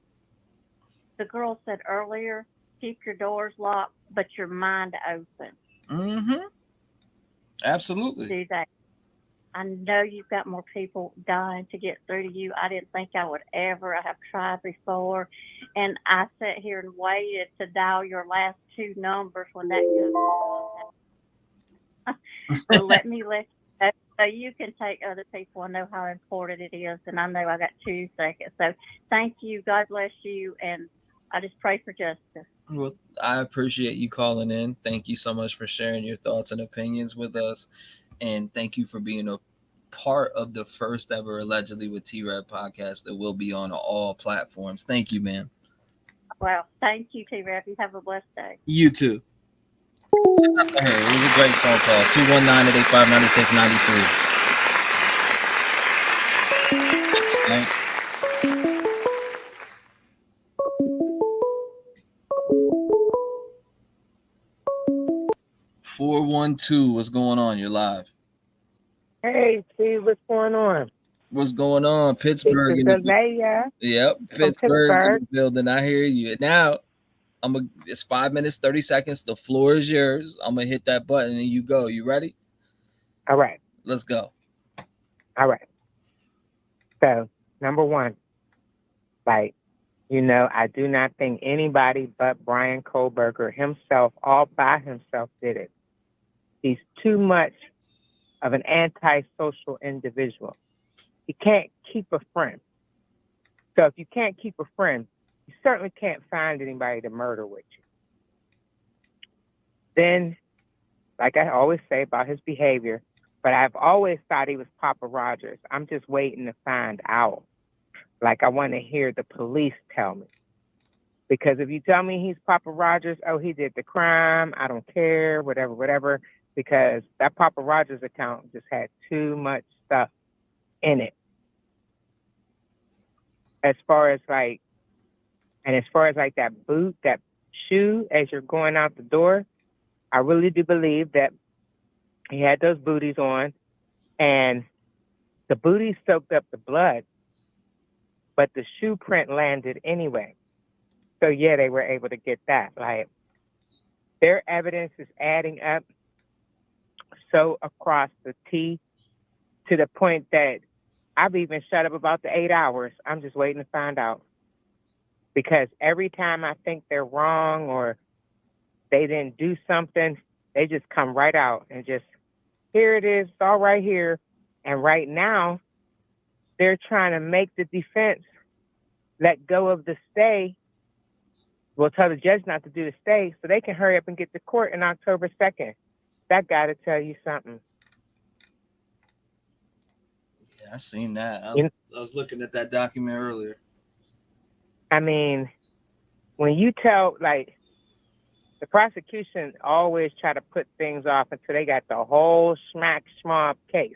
The girl said earlier, keep your doors locked, but your mind open. Mm-hmm. Absolutely. Do that. I know you've got more people dying to get through to you. I didn't think I would ever. I have tried before, and I sat here and waited to dial your last 2 numbers when that goes. So let me let you know, so you can take other people. I know how important it is, and I know I got 2 seconds. So thank you. God bless you, and I just pray for justice. Well, I appreciate you calling in. Thank you so much for sharing your thoughts and opinions with us. And thank you for being a part of the first ever Allegedly with T-REV podcast that will be on all platforms. Thank you, ma'am. Well, thank you, T-REV. You have a blessed day. You too. It was a great phone call. 219-885-9693. Right. 412, what's going on? You're live. Hey, Steve, what's going on? What's going on? Pittsburgh. Yep, Pittsburgh in the building. I hear you. Now, it's 5 minutes, 30 seconds. The floor is yours. I'm going to hit that button and you go. You ready? All right. Let's go. All right. So, number one, I do not think anybody but Bryan Kohberger himself, all by himself, did it. He's too much of an antisocial individual. You can't keep a friend. So if you can't keep a friend, you certainly can't find anybody to murder with you. Then, like I always say about his behavior, but I've always thought he was Papa Rogers. I'm just waiting to find out. Like, I want to hear the police tell me. Because if you tell me he's Papa Rogers, oh, he did the crime, I don't care, whatever, because that Papa Rogers account just had too much stuff in it. As far as like that boot, that shoe, as you're going out the door, I really do believe that he had those booties on, and the booties soaked up the blood, but the shoe print landed anyway. So yeah, they were able to get that. Like, their evidence is adding up so across the T to the point that I've even shut up about the 8 hours. I'm just waiting to find out. Because every time I think they're wrong or they didn't do something, they just come right out and just, here it is, it's all right here. And right now, they're trying to make the defense let go of the stay. We'll tell the judge not to do the stay so they can hurry up and get to court on October 2nd. That got to tell you something. Yeah, I seen that. I was looking at that document earlier. I mean, when you tell, like, the prosecution always try to put things off until they got the whole smack schmob case.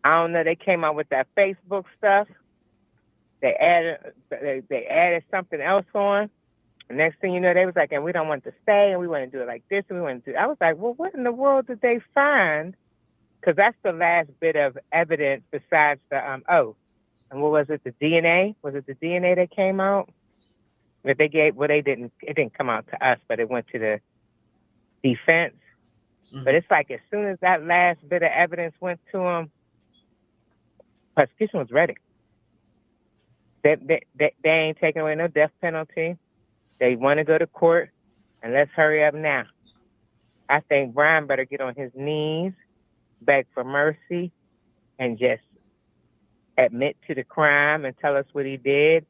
I don't know, they came out with that Facebook stuff. They added something else on. The next thing you know, they was like, and we don't want to stay, and we want to do it like this, and we want to do. I was like, well, what in the world did they find? Because that's the last bit of evidence besides the and what was it? The DNA? Was it the DNA that came out? That they gave? Well, it didn't come out to us, but it went to the defense. Mm-hmm. But it's like as soon as that last bit of evidence went to them, prosecution was ready. They ain't taking away no death penalty. They want to go to court, and let's hurry up now. I think Bryan better get on his knees, beg for mercy, and just admit to the crime and tell us what he did,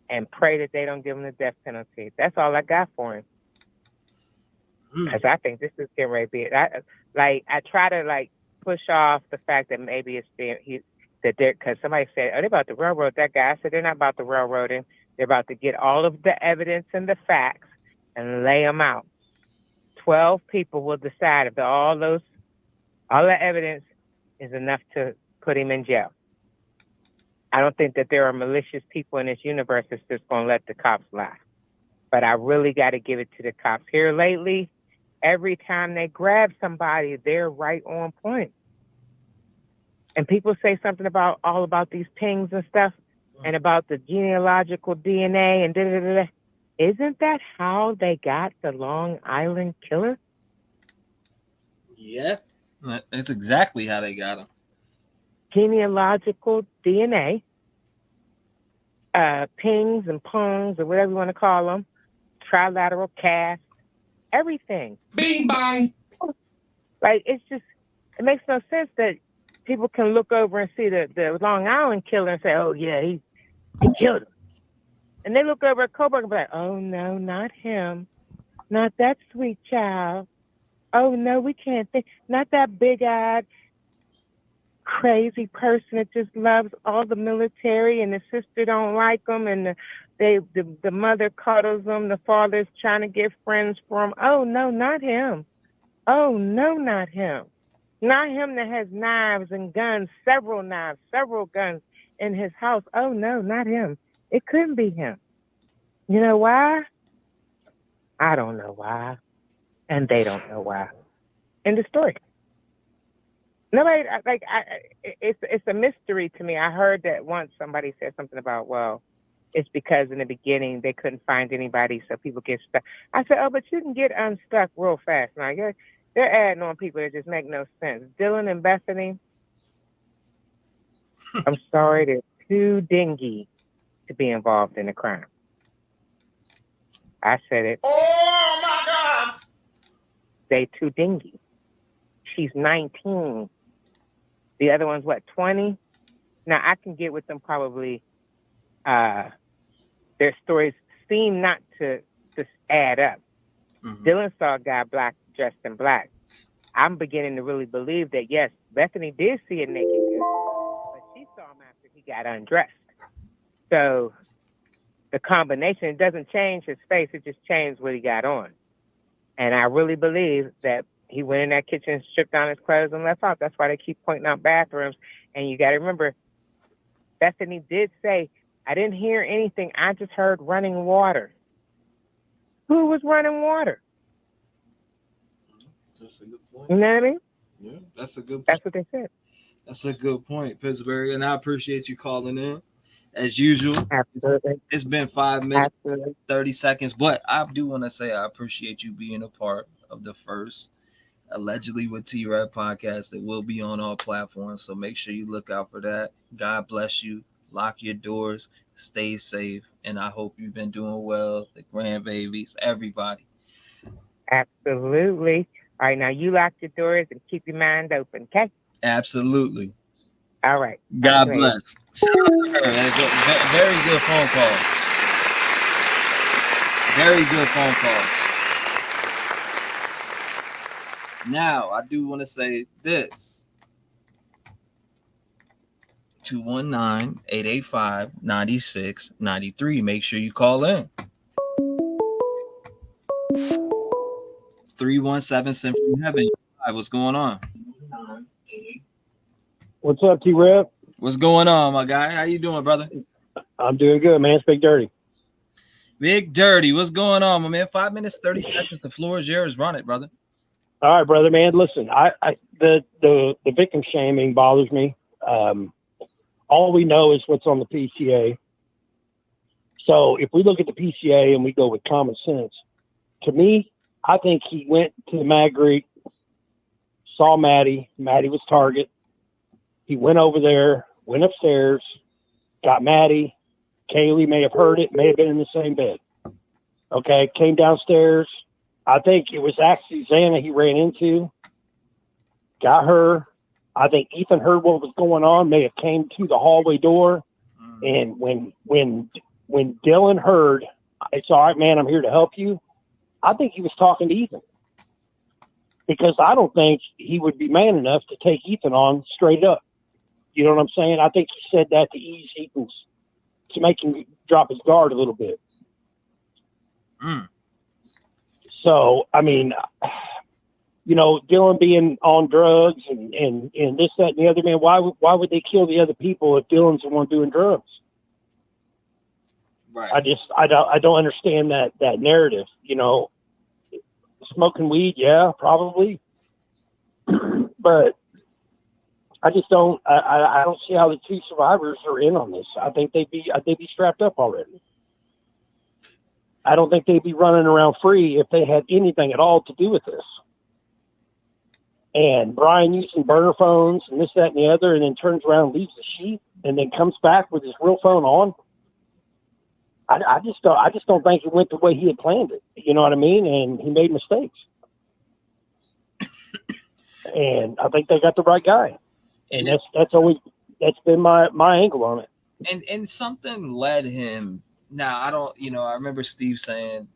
and pray that they don't give him the death penalty. That's all I got for him. Because I think this is getting ready to be it. I try to push off the fact that maybe it's because somebody said, they're about to railroad that guy. I said, they're not about to railroad him. They're about to get all of the evidence and the facts and lay them out. 12 people will decide if all the evidence is enough to put him in jail. I don't think that there are malicious people in this universe that's just going to let the cops lie. But I really got to give it to the cops. Here lately, every time they grab somebody, they're right on point. And people say something about these pings and stuff and about the genealogical DNA and da-da-da-da. Isn't that how they got the Long Island killer? Yeah, that's exactly how they got him. Genealogical DNA, pings and pongs or whatever you want to call them, trilateral cast, everything. Bing bang. Like, it makes no sense that people can look over and see the Long Island killer and say, oh yeah, he killed him. And they look over at Kohberger and be like, oh no, not him. Not that sweet child. Oh no, we can't think. Not that big-eyed, crazy person that just loves all the military and the sister don't like them and the mother cuddles them, the father's trying to get friends for him. Oh no, not him. Oh no, not him. Not him that has knives and guns, several knives, several guns in his house. Oh no, not him. It couldn't be him. You know why? I don't know why. And they don't know why. End of story. Nobody, it's a mystery to me. I heard that once somebody said something about, well, it's because in the beginning they couldn't find anybody, so people get stuck. I said, oh, but you can get unstuck real fast. Now, they're adding on people that just make no sense. Dylan and Bethany, I'm sorry, they're too dingy to be involved in a crime. I said it. Oh, my God. They too dingy. she's 19. The other one's what, 20? Now I can get with them probably. Their stories seem not to add up. Dylan saw a guy dressed in black. I'm beginning to really believe that yes, Bethany did see a naked guy, but she saw him after he got undressed. So the combination, it doesn't change his face, it just changed what he got on. And I really believe that he went in that kitchen, stripped down his clothes, and left out. That's why they keep pointing out bathrooms. And you got to remember, Bethany did say, I didn't hear anything. I just heard running water. Who was running water? That's a good point. You know what I mean? Yeah, that's a good point. That's what they said. That's a good point, Pittsburgh. And I appreciate you calling in. As usual, absolutely. It's been 5 minutes, absolutely. 30 seconds, but I do want to say I appreciate you being a part of the first Allegedly with T-REV podcast. It will be on all platforms, so make sure you look out for that. God bless you. Lock your doors. Stay safe. And I hope you've been doing well, the grandbabies, everybody. Absolutely. All right, now you lock your doors and keep your mind open, okay? Absolutely. All right. God bless. Shout out to her. Very good phone call. Very good phone call. Now, I do want to say this. 219-885-9693. Make sure you call in. 317 sent from heaven. Hi, what's going on? What's up, T-REV? What's going on, my guy? How you doing, brother? I'm doing good, man. It's Big Dirty. Big Dirty. What's going on, my man? 5 minutes, 30 seconds. The floor is yours. Run it, brother. All right, brother, man. Listen, the victim shaming bothers me. All we know is what's on the PCA. So if we look at the PCA and we go with common sense, to me, I think he went to the Mag Greek, saw Maddie. Maddie was target. He went over there, went upstairs, got Maddie. Kaylee may have heard it, may have been in the same bed. Okay, came downstairs. I think it was actually Xana he ran into. Got her. I think Ethan heard what was going on, may have came to the hallway door. And when Dylan heard, it's all right, man, I'm here to help you, I think he was talking to Ethan. Because I don't think he would be man enough to take Ethan on straight up. You know what I'm saying? I think he said that to ease Ethan's, to make him drop his guard a little bit. So, I mean, you know, Dylan being on drugs and this, that, and the other, man, why would they kill the other people if Dylan's the one doing drugs? Right. I don't understand that narrative. You know, smoking weed, yeah, probably, but I just don't. I don't see how the two survivors are in on this. I think they'd be strapped up already. I don't think they'd be running around free if they had anything at all to do with this. And Bryan using burner phones and this, that, and the other, and then turns around and leaves the sheet, and then comes back with his real phone on. I just don't think it went the way he had planned it. You know what I mean? And he made mistakes. And I think they got the right guy. And that's been my angle on it. And something led him. Now I don't, I remember Steve saying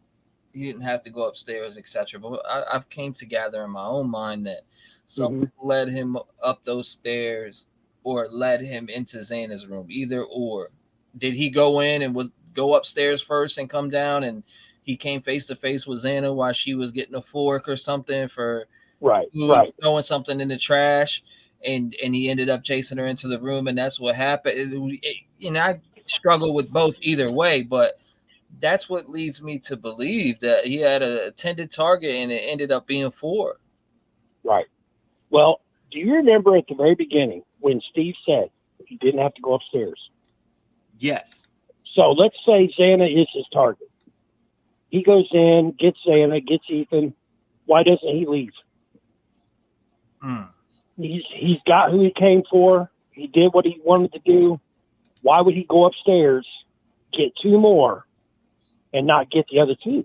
he didn't have to go upstairs, etc. But I've came to gather in my own mind that something led him up those stairs or led him into Xana's room. Either or. Did he go in and go upstairs first and come down, and he came face to face with Xana while she was getting a fork or something for throwing something in the trash, and he ended up chasing her into the room, and that's what happened. I struggle with both either way, but that's what leads me to believe that he had a intended target and it ended up being 4. Right. Well, do you remember at the very beginning when Steve said he didn't have to go upstairs? Yes. So let's say Xana is his target. He goes in, gets Xana, gets Ethan. Why doesn't he leave? He's got who he came for. He did what he wanted to do. Why would he go upstairs, get 2 more, and not get the other 2?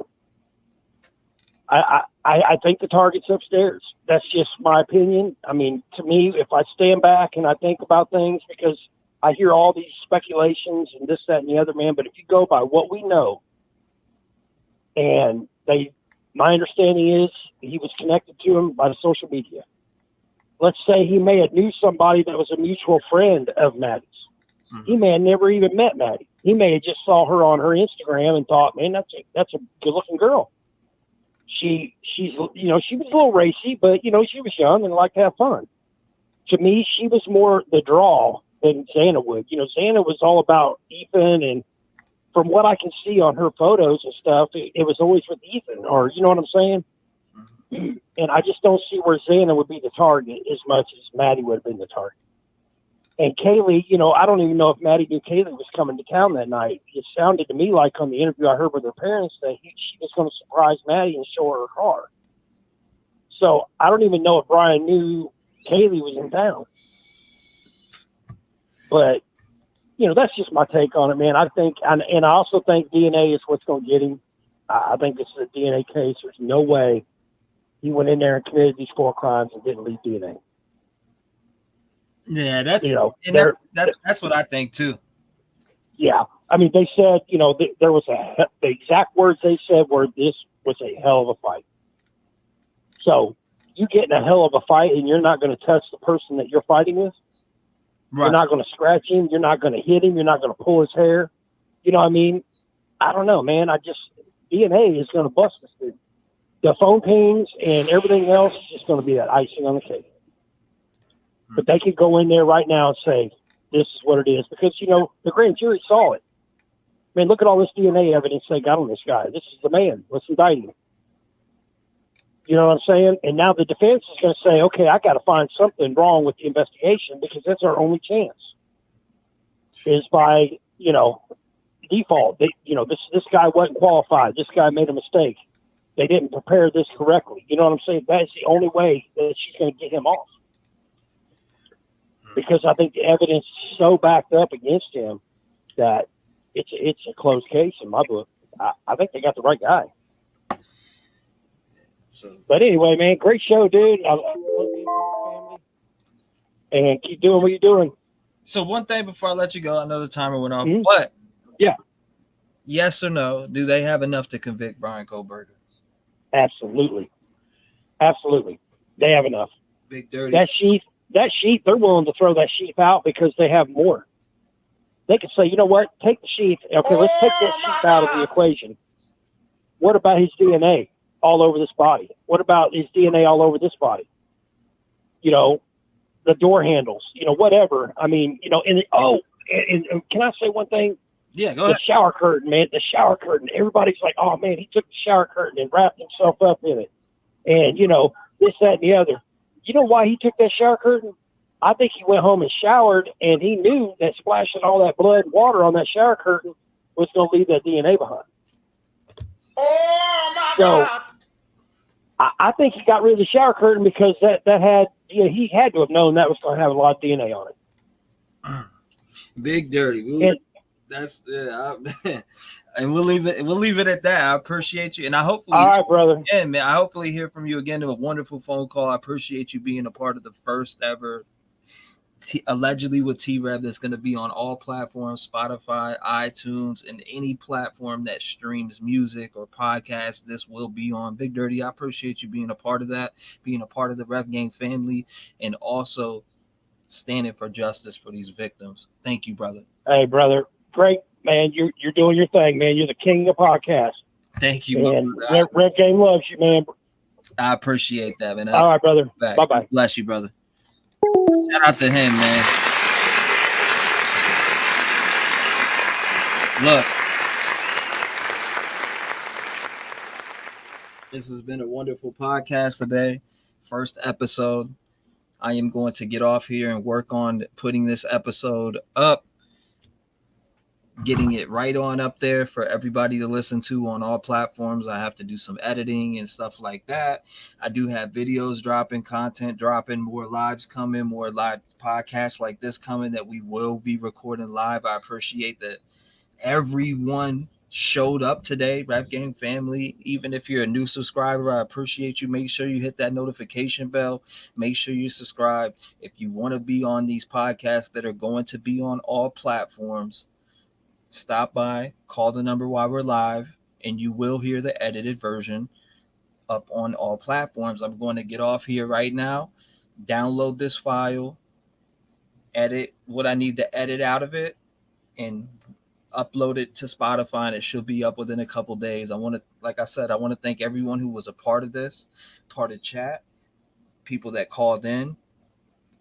I think the target's upstairs. That's just my opinion. I mean, to me, if I stand back and I think about things, because I hear all these speculations and this, that, and the other, man. But if you go by what we know, and my understanding is he was connected to him by the social media. Let's say he may have knew somebody that was a mutual friend of Maddie's. Mm-hmm. He may have never even met Maddie. He may have just saw her on her Instagram and thought, man, that's a good looking girl. She's she was a little racy, but she was young and liked to have fun. To me, she was more the draw than Xana would. Xana was all about Ethan, and from what I can see on her photos and stuff, it was always with Ethan, or you know what I'm saying? Mm-hmm. And I just don't see where Xana would be the target as much as Maddie would have been the target. And Kaylee, I don't even know if Maddie knew Kaylee was coming to town that night. It sounded to me like on the interview I heard with her parents that she was going to surprise Maddie and show her car. So I don't even know if Bryan knew Kaylee was in town. But, that's just my take on it, man. I think, and I also think DNA is what's going to get him. I think this is a DNA case. There's no way he went in there and committed these 4 crimes and didn't leave DNA. Yeah, that's what I think too. Yeah, I mean, they said, there was the exact words they said were, this was a hell of a fight. So you get in a hell of a fight and you're not going to touch the person that you're fighting with. Right. You're not going to scratch him. You're not going to hit him. You're not going to pull his hair. You know what I mean? I don't know, man. DNA is going to bust this dude. The phone pings and everything else is just going to be that icing on the cake. But they could go in there right now and say, this is what it is. Because, the grand jury saw it. I mean, look at all this DNA evidence they got on this guy. This is the man. Let's indict him. You know what I'm saying? And now the defense is going to say, okay, I got to find something wrong with the investigation because that's our only chance. Is by, default. This guy wasn't qualified. This guy made a mistake. They didn't prepare this correctly. You know what I'm saying? That's the only way that she's going to get him off. Because I think the evidence is so backed up against him that it's a closed case in my book. I think they got the right guy. But anyway, man, great show, dude. I love being part of the family. And keep doing what you're doing. So one thing before I let you go, I know the timer went off, but yeah, yes or no, do they have enough to convict Bryan Kohberger? Absolutely. They have enough. Big Dirty. That sheath, they're willing to throw that sheath out because they have more. They could say, you know what, take the sheath. Okay, let's take that sheath out of the equation. What about his DNA all over this body? What about his DNA all over this body? The door handles, whatever. I mean, and can I say one thing? Yeah, go ahead. The shower curtain, man, everybody's like, oh man, he took the shower curtain and wrapped himself up in it. And, this, that, and the other. You know why he took that shower curtain? I think he went home and showered, and he knew that splashing all that blood and water on that shower curtain was going to leave that DNA behind. Oh, my God. I think he got rid of the shower curtain because that had, he had to have known that was going to have a lot of DNA on it. Big Dirty. That's and we'll leave it at that. I appreciate you, and I hopefully, all right, brother. Yeah, man. I hopefully hear from you again. A wonderful phone call. I appreciate you being a part of the first ever, allegedly with T-REV, that's going to be on all platforms: Spotify, iTunes, and any platform that streams music or podcasts. This will be on. Big Dirty, I appreciate you being a part of that, being a part of the Rev Gang family, and also standing for justice for these victims. Thank you, brother. Hey, brother. Great, man. You're doing your thing, man. You're the king of podcasts. Thank you. And Red Game loves you, man. I appreciate that, man. All right, brother. Bye-bye. Bless you, brother. Shout out to him, man. Look. This has been a wonderful podcast today. First episode. I am going to get off here and work on putting this episode up, getting it right on up there for everybody to listen to on all platforms. I have to do some editing and stuff like that. I do have videos dropping, content dropping, more lives coming, more live podcasts like this coming that we will be recording live. I appreciate that everyone showed up today, Rap Gang family. Even if you're a new subscriber, I appreciate you. Make sure you hit that notification bell. Make sure you subscribe. If you want to be on these podcasts that are going to be on all platforms, stop by, call the number while we're live, and you will hear the edited version up on all platforms. I'm going to get off here right now, download this file, edit what I need to edit out of it, and upload it to Spotify, and it should be up within a couple days. I want to, like I said, I want to thank everyone who was a part of this, part of chat, people that called in,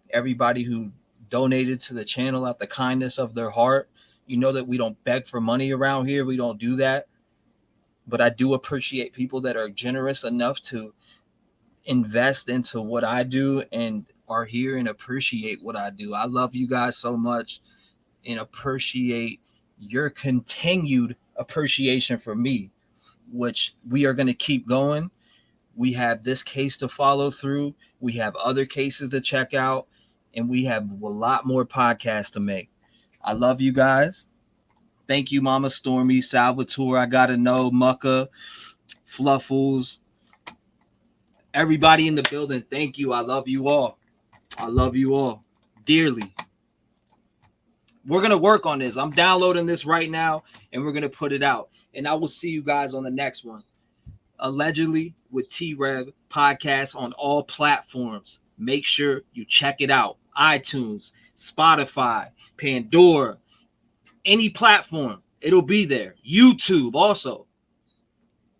everybody who donated to the channel out the kindness of their heart. You know that we don't beg for money around here. We don't do that. But I do appreciate people that are generous enough to invest into what I do and are here and appreciate what I do. I love you guys so much and appreciate your continued appreciation for me, which we are going to keep going. We have this case to follow through. We have other cases to check out, and we have a lot more podcasts to make. I love you guys. Thank you, Mama Stormy, Salvatore, I Gotta Know, Mucka, Fluffles, everybody in the building. Thank you. I love you all. I love you all dearly. We're going to work on this. I'm downloading this right now, and we're going to put it out. And I will see you guys on the next one. Allegedly with T-REV podcast on all platforms. Make sure you check it out. iTunes, Spotify, Pandora, any platform. It'll be there. YouTube also.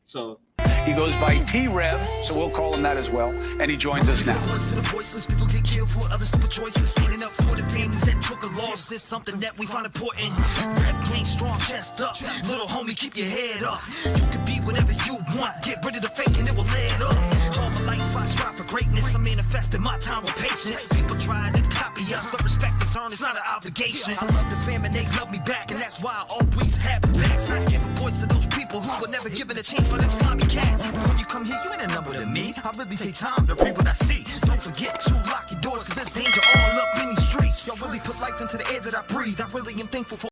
So he goes by T-REV, so we'll call him that as well. And he joins us now. People get killed for other stupid choices. Standing up for the families that took a loss. This something that we find important. Rap clean, strong, chest up. Little homie, keep your head up. You can be whatever you want. Get rid of the fake and it will lead up. All my life I strive for greatness. I manifested my time with patience. People trying to copy us, but respect is earned. It's not an obligation. I love the fam and they love me back, and that's why I always have it back. So I give a voice to those people who were never given a chance for them slimy cats. When you come here, you ain't a number to me. I really take time to read what I see.